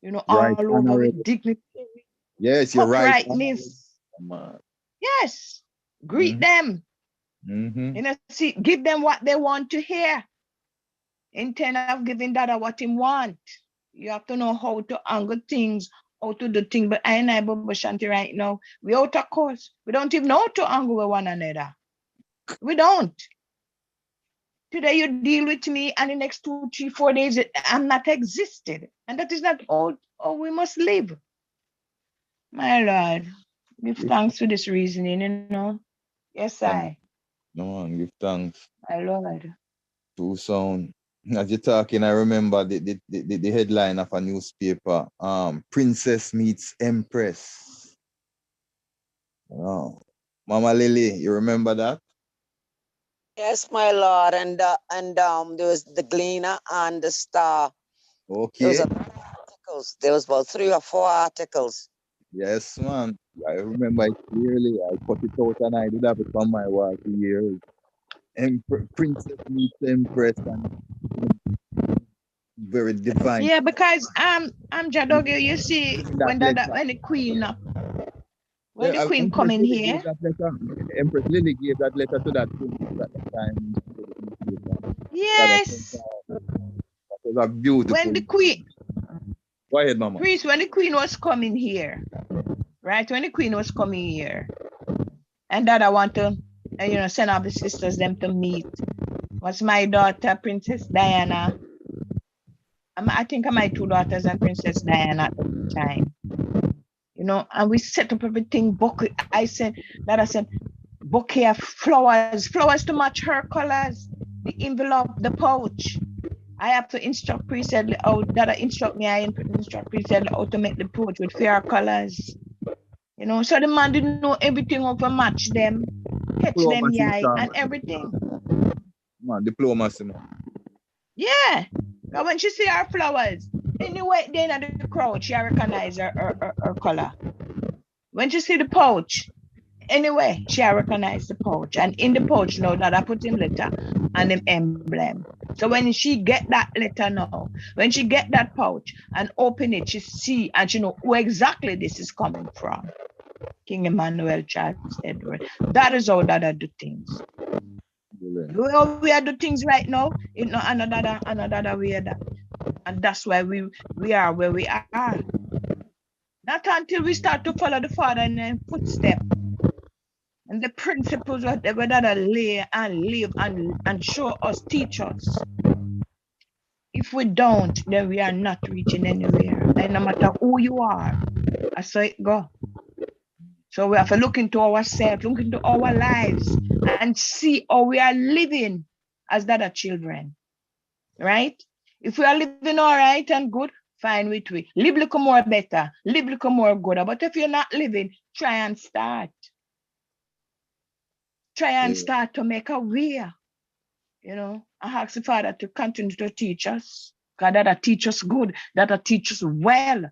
You know, Right, all over honorable. with dignity. Yes, you're right. Uprightness. Yes. Greet them. You know, see, give them what they want to hear. Instead of giving that what him want. You have to know how to angle things, how to do things. But I and Bobo Shanti right now, we out of course. We don't even know how to angle with one another. We don't. Today you deal with me, and the next 2, 3, 4 days, I'm not existed. And that is not all we must live. My Lord, give thanks for this reasoning, you know. Yes, I. No, give thanks. My Lord. True sound. As you're talking, I remember the headline of a newspaper, Princess Meets Empress. Oh. Mama Lily, you remember that? Yes, my Lord. And there was the Gleaner and the Star. Okay. There was articles. There was about 3 or 4 articles. Yes, man. I remember it clearly. I cut it out and I did have it on my wall for years. Princess Meets Empress, and very divine. Yeah, because I'm Jadogi, you see, when the Queen the Queen come in here. Empress Lily gave that letter to that Queen at the time. Yes. That was a beautiful. When the Queen. Go ahead, Mama. Priest, when the Queen was coming here, right? When the Queen was coming here, and that I want to, send all the sisters them to meet. Was my daughter, Princess Diana. I think my 2 daughters and Princess Diana at the time. You know, and we set up everything. I said bouquet of flowers to match her colors. The envelope, the pouch. I have to instruct priest how that I instruct me. I instruct priest how to make the pouch with fair colors. You know, so the man didn't know everything how to match them, catch them, and everything. Man, diplomacy, man. Yeah. But when she see her flowers, anyway, then at the crowd, she recognize her color. When she see the pouch, anyway, she recognize the pouch. And in the pouch now that I put him letter and him emblem. So when she get that letter now, when she get that pouch and open it, she see and she know where exactly this is coming from. King Emmanuel Charles Edward. That is how that I do things. We are do things right now, it's not another way that. And that's why we are where we are. Not until we start to follow the Father in their footsteps. And the principles that I lay and live and show us, teach us. If we don't, then we are not reaching anywhere. And no matter who you are, I saw it go. So we have to look into ourselves, look into our lives, and see how we are living as that are children. Right? If we are living all right and good, fine with we. Live little more better, live little more good. But if you're not living, try and start. Try and start to make a way. You know, I ask the Father to continue to teach us. God, that teach us good, that teach us well.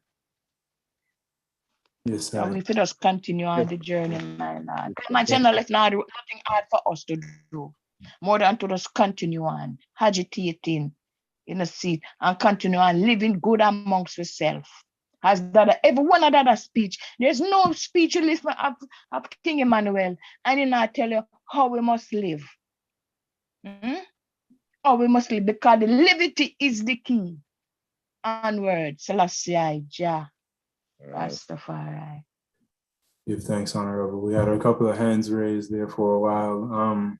Yes, and we just continue on the journey, my Lord. Imagine nothing hard for us to do. More than to just continue on, agitating in a seat and continue on living good amongst yourself. As that every one of that speech, there's no speech you listen of King Emmanuel, and he not tell you how we must live. How we must live, because the liberty is the key. Onward, Selassie, Jah, Rastafari. Give thanks, Honorable. We had a couple of hands raised there for a while.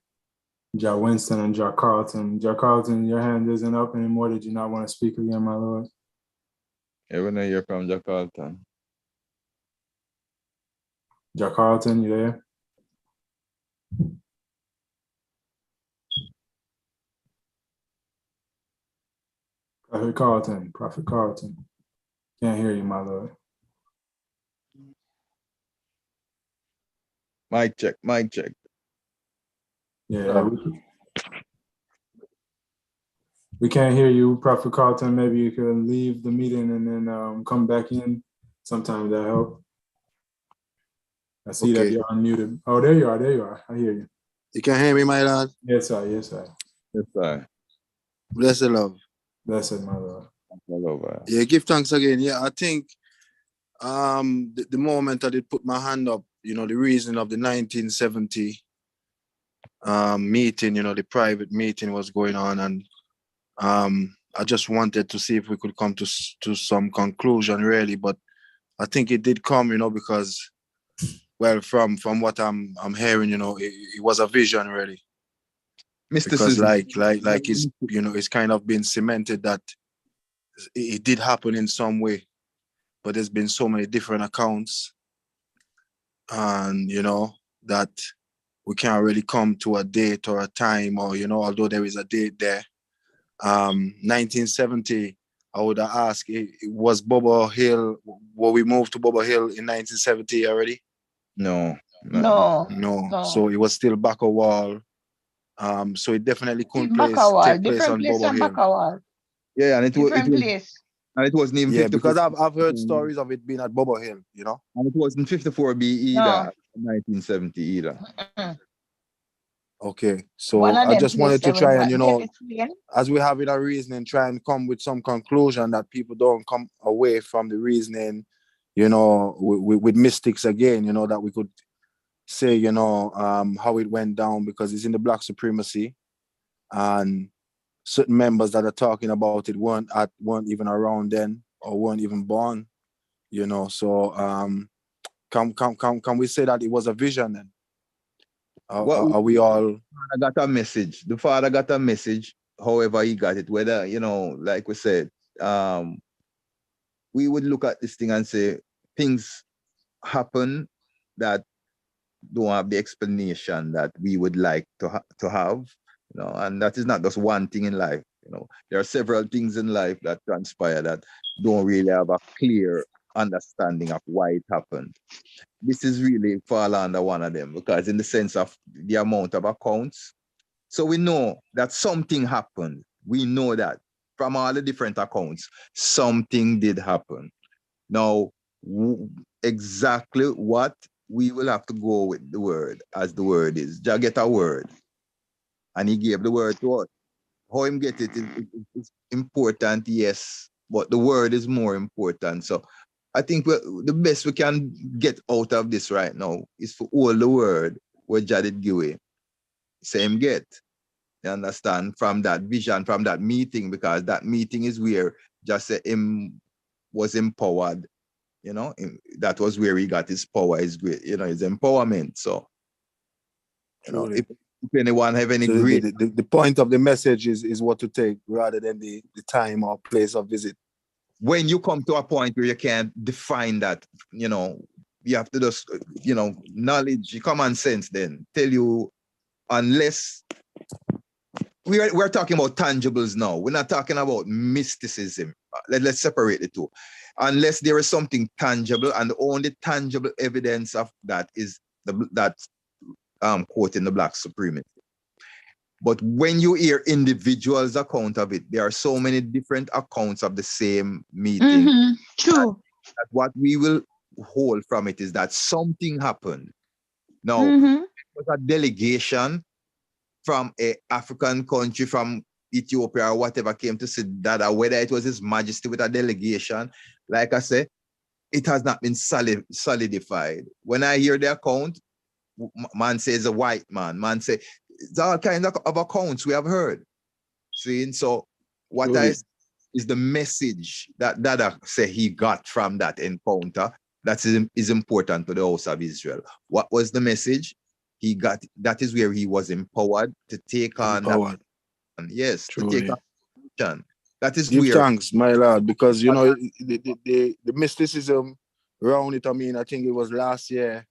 Ja Winston and Ja Carlton. Ja Carlton, your hand isn't up anymore. Did you not want to speak again, my lord? Yeah, when I hear from Ja Carlton. Carlton, you there? Prophet Carlton. Can't hear you, my lord. Mic check. Yeah, we can't hear you, Prophet Carlton. Maybe you could leave the meeting and then come back in. Sometimes that help. I see that you're unmuted. Oh, there you are. I hear you. You can hear me, my lord? Yes, sir. Yes, sir. Bless the love. Blessed, my lord. Yeah, give thanks again. Yeah, I think the moment I did put my hand up, the reason of the 1970 meeting, the private meeting was going on, and I just wanted to see if we could come to some conclusion, really. But I think it did come, because, well, from what I'm hearing, it was a vision, really. Because like it's it's kind of been cemented that it did happen in some way, but there's been so many different accounts, and that we can't really come to a date or a time, or although there is a date there. 1970, I would have asked, was Bobo Hill, were we moved to Bobo Hill in 1970 already? No. So it was still back a wall. So it definitely couldn't take place on Bobo Hill. Yeah, and it place. And it wasn't even 54. Because I've heard stories of it being at Bobo Hill, And it wasn't 54B either, 1970 either. Okay, so I just wanted to try and, as we're having a reasoning, try and come with some conclusion that people don't come away from the reasoning, with mystics again, that we could say, how it went down, because it's in the Black supremacy, and certain members that are talking about it weren't even around then, or weren't even born, so can we say that it was a vision then? Are we all? I got a message. The father got a message, however he got it, whether, like we said, we would look at this thing and say things happen that don't have the explanation that we would like to have, and that is not just one thing in life. There are several things in life that transpire that don't really have a clear understanding of why it happened. This is really fall under one of them, because in the sense of the amount of accounts, so we know that something happened. We know that from all the different accounts, something did happen. Now, exactly what, we will have to go with the word, as the word is. Jah get a word, and he gave the word to us. How him get it is important, yes, but the word is more important. So I think the best we can get out of this right now is for all the word where Jah did give away. Same get. You understand? From that vision, from that meeting, because that meeting is where Jah said him was empowered. That was where he got his power, his great, his empowerment. So, if anyone have any so great... The point of the message is what to take rather than the time or place of visit. When you come to a point where you can't define that, you have to just, knowledge, common sense then tell you, unless we're talking about tangibles now, we're not talking about mysticism. Let's separate the two. Unless there is something tangible, and the only tangible evidence of that is that quote in the Black supremacy. But when you hear individuals' account of it, there are so many different accounts of the same meeting. True. That what we will hold from it is that something happened. Now, it was a delegation from an African country, from Ethiopia or whatever, came to see that, or whether it was His Majesty with a delegation, like I said, it has not been solidified. When I hear the account, man says a white man, man say, it's all kinds of accounts we have heard. See, so what is the message that Dada say he got from that encounter that is important to the house of Israel? What was the message? He got, that is where he was empowered to take on that. Yes, truly. To take on. That is Give where... thanks, my lord, because the mysticism around it, I think it was last year,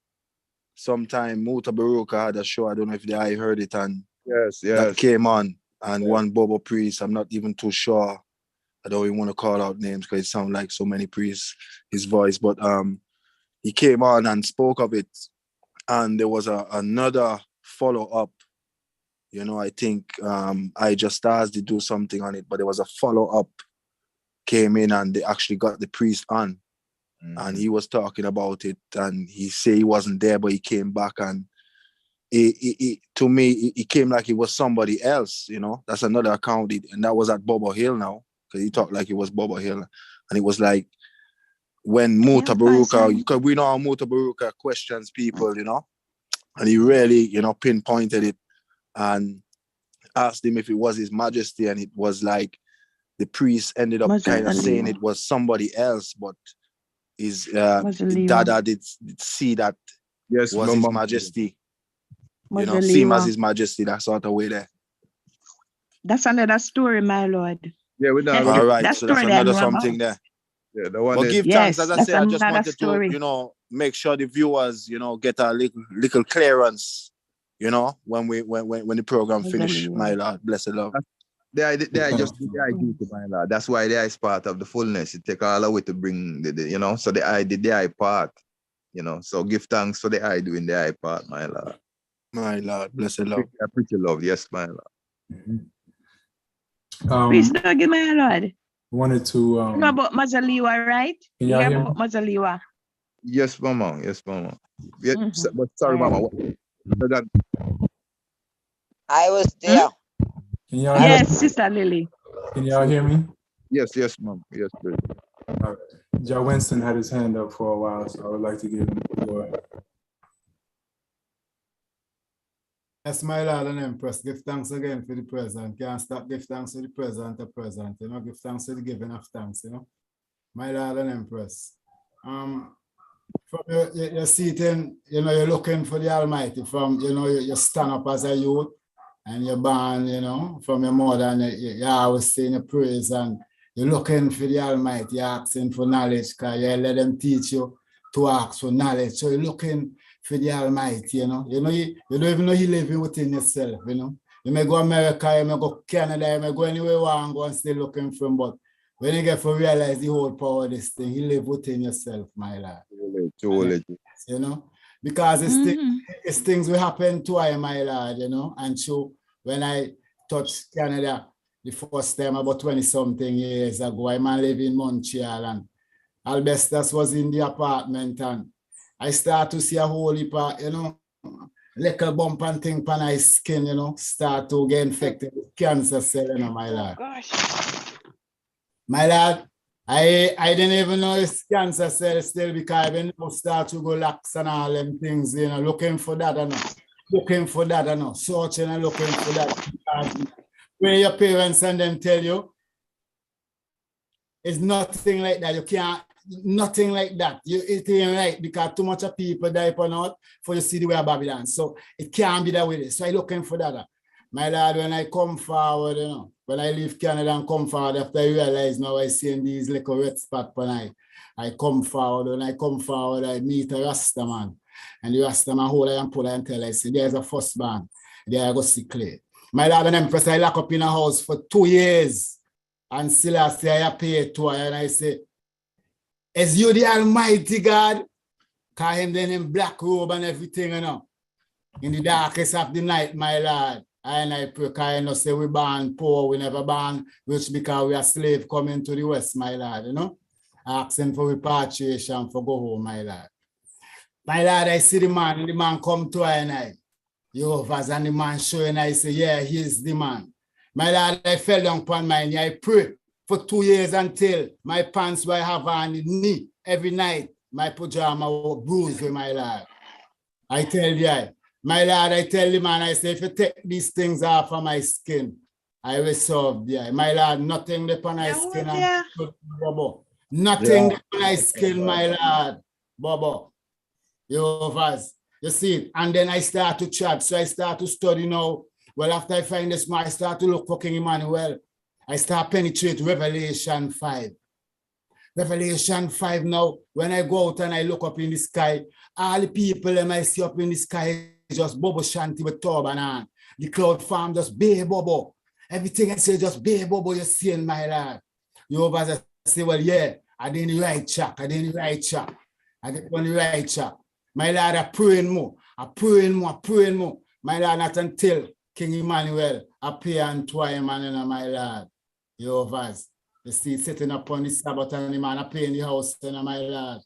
sometime Muta Baruka had a show. I don't know if I heard it, and Yes, that yes. came on, and one Bobo priest, I'm not even too sure. I don't even want to call out names because it sounds like so many priests, his voice, but he came on and spoke of it, and there was another follow-up. You know, I think I just asked to do something on it, but there was a follow-up came in, and they actually got the priest on, and he was talking about it, and he said he wasn't there, but he came back, and to me, it came like it was somebody else, you know. That's another account, and that was at Bobo Hill now, because he talked like it was Bobo Hill, and it was like when Muta Baruka, because we know how Muta Baruka questions people, you know, and he really, you know, pinpointed it and asked him if it was His Majesty, and it was like the priest ended up kind of saying it was somebody else, but his Dada did see that was His Majesty. You know, see him as His Majesty, that sort of way there. That's another story, my lord. Yeah, we know. All right, so that's another something there. Yeah, the one. But give thanks, as I say, I just wanted story. to, you know, make sure the viewers, you know, get a little clearance, you know, when the program finish, my lord, blessed love. They are just the eye duty, my lord. That's why they are part of the fullness. It take all the way to bring the you know, so the eye part, you know. So give thanks for the eye doing the eye part, my lord. My lord, blessed love. Pretty love, yes, my lord. Please don't give my lord. Wanted to you know about Mazaliwa, right? Can y'all hear about Mazaliwa? Yes, mama. Yes, mama. Yeah, but sorry, mama. I was there. Can y'all yes, Sister Lily. Can y'all hear me? Yes, mom. Yes, please. All right. Joe Winston had his hand up for a while, so I would like to give him the floor. Yes, my Lord and Empress, give thanks again for the present. Can't stop give thanks for the present, you know, give thanks for the giving of thanks, you know. My Lord and Empress. From you're sitting, you know, you're looking for the Almighty from, you know, you stand up as a youth and you're born, you know, from your mother, and you're always saying your praise, and you're looking for the Almighty, you're asking for knowledge, because you let them teach you to ask for knowledge. So you're looking for the Almighty, you know. You don't even know you're living within yourself, you know. You may go America, you may go Canada, you may go anywhere you want to go and still looking for him, but when you get to realize the whole power of this thing, you live within yourself, my lord. Totally. You know, because it's things will happen to I, my lord, you know. And so when I touched Canada the first time about 20-something years ago, I man live in Montreal, and Albestas was in the apartment, and I start to see a whole heap of, you know, little bump and thing on my skin, you know, start to get infected with cancer cell, you know, my lord. Gosh. My lord, I didn't even know it's cancer cell still, because I been start to go lax and all them things, you know, looking for that, you know, searching and looking for that. When your parents and them tell you, it's nothing like that. You can't, nothing like that. It ain't right, because too much of people die upon out for you see the way of Babylon. So it can't be that way. So I looking for that. My lord, when I come forward, you know, when I leave Canada and come forward, after I realize now I see in these little red spots, when I come forward, when I come forward, I meet a Rastaman. And the Rastaman hold I and pull and tell I say, there's a first man. There I go see clear. My lord and Empress, I lock up in a house for 2 years. And Selassie, I pay to her, and I say, is you the Almighty God? Because him then in black robe and everything, you know. In the darkest of the night, my lord. And I pray, because I know say we born poor, we never born rich, because we are slave coming to the West, my lord, you know. Asking for repatriation for go home, my lord. My lord, I see the man come to her, and I, Jehovah's, and the man showing, I say, yeah, he's the man. My lord, I fell down upon my knee. I pray for 2 years until my pants were have on the knee every night. My pajama was bruised with my lord. I tell you, my lord, I tell the man, I say, if you take these things off of my skin, I will serve you. My lord, nothing upon my skin. Bobo. Nothing upon my skin, my lord. Bobo. Jehovah's. You see it? And then I start to chat. So I start to study now. Well, after I find this man, I start to look for King Emmanuel. I start penetrate Revelation 5. Revelation 5 now, when I go out and I look up in the sky, all the people that I see up in the sky is just Bobo Shanti with turban on. The cloud farm just be Bobo. Everything I say just be Bobo, you see in my lad. You over say, well, yeah, I did the right track, I did the right track. I did on the right track. My lad, I praying more, I praying more, I praying more. My lad, not until King Emmanuel appear unto him and my lad. You over. You see, sitting up on the Sabbath and the man playing the house, my lad.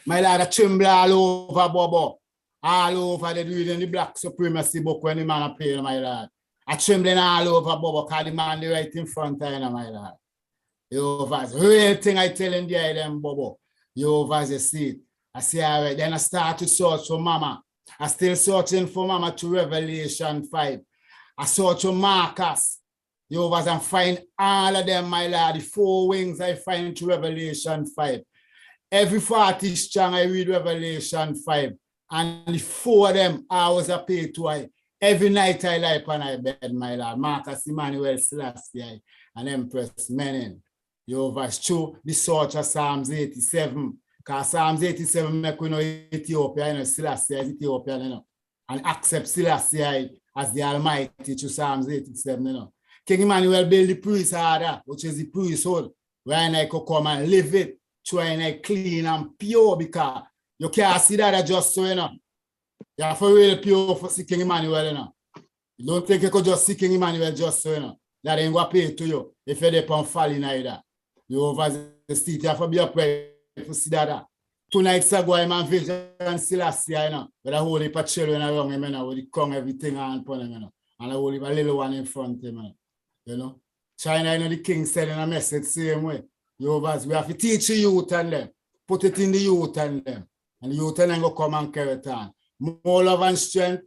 My lad, I tremble all over, Bobo. All over, they reading the Black Supremacy book when the man playing, my lad. I trembling all over, Bobo, because the man right in front of him, my lad. You over, real thing I tell him there, them, Bobo. You over, you see it. I say, all right, then I start to search for Mama. I still searching for Mama to Revelation 5. I search for Marcus. You over and find all of them, my lad. The 4 wings I find to Revelation 5. Every 40 strong I read Revelation 5. And the 4 of them I was a pay to I. Every night I lie upon my bed, my lad. Marcus Emmanuel Selassie and Empress Menin. You over true the search of Psalms 87. Because Psalms 87 make we know Ethiopia, you know, Selassie is Ethiopian, you know. And accept Selassie as the Almighty to Psalms 87, you know. King Emmanuel build the priest order, which is the priesthood, where I could come and live it, trying to clean and pure, because you can't see that just so, you know. You have to real pure for see King Emmanuel, you know. You don't think you could just see King Emmanuel just so, you know. That ain't going to pay to you if you're there on falling either. You over the street, you have to be upright to see that. 2 nights ago, I'm on vision Selassie, you know, with a whole heap of children around him, you know, with the tongue, everything on him, you know, and a whole heap of little one in front of him, you know. You know, China, you know, the king said in a message same way. You over, we have to teach the youth and them, put it in the youth and them, and the youth and them go come and carry it on. More love and strength,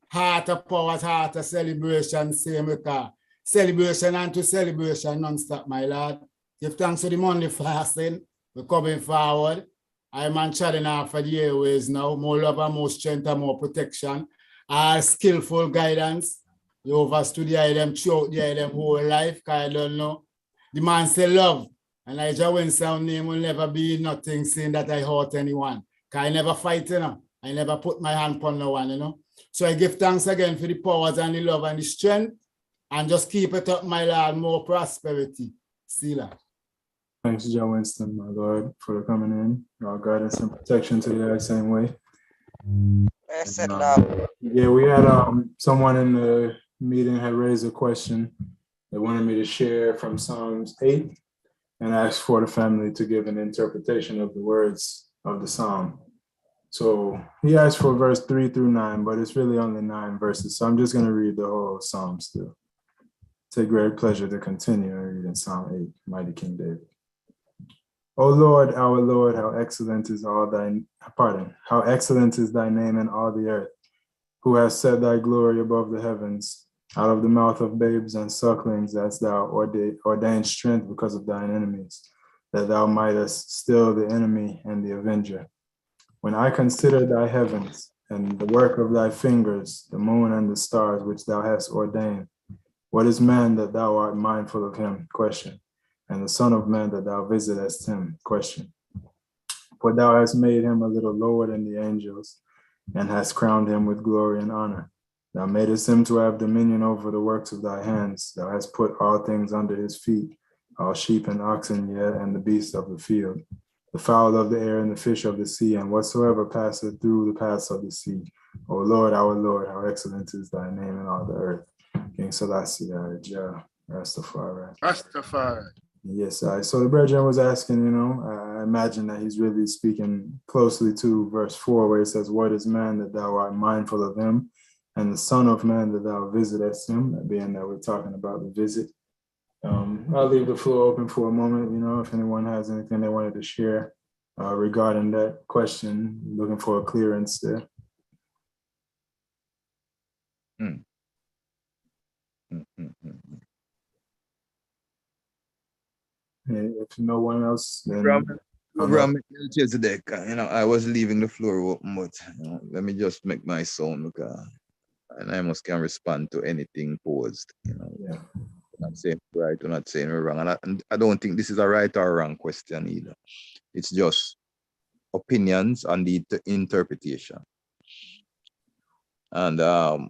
heart of powers, heart of celebration, same with car. Celebration and to celebration non-stop, my lord. Give thanks to the Monday fasting. We're coming forward. I'm on chatting off for the airways now. More love and more strength and more protection. All skillful guidance. You overstudy them throughout them whole life, because I don't know. The man say love. And Elijah Winston name will never be nothing saying that I hurt anyone. Because I never fight, you know. I never put my hand upon no one, you know. So I give thanks again for the powers and the love and the strength. And just keep it up, my Lord, more prosperity. See that. Thanks, Joe Winston, my Lord, for coming in. Our guidance and protection to the same way. Blessed love. Yeah, we had someone in the meeting had raised a question. They wanted me to share from Psalms 8 and ask for the family to give an interpretation of the words of the psalm. So he asked for verse 3 through 9, but it's really only 9 verses. So I'm just going to read the whole psalm still. Take great pleasure to continue reading Psalm 8, Mighty King David. O Lord, our Lord, how excellent is how excellent is thy name in all the earth, who has set thy glory above the heavens. Out of the mouth of babes and sucklings hast thou ordained strength because of thine enemies, that thou mightest still the enemy and the avenger. When I consider thy heavens and the work of thy fingers, the moon and the stars which thou hast ordained, what is man that thou art mindful of him? Question. And the son of man that thou visitest him? Question. For thou hast made him a little lower than the angels, and hast crowned him with glory and honor. Thou madest him to have dominion over the works of thy hands. Thou hast put all things under his feet, all sheep and oxen, yea, and the beasts of the field, the fowl of the air and the fish of the sea, and whatsoever passeth through the paths of the sea. O Lord, our Lord, how excellent is thy name in all the earth. King Selassie, Rastafari. Rastafari. Yes, so the brethren was asking, you know, I imagine that he's really speaking closely to verse 4, where it says, what is man that thou art mindful of him, and the son of man that thou visitest him, that being that we're talking about the visit. I'll leave the floor open for a moment, you know, if anyone has anything they wanted to share regarding that question, looking for a clearance there. If no one else, then Melchizedek, you know, I was leaving the floor open, but you know, let me just make my sound, and I must can respond to anything posed, you know. Yeah. I'm not saying we're right, we're not saying we're wrong. And I don't think this is a right or wrong question either. It's just opinions and the interpretation. And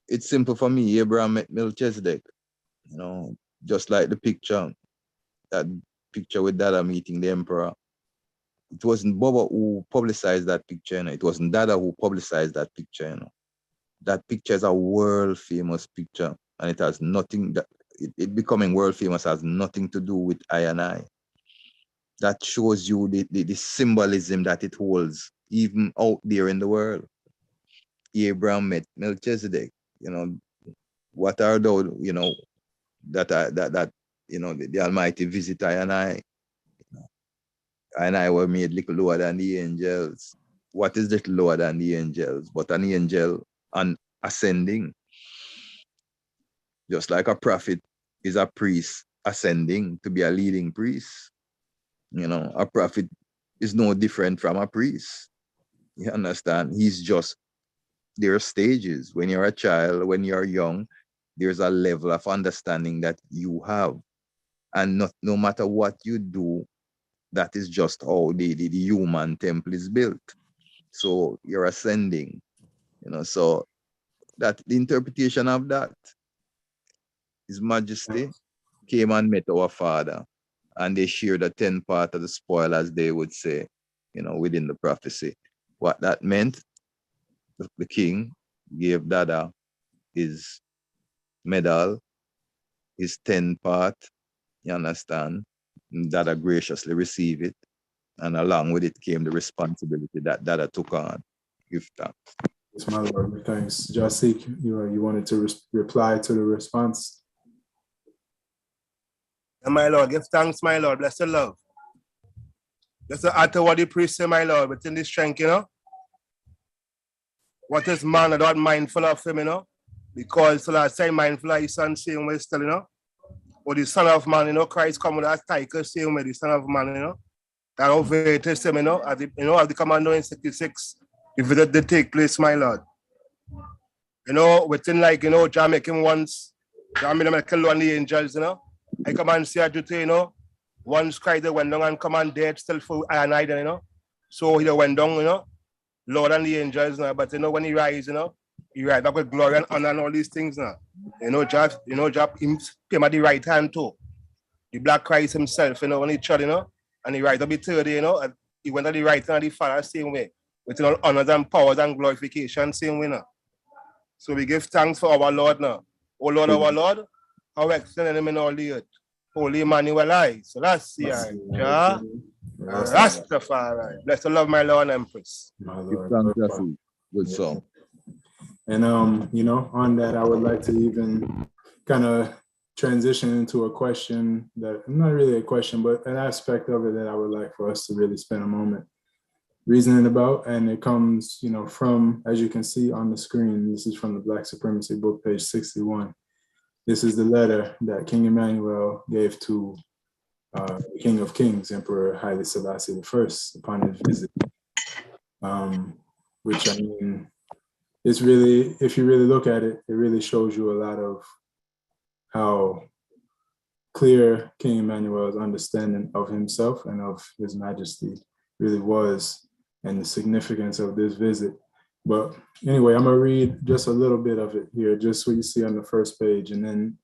it's simple for me. Abraham met Melchizedek, you know, just like the picture, that picture with Dada meeting the emperor. It wasn't Bobo who publicized that picture, you know. It wasn't Dada who publicized that picture, you know. That picture is a world famous picture, and it has nothing that it becoming world famous has nothing to do with I and I. That shows you the symbolism that it holds, even out there in the world. Abraham met Melchizedek, you know. What are those, you know, that you know, the Almighty visit I and I. I and I were made little lower than the angels. What is little lower than the angels? But an angel and ascending. Just like a prophet is a priest ascending to be a leading priest. You know, a prophet is no different from a priest. You understand? He's just, there are stages. When you're a child, when you're young, there's a level of understanding that you have. And no matter what you do, that is just how the human temple is built. So you're ascending, you know, so that the interpretation of that, His Majesty came and met our father, and they shared a 10 part of the spoil, as they would say, you know, within the prophecy. What that meant, the king gave Dada his medal, his 10 part, you understand? Dada graciously received it, and along with it came the responsibility that Dada took on. Give thanks. Yes, my Lord, thanks. Jasik, you wanted to reply to the response? And my Lord, give thanks, my Lord. Bless the love. Just to add to what the priest said, my Lord, within this strength, you know. What is man not mindful of him, you know? Because Selassie mindful of his son, same way still, you know. But the Son of Man, you know, Christ come with that title, same way the Son of Man, you know. That overrated him, you know, as the commando in 66, the visit did take place, my Lord. You know, within like, you know, Jamaica once, Jamaica one the angels, you know. I come and see a duty, you know. Once Christ went down and come and dead still for I and I, you know. So he went down, you know. Lord and the angels, you know, but you know, when he rise, you know, he rise up with glory and honor and all these things now. You know, Job him at the right hand too. The Black Christ himself, you know, when he tried, you know, and he rise up the third day, you know, and he went at the right hand of the Father same way, with all honors and powers and glorification, same way now. So we give thanks for our Lord now. Oh Lord, our Lord, how excellent him in all the earth. Holy Emmanuel, I, Selassie, Jah, Rastafari. Bless the love, my Lord and Empress. My Give Lord. thanks, Jasik. Good Yeah. song. And you know, on that, I would like to even kind of transition into a question that, not really a question, but an aspect of it that I would like for us to really spend a moment reasoning about. And it comes, you know, from, as you can see on the screen, this is from the Black Supremacy book, page 61. This is the letter that King Emmanuel gave to the King of Kings, Emperor Haile Selassie I, upon his visit. Which, I mean, it's really, if you really look at it, it really shows you a lot of how clear King Emmanuel's understanding of himself and of His Majesty really was, and the significance of this visit. But anyway, I'm gonna read just a little bit of it here, just what you see on the first page, and then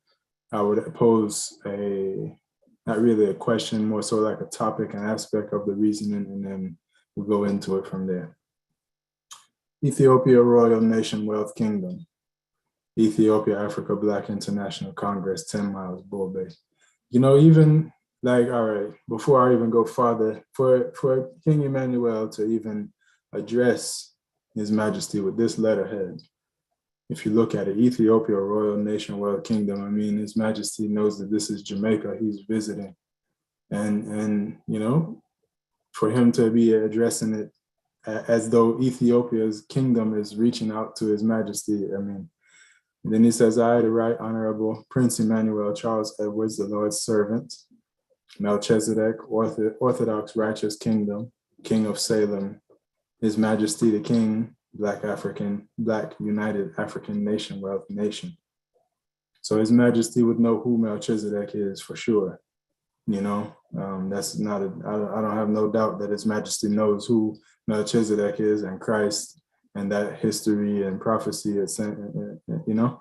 I would pose not really a question, more so like a topic and aspect of the reasoning, and then we'll go into it from there. Ethiopia Royal Nation Wealth Kingdom. Ethiopia Africa Black International Congress, 10 miles, Bobo. You know, even like, all right, before I even go farther, for King Emmanuel to even address His Majesty with this letterhead, if you look at it, Ethiopia Royal Nation Wealth Kingdom, I mean, His Majesty knows that this is Jamaica he's visiting. And you know, for him to be addressing it as though Ethiopia's kingdom is reaching out to His Majesty, I mean, and then he says, I, the Right Honorable Prince Emmanuel Charles Edwards, the Lord's servant, Melchizedek, Orthodox Righteous Kingdom, King of Salem, His Majesty the King, Black United African Nation, Wealth Nation. So His Majesty would know who Melchizedek is for sure. You know, that's not I don't have no doubt that His Majesty knows who Melchizedek is and Christ and that history and prophecy, you know.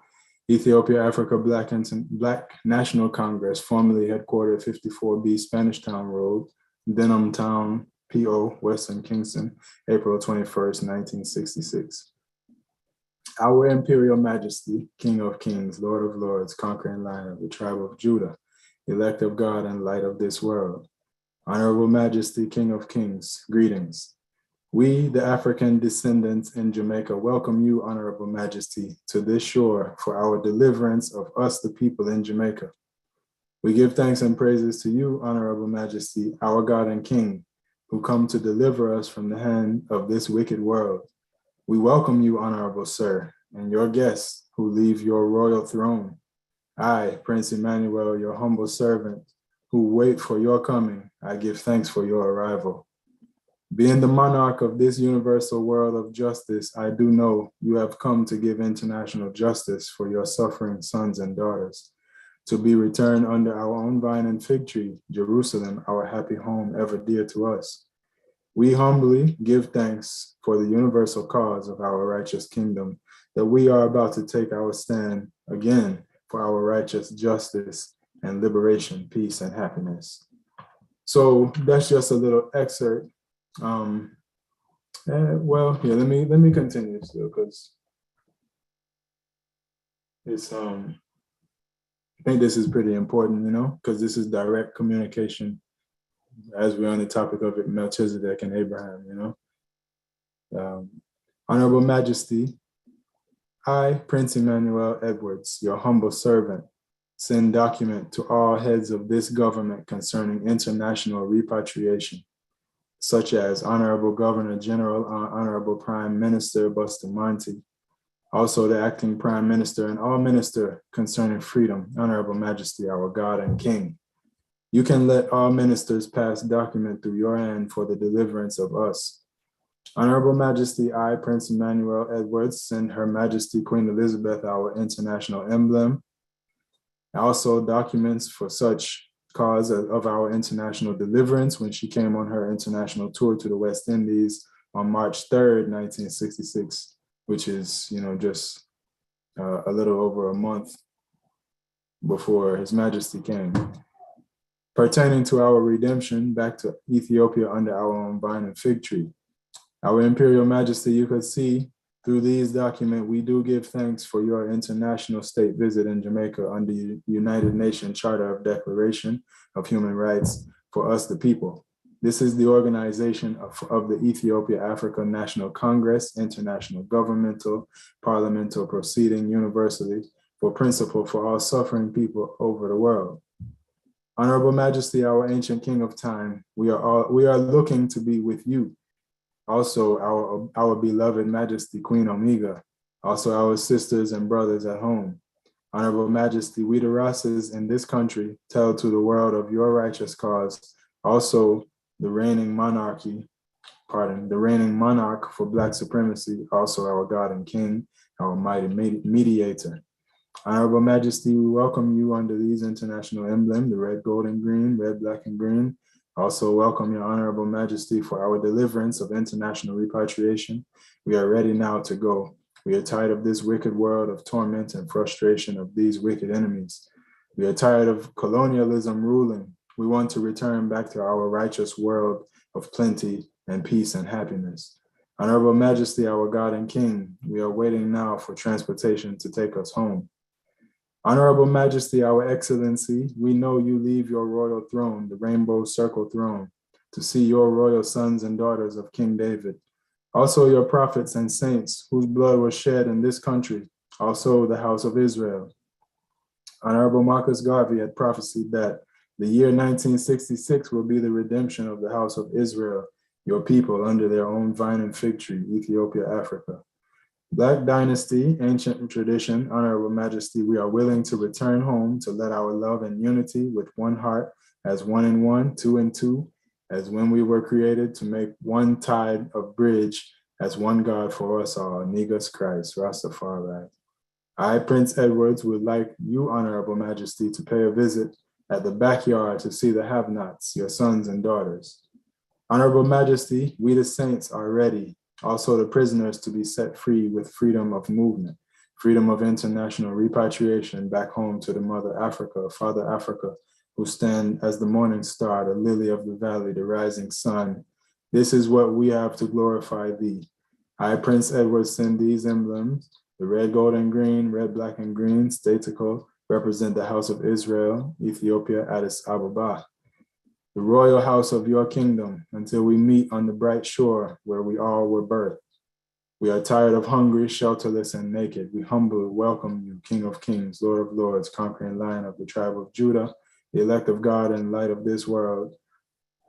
Ethiopia Africa Black National Congress, formerly headquartered 54B Spanish Town Road, Denham Town, PO, Western Kingston, April 21st, 1966. Our Imperial Majesty, King of Kings, Lord of Lords, conquering Lion of the tribe of Judah, elect of God and light of this world. Honorable Majesty, King of Kings, greetings. We, the African descendants in Jamaica, welcome you, Honorable Majesty, to this shore for our deliverance of us, the people in Jamaica. We give thanks and praises to you, Honorable Majesty, our God and King, who come to deliver us from the hand of this wicked world. We welcome you, Honorable Sir, and your guests who leave your royal throne. I, Prince Emmanuel, your humble servant, who wait for your coming, I give thanks for your arrival. Being the monarch of this universal world of justice, I do know you have come to give international justice for your suffering sons and daughters, to be returned under our own vine and fig tree, Jerusalem, our happy home ever dear to us. We humbly give thanks for the universal cause of our righteous kingdom, that we are about to take our stand again for our righteous justice and liberation, peace and happiness. So that's just a little excerpt. Well, yeah, let me continue still, because it's I think this is pretty important, you know, because this is direct communication as we're on the topic of it, Melchizedek and Abraham, you know. Honorable Majesty, I, Prince Emmanuel Edwards, your humble servant, send document to all heads of this government concerning international repatriation, such as Honorable Governor General, Honorable Prime Minister Bustamante, also the Acting Prime Minister and all minister concerning freedom, Honorable Majesty, our God and King. You can let all ministers pass document through your hand for the deliverance of us. Honorable Majesty, I, Prince Emmanuel Edwards, send Her Majesty Queen Elizabeth our international emblem, also documents for such cause of our international deliverance when she came on her international tour to the West Indies on March 3rd, 1966, which is, you know, just a little over a month before His Majesty came. Pertaining to our redemption back to Ethiopia under our own vine and fig tree. Our Imperial Majesty, you could see through these documents, we do give thanks for your international state visit in Jamaica under the United Nations Charter of Declaration of Human Rights for us, the people. This is the organization of the Ethiopia Africa National Congress, International Governmental Parliamental Proceeding Universally for principle for all suffering people over the world. Honorable Majesty, our ancient King of time, we are looking to be with you. Also, our beloved Majesty, Queen Omega, also our sisters and brothers at home. Honorable Majesty, we the Rastas in this country tell to the world of your righteous cause, also the reigning monarch for Black supremacy, also our God and King, our mighty mediator. Honorable Majesty, we welcome you under these international emblem, the red, gold, and green, red, black, and green. Also welcome your Honorable Majesty for our deliverance of international repatriation. We are ready now to go. We are tired of this wicked world of torment and frustration of these wicked enemies. We are tired of colonialism ruling. We want to return back to our righteous world of plenty and peace and happiness. Honorable Majesty, our God and King, we are waiting now for transportation to take us home. Honorable Majesty, our Excellency, we know you leave your royal throne, the Rainbow Circle throne, to see your royal sons and daughters of King David. Also your prophets and saints whose blood was shed in this country, also the house of Israel. Honorable Marcus Garvey had prophesied that the year 1966 will be the redemption of the house of Israel, your people under their own vine and fig tree, Ethiopia, Africa. Black dynasty, ancient tradition, Honorable Majesty, we are willing to return home to let our love and unity with one heart as one and one, two and two, as when we were created to make one tide of bridge as one God for us all, Negus Christ, Rastafari. I, Prince Edwards, would like you, Honorable Majesty, to pay a visit at the backyard to see the have-nots, your sons and daughters. Honorable Majesty, we the saints are ready, also the prisoners to be set free with freedom of movement, freedom of international repatriation back home to the Mother Africa, Father Africa, who stand as the morning star, the lily of the valley, the rising sun. This is what we have to glorify thee. I, Prince Edward, send these emblems. The red, gold, and green, red, black, and green, statical, represent the house of Israel, Ethiopia, Addis Ababa, the royal house of your kingdom, until we meet on the bright shore where we all were birthed. We are tired of hungry, shelterless, and naked. We humbly welcome you, King of kings, Lord of lords, conquering lion of the tribe of Judah, the elect of God and light of this world,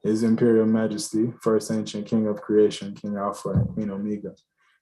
His Imperial Majesty, first ancient King of creation, King Alpha and Queen Omega,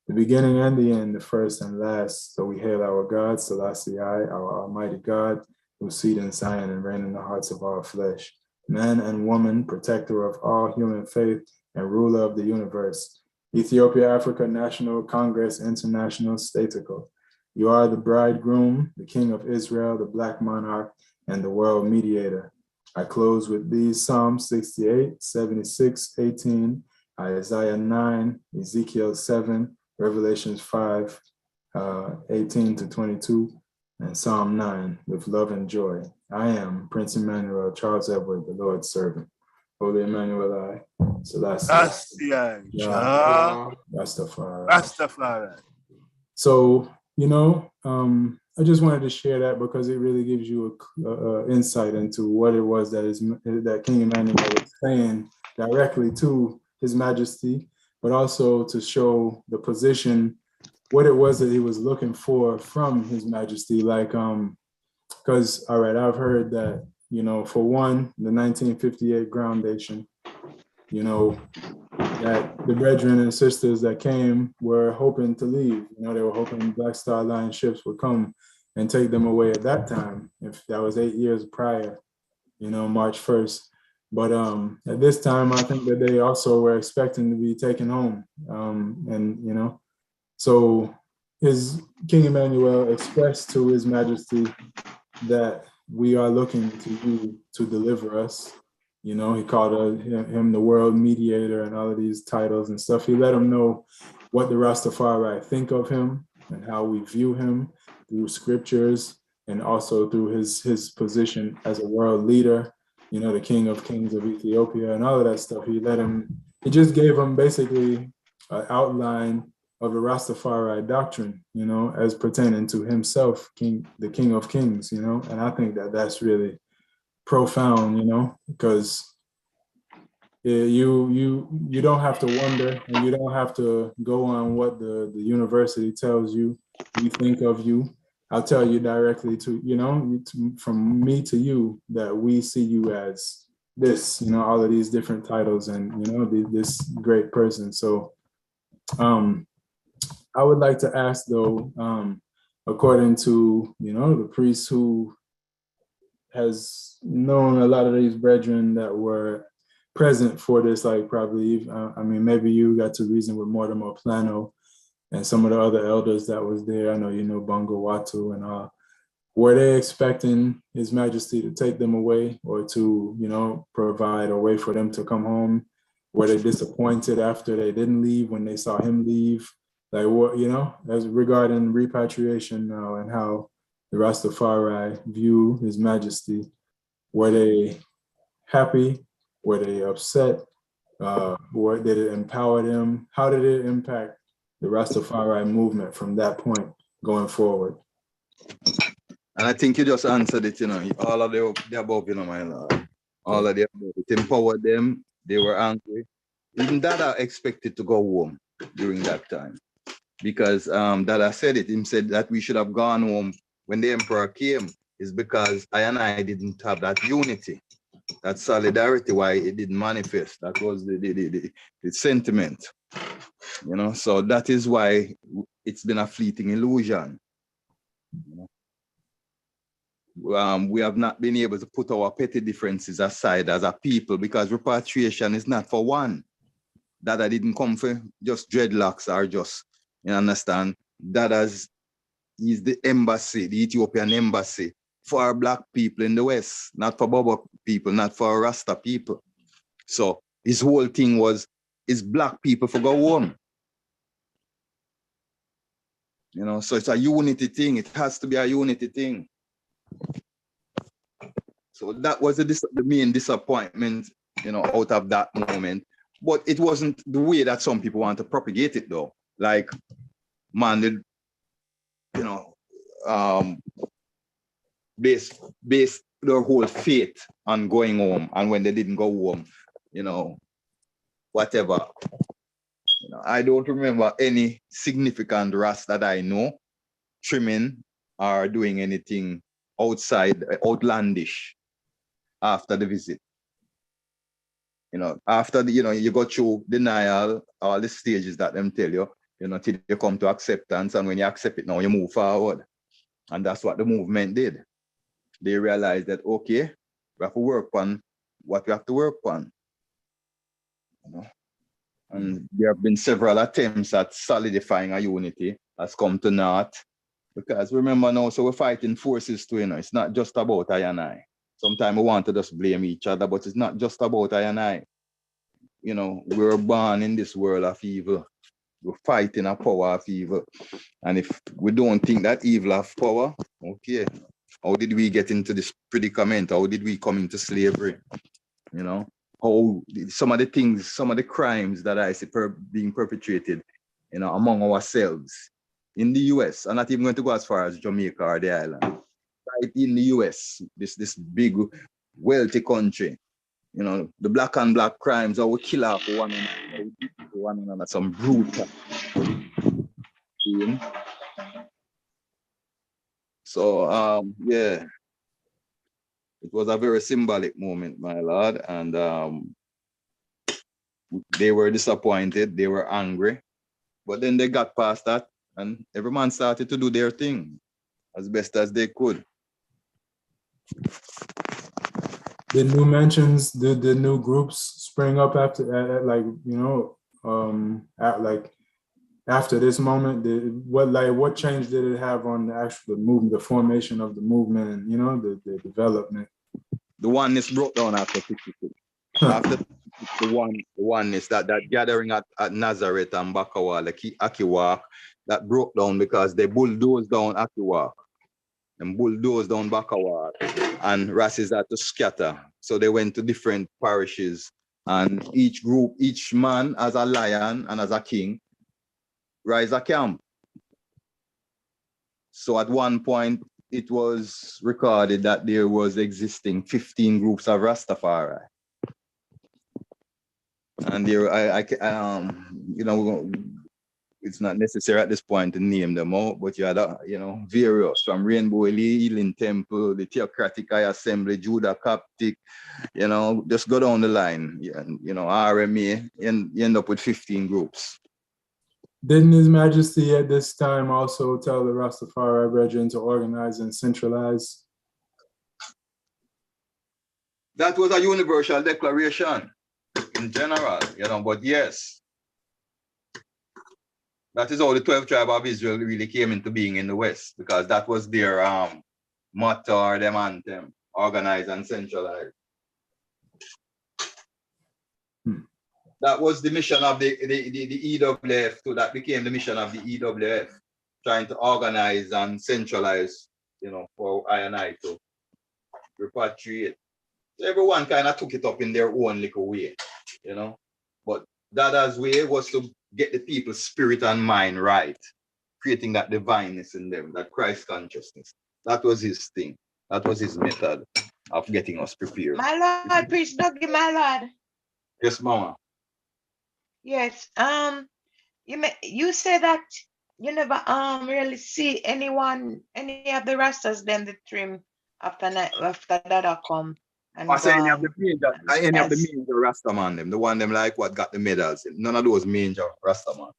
the beginning and the end, the first and last. So we hail our God, Selassie, our Almighty God, who seat in Zion and reign in the hearts of all flesh, man and woman, protector of all human faith and ruler of the universe. Ethiopia, Africa, National Congress, International, Statical. You are the bridegroom, the King of Israel, the Black Monarch, and the world mediator. I close with these Psalms 68, 76, 18, Isaiah 9, Ezekiel 7, Revelations 5, 18 to 22, and Psalm 9, with love and joy. I am Prince Emmanuel, Charles Edward, the Lord's servant. Holy Emmanuel, I, Selassie, Rastafari. So, I just wanted to share that because it really gives you a insight into what it was that King Emmanuel was saying directly to His Majesty, but also to show the position, what it was that he was looking for from His Majesty. Like, because, all right, I've heard that, for one, the 1958 groundation, that the brethren and sisters that came were hoping to leave. They were hoping Black Star Line ships would come and take them away at that time, if that was 8 years prior, March 1st. But at this time, I think that they also were expecting to be taken home. So His King Emmanuel expressed to His Majesty that we are looking to you to deliver us. He called him the world mediator and all of these titles and stuff. He let him know what the Rastafari think of him and how we view him through scriptures and also through his position as a world leader, the King of Kings of Ethiopia and all of that stuff. He just gave him basically an outline of the Rastafari doctrine, as pertaining to himself, the King of Kings, and I think that that's really profound, because you don't have to wonder, and you don't have to go on what the university tells you. We think of you. I'll tell you directly from me to you, that we see you as this, all of these different titles and, this great person. So I would like to ask though, according to, the priest who has known a lot of these brethren that were present for this, like probably, maybe you got to reason with Mortimer Plano and some of the other elders that was there. I know Bongo Watu and all. Were they expecting His Majesty to take them away or to, provide a way for them to come home? Were they disappointed after they didn't leave when they saw him leave? Like what, as regarding repatriation now and how the Rastafari view His Majesty, were they happy? Were they upset? Did it empower them? How did it impact the Rastafari movement from that point going forward? And I think you just answered it, all of the above, my Lord. All of the above. It empowered them. They were angry. Even Dada expected to go home during that time. Because Dada said it. He said that we should have gone home when the emperor came. Is because I and I didn't have that unity, that solidarity, why it didn't manifest. That was the sentiment. So that is why it's been a fleeting illusion. We have not been able to put our petty differences aside as a people, because repatriation is not for one. That I didn't come for just dreadlocks or just, you understand? That as He's the embassy, the Ethiopian embassy for black people in the West, not for Bobo people, not for Rasta people. So his whole thing was, is black people for go home. You know, so it's a unity thing. It has to be a unity thing. So that was the main disappointment, you know, out of that moment. But it wasn't the way that some people want to propagate it, though. Like, man, they, you know, based their whole faith on going home, and when they didn't go home, you know, whatever. You know, I don't remember any significant Ras that I know trimming or doing anything outside, outlandish after the visit. You know, after the, you know, you go through denial, all the stages that them tell you, you know, till you come to acceptance, and when you accept it now, you move forward. And that's what the movement did. They realized that, okay, we have to work on what we have to work on. You know? And there have been several attempts at solidifying a unity has come to naught. Because remember now, so we're fighting forces too, you know, it's not just about I and I. Sometimes we want to just blame each other, but it's not just about I and I. You know, we were born in this world of evil. We're fighting a power of evil. And if we don't think that evil have power, okay, how did we get into this predicament? How did we come into slavery? You know, how some of the things, some of the crimes that I see being perpetrated, you know, among ourselves in the US. I'm not even going to go as far as Jamaica or the island. Right in the US, this big, wealthy country, you know, the black on black crimes, how we kill off one another, some brutal. So, yeah, it was a very symbolic moment, my lord, and they were disappointed, they were angry, but then they got past that, and every man started to do their thing as best as they could. The new mentions, the new groups spring up after, like, you know, like after this moment? What change did it have on the actual movement, the formation of the movement, and, you know, the development? The oneness broke down after 56. After the oneness, that gathering at Nazareth and Bakawa, the Akiwak, that broke down because they bulldozed down Akiwak and bulldozed down Bakawa, and races had to scatter. So they went to different parishes, and each group, each man as a lion and as a king, rise a camp. So at one point, it was recorded that there was existing 15 groups of Rastafari. And there, you know, it's not necessary at this point to name them out, but you had, you know, various from Rainbow Healing Temple, the Theocratic High Assembly, Judah Coptic, you know, just go down the line, you know, RMA, and you end up with 15 groups. Didn't His Majesty at this time also tell the Rastafari brethren to organize and centralize? That was a universal declaration in general, you know, but yes, that is how the 12 tribes of Israel really came into being in the West, because that was their motto or their anthem, organize and centralize. That was the mission of the EWF, so that became the mission of the EWF, trying to organize and centralize, you know, for I and I to repatriate. So everyone kind of took it up in their own little way, you know. But Dada's way was to get the people's spirit and mind right, creating that divineness in them, that Christ consciousness. That was his thing. That was his method of getting us prepared. My Lord, preach, Dougie, my Lord. Yes, Mama. Yes. You say that you never really see any of the Rastas them the trim after Dada come. And I say any of the major Rastaman them, the one them like what got the medals. None of those major Rastaman.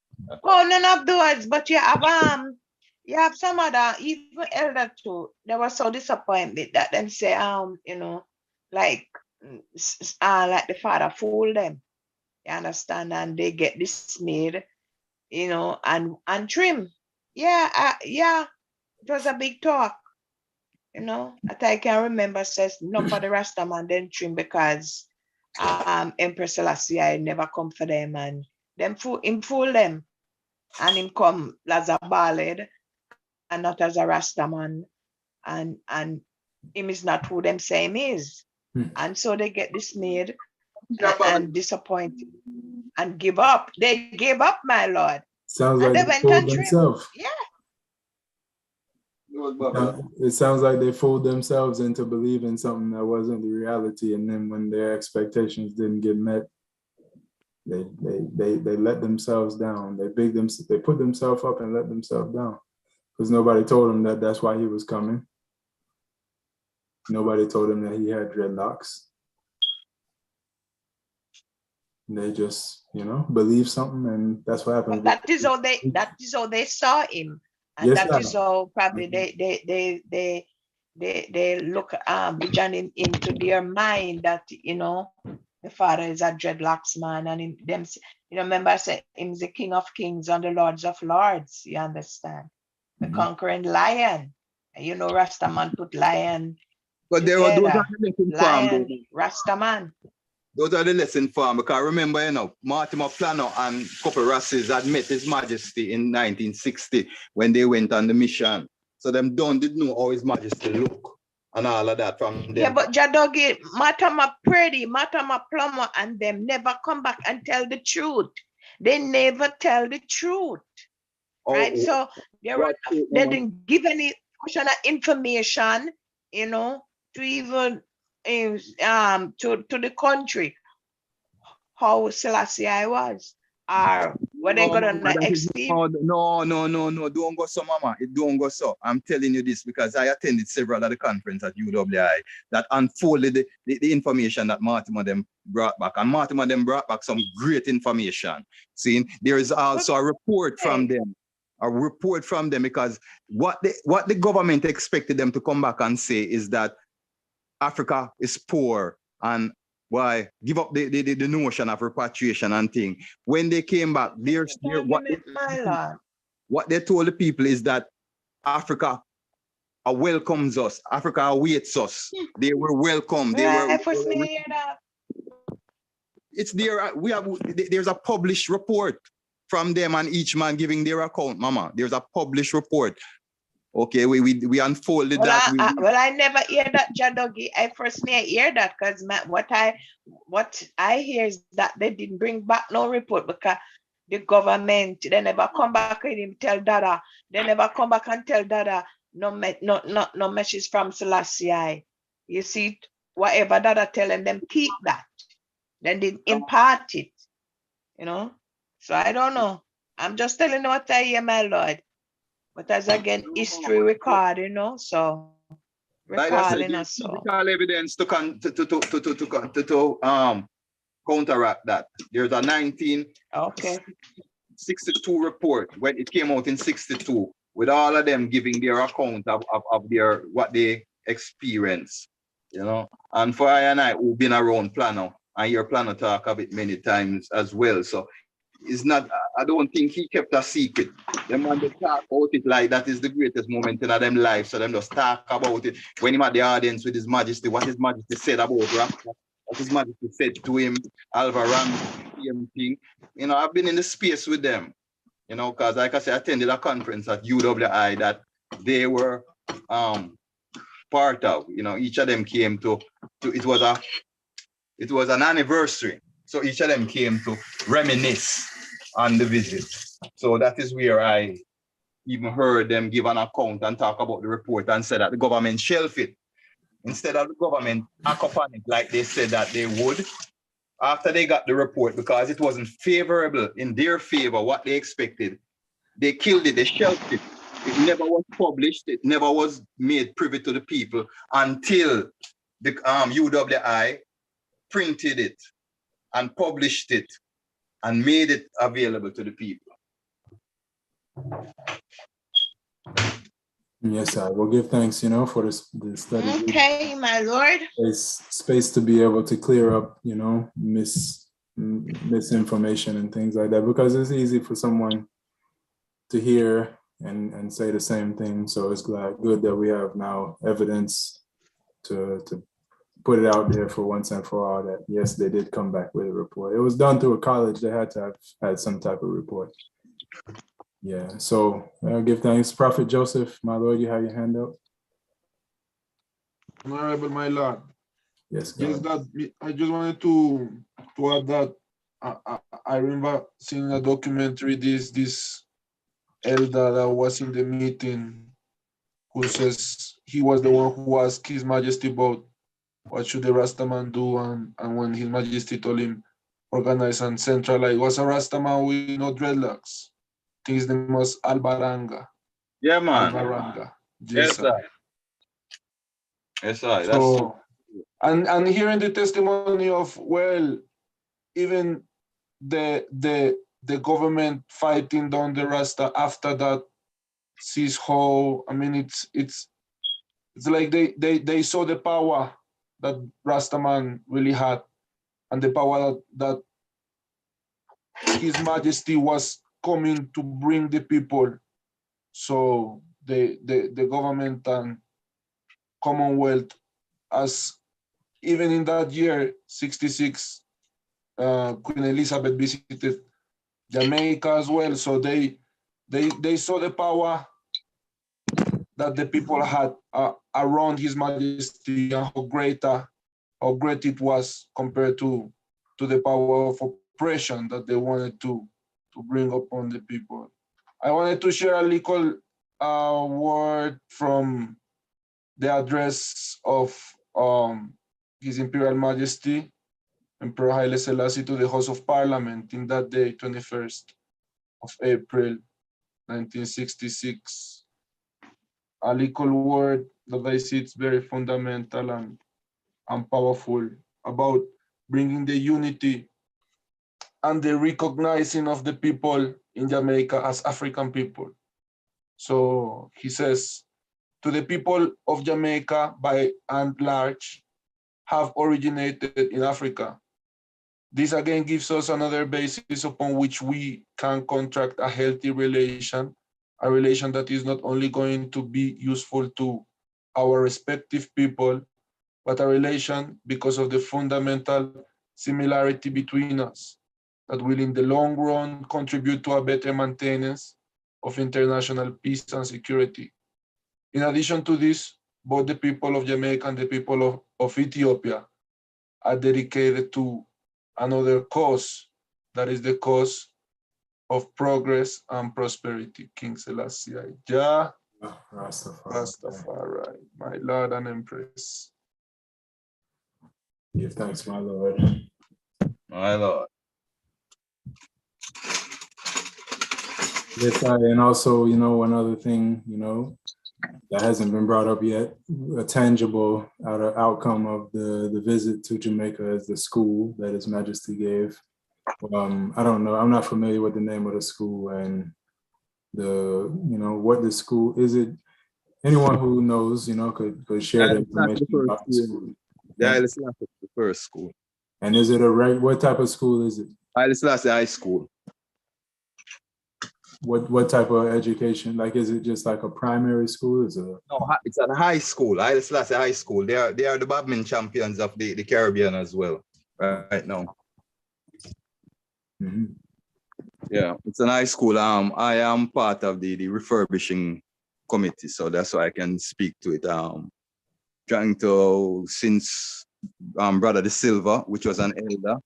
Oh, none of those, but you have some other, even elder too. They were so disappointed that them say you know, like the father fooled them. You understand? And they get dismayed, you know, and trim. Yeah, It was a big talk, you know. That I can remember says none for the Rastaman then trim because Empress Selassie I never come for them and them fool them and him come as a ballad and not as a Rastaman and him is not who them say him is. And so they get dismayed and disappointed and give up. They gave up, my Lord. Sounds and like they they went fooled and trim. themselves. Yeah. It sounds like they fooled themselves into believing something that wasn't the reality, and then when their expectations didn't get met, they let themselves down. They put themselves up and let themselves down because nobody told them that that's why he was coming. Nobody told him that he had dreadlocks. They just, believe something, and that's what happened. But that is how they saw him, and yes, that is how probably they look beginning into their mind that the father is a dreadlocks man, and them remember I said him's the King of Kings and the Lords of Lords. You understand? The conquering lion. And Rastaman put lion. But those are the lesson lion, Rastaman. Those are the lesson farm, because remember, Mortimer Plano and couple Rasses had met His Majesty in 1960 when they went on the mission. So them didn't know how His Majesty look and all of that from them. Yeah, but Jadogi, Matama Pretty, Matama Plumber, and them never come back and tell the truth. They never tell the truth. Right? So they didn't give any question of information, to even to the country how Selassie I was, or what they gonna exceed. No, don't go so, Mama. It don't go so. I'm telling you this because I attended several of the conferences at UWI that unfolded the information that Mortimer them brought back, and Mortimer them brought back some great information. See, there is also a report from them. A report from them, because what the government expected them to come back and say is that Africa is poor and why give up the notion of repatriation and thing. When they came back, what they told the people is that Africa welcomes us, Africa awaits us. They were welcome. It's there. There's a published report from them, and each man giving their account, Mama. There's a published report. Okay, we unfolded that. I never hear that, Jadogi. I first hear that because what I hear is that they didn't bring back no report because the government, they never come back and him tell Dada. They never come back and tell Dada no message from Selassie. You see, whatever Dada tell them keep that. Then they impart it, So I don't know. I'm just telling you what I hear, my Lord. But as again, history record, so recording us. So physical evidence to counteract that. There's a 1962 report when it came out in 62, with all of them giving their account of their what they experienced, And for I and I who've been around Plano, and your Plano talk of it many times as well. So it's not, I don't think he kept a secret. Them man they talk about it like that is the greatest moment in them life. So them just talk about it. When he had the audience with His Majesty, what His Majesty said about Rasta, what His Majesty said to him, Alvaran, same thing. I've been in the space with them, because like I said, I attended a conference at UWI that they were part of. Each of them came to it was an anniversary. So each of them came to reminisce on the visit. So that is where I even heard them give an account and talk about the report and said that the government shelved it. Instead of the government act upon it like they said that they would, after they got the report, because it wasn't favorable in their favor, what they expected, they killed it, they shelved it. It never was published, it never was made privy to the people until the UWI printed it and published it and made it available to the people. Yes, I will give thanks, for this study. Okay, my Lord. There's space to be able to clear up, misinformation and things like that, because it's easy for someone to hear and say the same thing. So it's good that we have now evidence to put it out there for once and for all that, yes, they did come back with a report. It was done through a college. They had to have had some type of report. Yeah, so give thanks. Prophet Joseph, my Lord, you have your hand up. Honorable, my Lord. Yes, God. Yes, that I just wanted to add that I remember seeing a documentary, this elder that was in the meeting who says he was the one who asked His Majesty about what should the Rastaman do, and when His Majesty told him organize and centralize, was a Rastaman with no dreadlocks. I think his name was Albaranga. Yeah, man. Albaranga. Yes, sir. Yes, sir. So, and hearing the testimony of, well, even the government fighting down the Rasta after that sees how, I mean, it's like they saw the power that Rastaman really had, and the power that His Majesty was coming to bring the people. So the government and Commonwealth, as even in that year, 66, Queen Elizabeth visited Jamaica as well. So they saw the power that the people had around His Majesty, and how great it was compared to the power of oppression that they wanted to bring upon the people. I wanted to share a little word from the address of His Imperial Majesty, Emperor Haile Selassie, to the House of Parliament in that day, 21st of April, 1966. A little word that I see it's very fundamental and powerful about bringing the unity and the recognizing of the people in Jamaica as African people. So he says, to the people of Jamaica by and large have originated in Africa. This again gives us another basis upon which we can contract a healthy relation, a relation that is not only going to be useful to our respective people, but a relation because of the fundamental similarity between us that will in the long run contribute to a better maintenance of international peace and security. In addition to this, both the people of Jamaica and the people of Ethiopia are dedicated to another cause, that is the cause of progress and prosperity. King Selassie, Jah, Rastafari, my Lord and Empress. Give thanks, my Lord. My Lord. Yes, and also, one other thing, that hasn't been brought up yet, a tangible outcome of the visit to Jamaica is the school that His Majesty gave. I don't know, I'm not familiar with the name of the school and what the school is. It anyone who knows, could share the information about the school. Yeah, Haile Selassie, the first school. And is it what type of school is it? Haile Selassie High School. What type of education? Like, is it just like a primary school? No, it's a high school. Haile Selassie High School. They are the badminton champions of the Caribbean as well, right now. Mm-hmm. Yeah, it's an high school. I am part of the refurbishing committee, so that's why I can speak to it. Trying to, since Brother De Silva, which was an elder,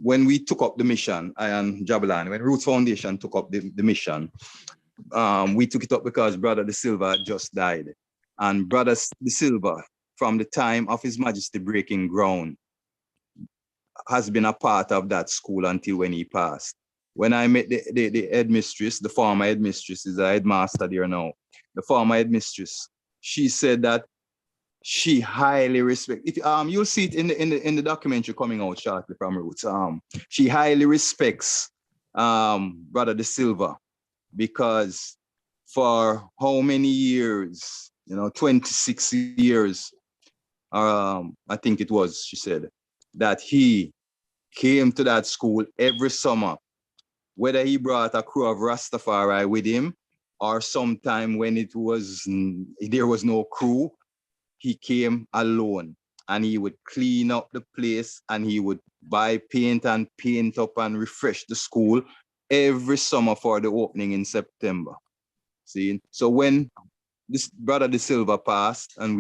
when we took up the mission, I and Jabalani, when Roots Foundation took up the mission, we took it up because Brother De Silva had just died. And Brother De Silva, from the time of His Majesty breaking ground, has been a part of that school until when he passed. When I met the headmistress, the former headmistress is a headmaster there now, the former headmistress, she said that she highly respects, you'll see it in the documentary coming out shortly from Roots. She highly respects Brother De Silva because for how many years, 26 years, I think it was, she said, that he came to that school every summer, whether he brought a crew of Rastafari with him or sometime when there was no crew, he came alone and he would clean up the place and he would buy paint and paint up and refresh the school every summer for the opening in September. See, so when this brother De Silva passed and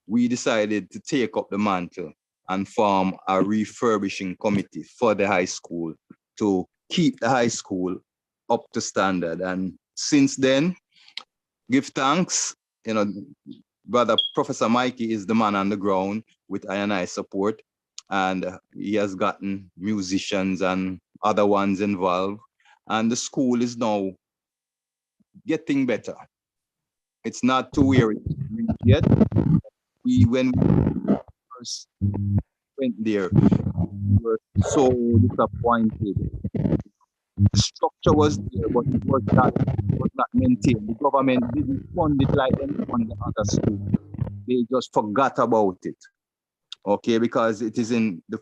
we decided to take up the mantle and form a refurbishing committee for the high school to keep the high school up to standard. And since then, give thanks, Brother Professor Mikey is the man on the ground with I&I support, and he has gotten musicians and other ones involved, and the school is now getting better. It's not too weary yet. When we first went there, we were so disappointed. The structure was there, but it was not maintained. The government didn't fund it like they fund the other school. They just forgot about it. Okay, because it is in the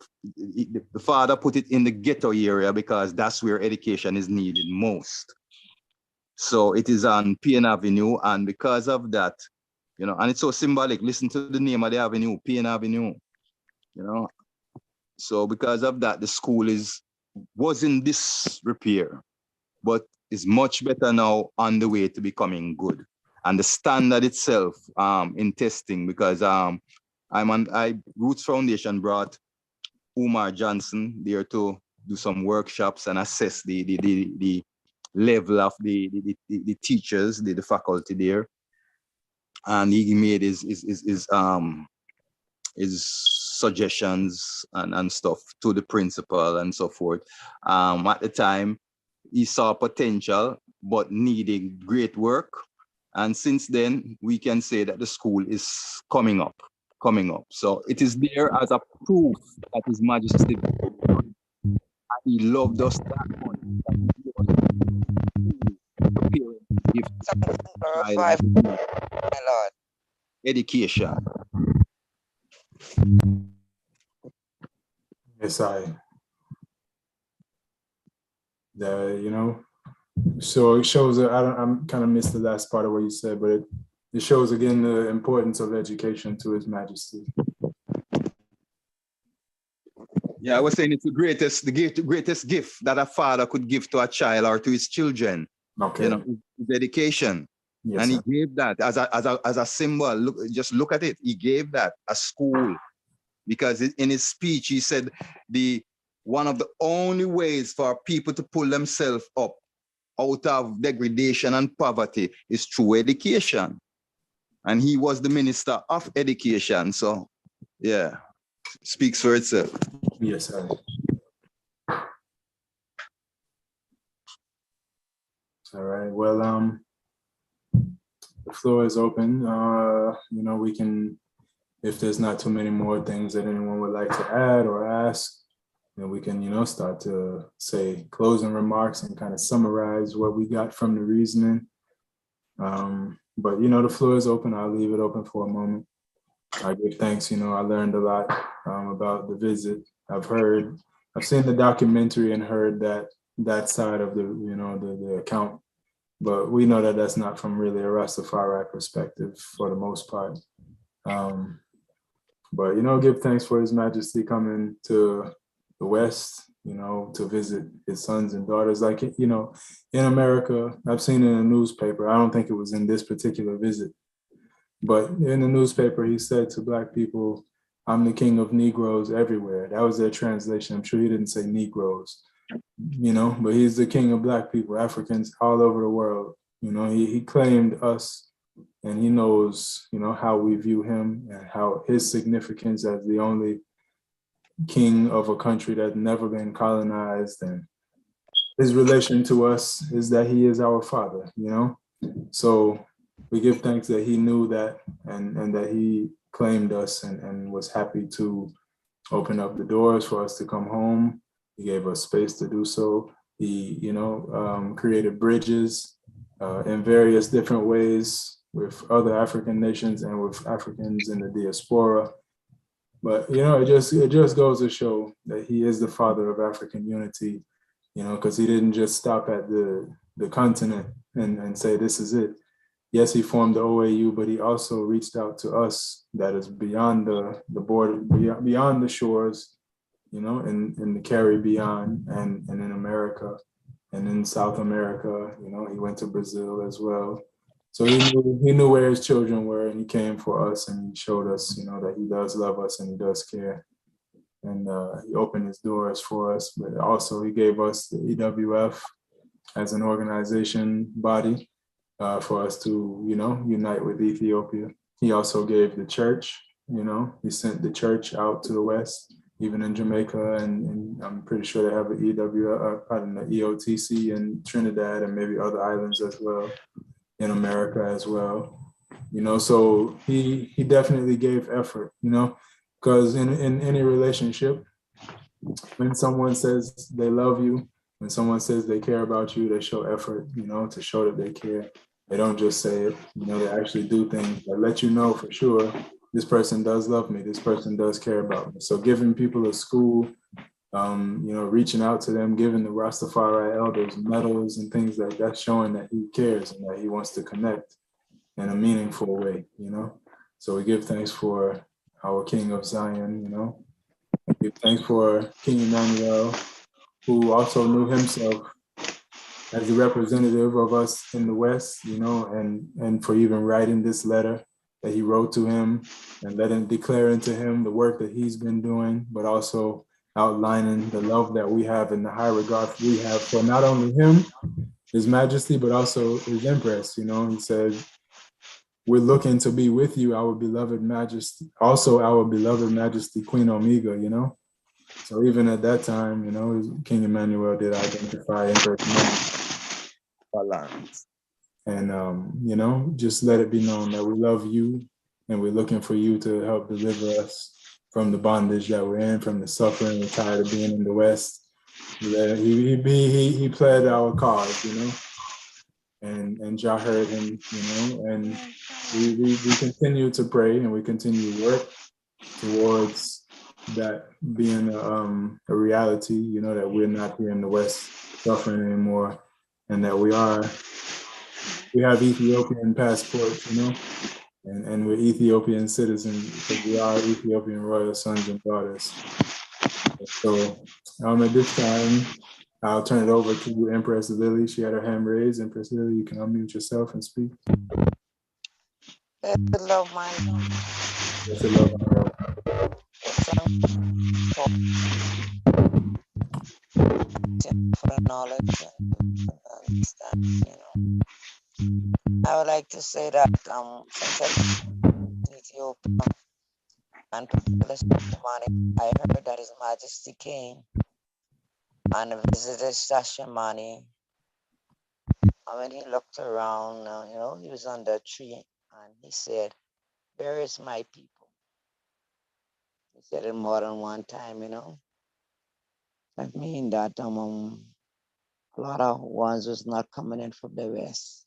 father put it in the ghetto area because that's where education is needed most. So it is on Payne Avenue, and because of that, and it's so symbolic. Listen to the name of the avenue, Payne Avenue. So because of that, the school was in disrepair, but is much better now, on the way to becoming good. And the standard itself in testing, because Roots Foundation brought Umar Johnson there to do some workshops and assess the level of the teachers, the faculty there. And he made his suggestions and stuff to the principal and so forth. At the time, he saw potential, but needed great work. And since then, we can say that the school is coming up. So it is there as a proof that His Majesty, he loved us that much. My Lord. Education. Yes, so it shows that I'm kind of missed the last part of what you said, but it shows again the importance of education to His Majesty. Yeah, I was saying it's the greatest gift that a father could give to a child or to his children. Okay. His education. Yes, and sir. he gave that as a symbol. Look at it. He gave that a school, because in his speech he said one of the only ways for people to pull themselves up out of degradation and poverty is through education. And he was the minister of education. So yeah, speaks for itself. Yes, sir. All right. Well, the floor is open. We can, if there's not too many more things that anyone would like to add or ask, then we can, start to say closing remarks and kind of summarize what we got from the reasoning. But the floor is open. I'll leave it open for a moment. I give thanks. I learned a lot about the visit. I've seen the documentary and heard that side of the account, but we know that that's not from really a Rastafari perspective for the most part. But give thanks for His Majesty coming to the West, to visit his sons and daughters. Like, in America, I've seen it in a newspaper. I don't think it was in this particular visit, but in the newspaper, he said to Black people, "I'm the king of Negroes everywhere." That was their translation. I'm sure he didn't say Negroes, but he's the king of Black people, Africans all over the world. He claimed us, and he knows, how we view him and how his significance as the only king of a country that's never been colonized, and his relation to us is that he is our father, So we give thanks that he knew that and that he claimed us and was happy to open up the doors for us to come home. He gave us space to do so. He, created bridges in various different ways with other African nations and with Africans in the diaspora. But, it just goes to show that he is the father of African unity, because he didn't just stop at the the continent and say, this is it. Yes, he formed the OAU, but he also reached out to us that is beyond the border, beyond the shores, you know, in the Caribbean and in America and in South America. You know, he went to Brazil as well. So he knew where his children were, and he came for us, and he showed us, you know, that he does love us and he does care. And he opened his doors for us, but also he gave us the EWF as an organization body for us to, you know, unite with Ethiopia. He also gave the church, you know, he sent the church out to the West, even in Jamaica, and I'm pretty sure they have an EOTC in Trinidad and maybe other islands as well, in America as well. You know, so he definitely gave effort, you know, because in any relationship, when someone says they love you, when someone says they care about you, they show effort, you know, to show that they care. They don't just say it, you know, they actually do things that let you know for sure, this person does love me, this person does care about me. So giving people a school, you know, reaching out to them, giving the Rastafari elders medals and things like that, showing that he cares and that he wants to connect in a meaningful way, you know. So we give thanks for our King of Zion, you know. We give thanks for King Emmanuel, who also knew himself as the representative of us in the West, you know, and for even writing this letter that he wrote to him and letting declaring to him the work that he's been doing, but also outlining the love that we have and the high regard we have for not only him, His Majesty, but also his Empress. You know, he said, we're looking to be with you, our beloved Majesty, also our beloved Majesty, Queen Omega, you know. So even at that time, you know, King Emmanuel did identify Empress Balance. and, you know, just let it be known that we love you and we're looking for you to help deliver us from the bondage that we're in, from the suffering. We're tired of being in the West. He pled our cause, you know, and Jah heard him, you know, and we continue to pray and we continue to work towards that being a reality, you know, that we're not here in the West suffering anymore, and that we have Ethiopian passports, you know, and we're Ethiopian citizens because we are Ethiopian royal sons and daughters. So at this time, I'll turn it over to Empress Lily. She had her hand raised. Empress Lily, you can unmute yourself and speak. Love my love. Yes, I love my love. For the knowledge and understanding, you know. I would like to say that since I Ethiopia and Shashamani, I heard that His Majesty came and visited Shashamani. And when he looked around, you know, he was under a tree and he said, "Where is my people?" He said it more than one time, you know. That means that a lot of ones was not coming in from the West,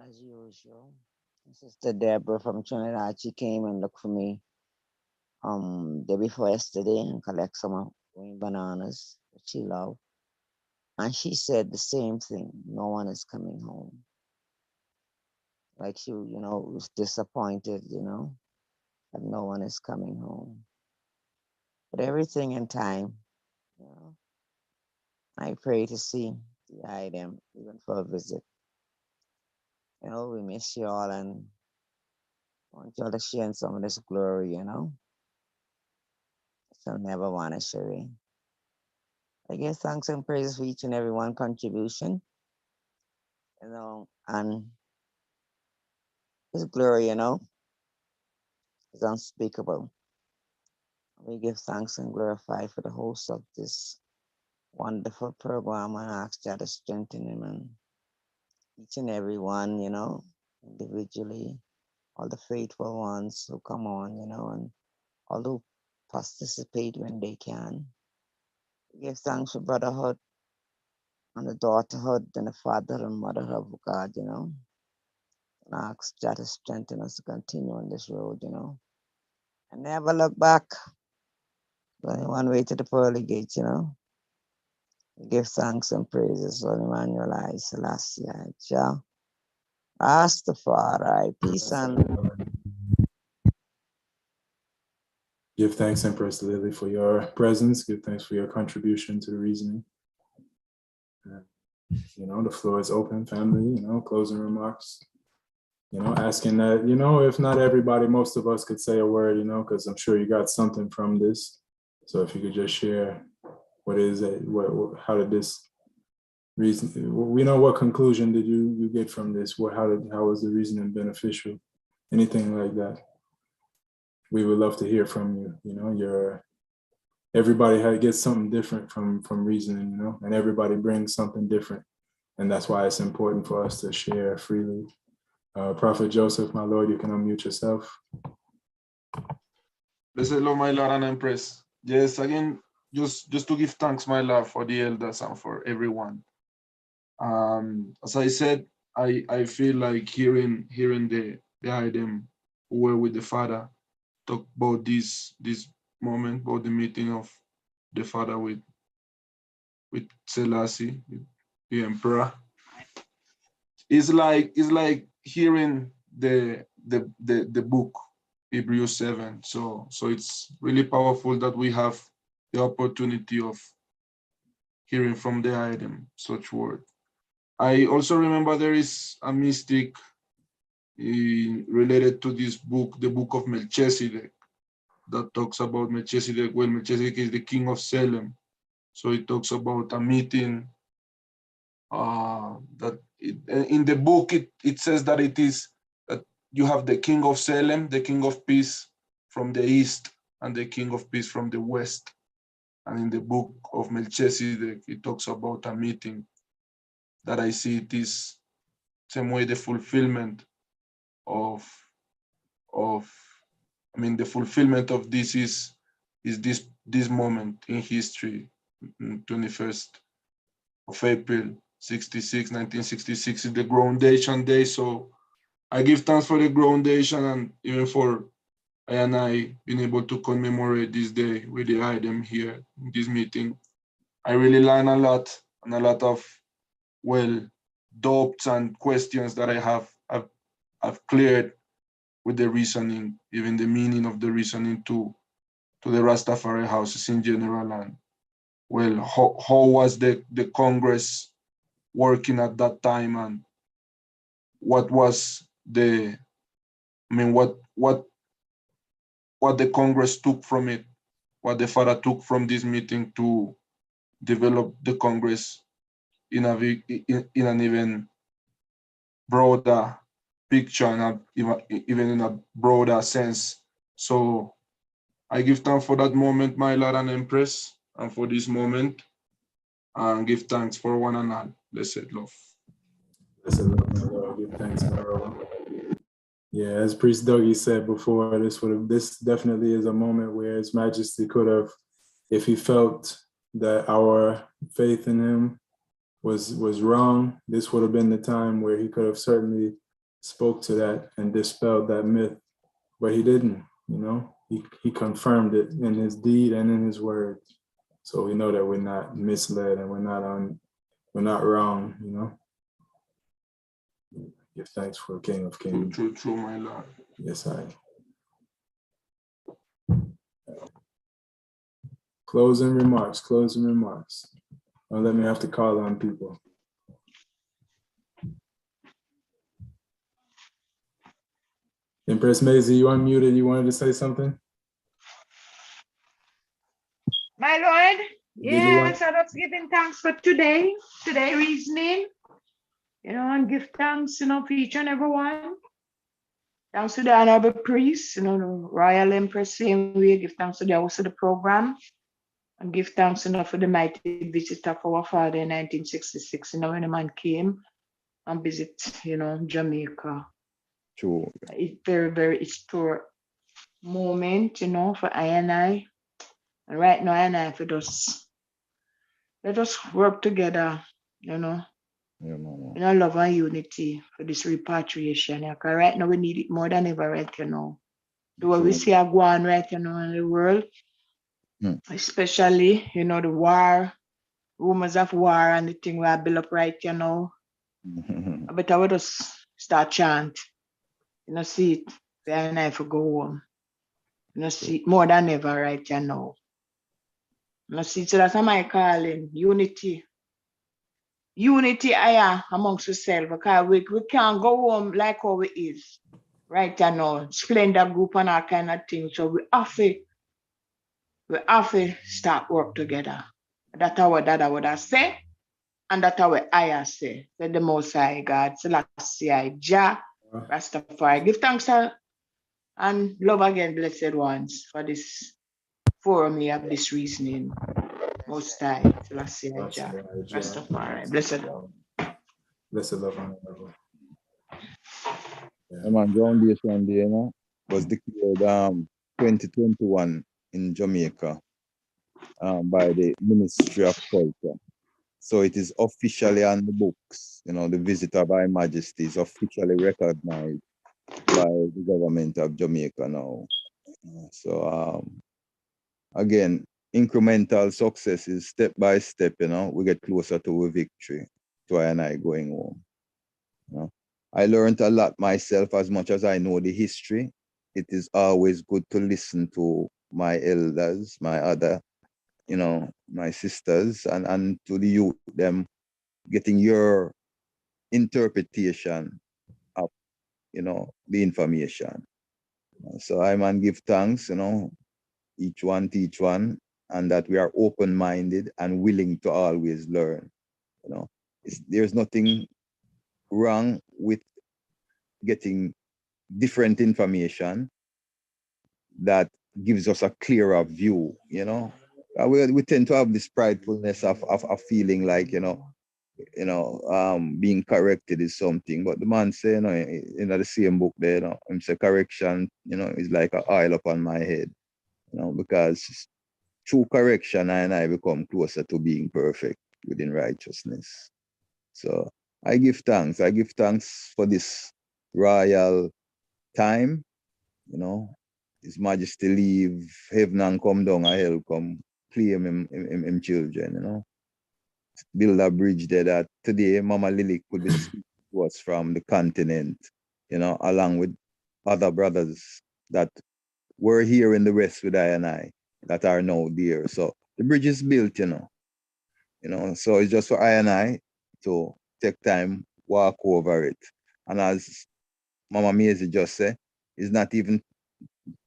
as usual. Sister Deborah from Trinidad, she came and looked for me day before yesterday and collect some green bananas that she loved. And she said the same thing. No one is coming home. Like she, you know, was disappointed, you know, that no one is coming home. But everything in time, you know. I pray to see the item, even for a visit. You know, we miss you all and want you all to share in some of this glory, you know. So never want to share it. I give thanks and praise for each and every one contribution, you know, and His glory, you know, is unspeakable. We give thanks and glorify for the host of this wonderful program and ask God to strengthen him and each and every one, you know, individually, all the faithful ones who come on, you know, and all who participate when they can. We give thanks for brotherhood and the daughterhood and the father and motherhood of God, you know. And ask God to strengthen us to continue on this road, you know. And never look back. Only one way to the pearly gates, you know. Give thanks and praises for Emmanuel Haile Selassie. Jah. Rastafari. Peace and Give thanks, Empress Lily, for your presence. Give thanks for your contribution to the reasoning. The floor is open, family, closing remarks. Asking that, if not everybody, most of us could say a word, because I'm sure you got something from this. So if you could just share what is it, how did this reason, what conclusion did you get from this? How was the reasoning beneficial? Anything like that. We would love to hear from you. Everybody gets something different from reasoning, and everybody brings something different. And that's why it's important for us to share freely. Prophet Joseph, my Lord, you can unmute yourself. Blessed Lord, my Lord and Empress. Yes, again, just to give thanks, my Lord, for the elders and for everyone. As I said, I feel like hearing the item who were with the Father talk about this moment, about the meeting of the Father with Selassie, the Emperor. It's like hearing the book Hebrews 7. So it's really powerful that we have the opportunity of hearing from the item such word. I also remember there is a mystic related to this book, the book of Melchizedek, that talks about Melchizedek. Well, Melchizedek is the king of Salem. So it talks about a meeting that in the book, it says that it is that you have the king of Salem, the king of peace from the east, and the king of peace from the west. And in the book of Melchizedek, it talks about a meeting that I see it is same way the fulfillment of the fulfillment of this is this moment in history, 21st of April, 1966 is the Groundation Day. So I give thanks for the Groundation and even for I and I being able to commemorate this day with the item here in this meeting. I really learn a lot and a lot of doubts and questions that I've cleared with the reasoning, even the meaning of the reasoning to the Rastafari houses in general. And how was the Congress working at that time, and what was what the Congress took from it, what the Father took from this meeting to develop the Congress in an even broader picture and even in a broader sense. So I give thanks for that moment, my Lord and Empress, and for this moment, and give thanks for one and all. Blessed love. Blessed love, my Lord. Give thanks, my Lord. Yeah, as Priest Dougie said before, this definitely is a moment where His Majesty could have, if he felt that our faith in him was wrong, this would have been the time where he could have certainly spoke to that and dispelled that myth, but he didn't. He confirmed it in his deed and in his word. So we know that we're not misled and we're not wrong. Give thanks for King of Kings. True, my Lord. Yes, I. Closing remarks. Don't let me have to call on people. Empress Maisie, you unmuted. You wanted to say something? My Lord, yes, I was giving thanks for today reasoning, and give thanks, for each and every one. Thanks to the honorable priest, the royal empress, same way, give thanks to the host of the program, and give thanks, for the mighty visit of our father in 1966, when the man came and visit, Jamaica. True. It's very, very historic moment, for I and I. And right now, I and I, let us work together, love and unity for this repatriation. Because right now we need it more than ever, right? The way we see are going right, in the world, especially, the war rumors of war and the thing we are built up right, you know. But I would just start chant. You know, see it. Then I for go home. You know, see it more than ever right, you know. You know, see, so that's my calling. Unity. Unity amongst ourselves, because we can't go home like how we is. Right, you know, splendor group and all kind of things. So we have to start work together. That's what Dada would have said, and that's what I say. Said the Most High God, Selassie, Jah, Rastafari. Give thanks and love again, blessed ones, for this forum here of this reasoning. Most High, Selassie, Jah, Rastafari. Blessed love. Blessed love, honorable. Yeah, man, Foundation Day, you know, was declared 2021 in Jamaica by the Ministry of Culture. So it is officially on the books. You know, the visit of Her Majesty is officially recognized by the government of Jamaica now. So again, incremental success is step by step, you know, we get closer to a victory, to I and I going home. You know? I learned a lot myself. As much as I know the history, it is always good to listen to my elders, my other, you know, my sisters, and to the youth, them getting your interpretation of, you know, the information. So I man give thanks, you know, each one teach one, and that we are open-minded and willing to always learn. You know, there's nothing wrong with getting different information that gives us a clearer view, you know. We tend to have this pridefulness of feeling like, you know, being corrected is something. But the man say, you know, in the same book there, you know, him say correction, you know, is like an oil upon my head, you know, because through correction, I become closer to being perfect within righteousness. So I give thanks. I give thanks for this royal time, you know. His Majesty leave heaven and come down, and hell come claim him children, you know. Build a bridge there that today Mama Lily could be speaking to us from the continent, you know, along with other brothers that were here in the West with I that are now there. So the bridge is built, you know. So it's just for I to take time, walk over it. And as Mama Maisie just said, it's not even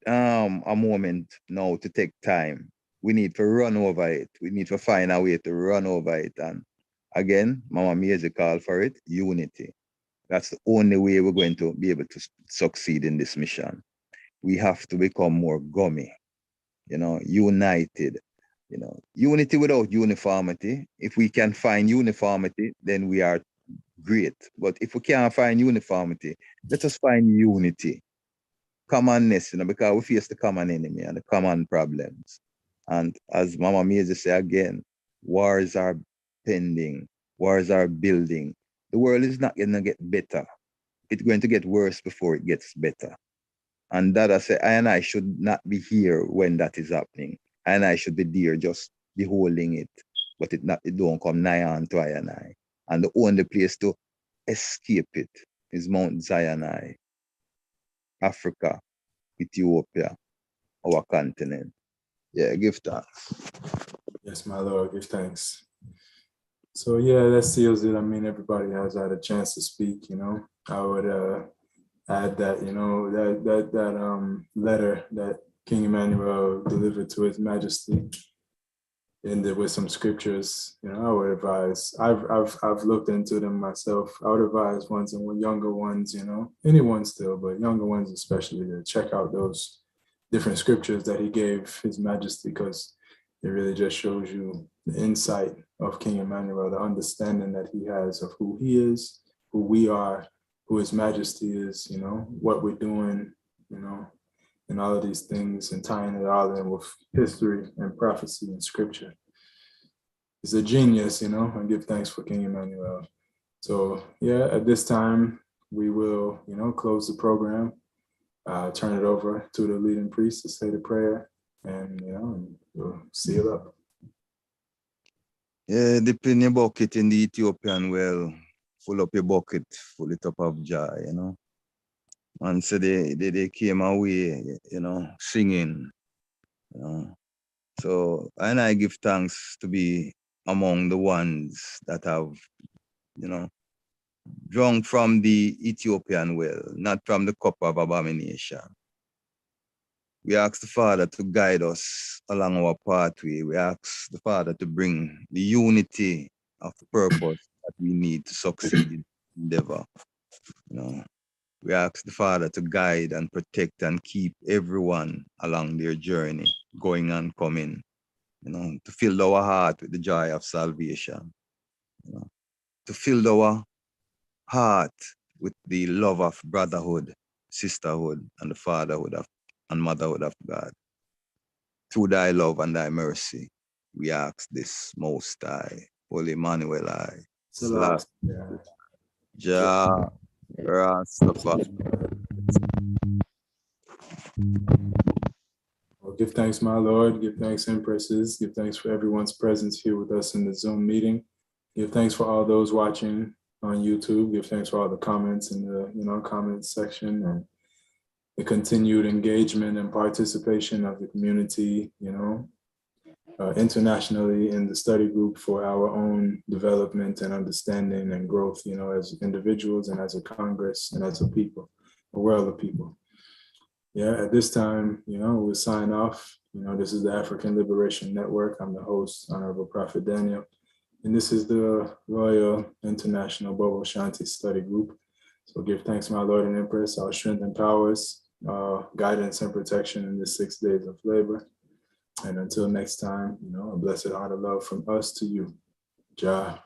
a moment now to take time. We need to run over it. We need to find a way to run over it. And again, Mama Maisie called for it, unity. That's the only way we're going to be able to succeed in this mission. We have to become more gummy, you know, united. You know, unity without uniformity. If we can find uniformity, then we are great. But if we can't find uniformity, let us find unity. Commonness, you know, because we face the common enemy and the common problems. And as Mama Maisie say again, wars are pending, wars are building. The world is not going to get better. It's going to get worse before it gets better. And that I say, I should not be here when that is happening. I should be there just beholding it. But it don't come nigh on to I. And the only place to escape it is Mount Zion, Africa, Ethiopia, our continent. Yeah, give thanks. Yes, my Lord, give thanks. So yeah, that seals it. I mean, everybody has had a chance to speak, you know. I would add that, you know, that letter that King Emmanuel delivered to His Majesty, ended with some scriptures. You know, I would advise. I've looked into them myself. I would advise ones and younger ones, you know, anyone still, but younger ones especially, to check out those different scriptures that he gave His Majesty, because it really just shows you the insight of King Emmanuel, the understanding that he has of who he is, who we are, who His Majesty is, you know, what we're doing, you know, and all of these things, and tying it all in with history and prophecy and scripture. He's a genius, you know, and give thanks for King Emmanuel. So yeah, at this time, we will, you know, close the program, turn it over to the leading priest to say the prayer, and, you know, and we'll seal up. Yeah, dip in your bucket in the Ethiopian well, full up your bucket, full it up of joy, you know. And so they came away, you know, singing, you know. So, and I give thanks to be among the ones that have, you know, drunk from the Ethiopian well, not from the cup of abomination. We ask the Father to guide us along our pathway. We ask the Father to bring the unity of purpose that we need to succeed in endeavor. You know, we ask the Father to guide and protect and keep everyone along their journey, going and coming. You know, to fill our heart with the joy of salvation. You know, to fill our heart with the love of brotherhood, sisterhood, and the fatherhood of and motherhood of God. Through thy love and thy mercy, we ask this most high. Holy Emmanuel, I. Selassie. Jah Rastafari. Well, give thanks, my Lord. Give thanks, Empresses. Give thanks for everyone's presence here with us in the Zoom meeting. Give thanks for all those watching on YouTube. Give thanks for all the comments in the comments section and the continued engagement and participation of the community, internationally in the study group for our own development and understanding and growth, as individuals and as a Congress and as a people, a world of people. Yeah, at this time, we'll sign off. This is the African Liberation Network. I'm the host, Honorable Prophet Daniel. And this is the Royal International Bobo Shanti Study Group. So give thanks, my Lord and Empress, our strength and powers, guidance and protection in the 6 days of labor. And until next time, a blessed heart of love from us to you. Jah.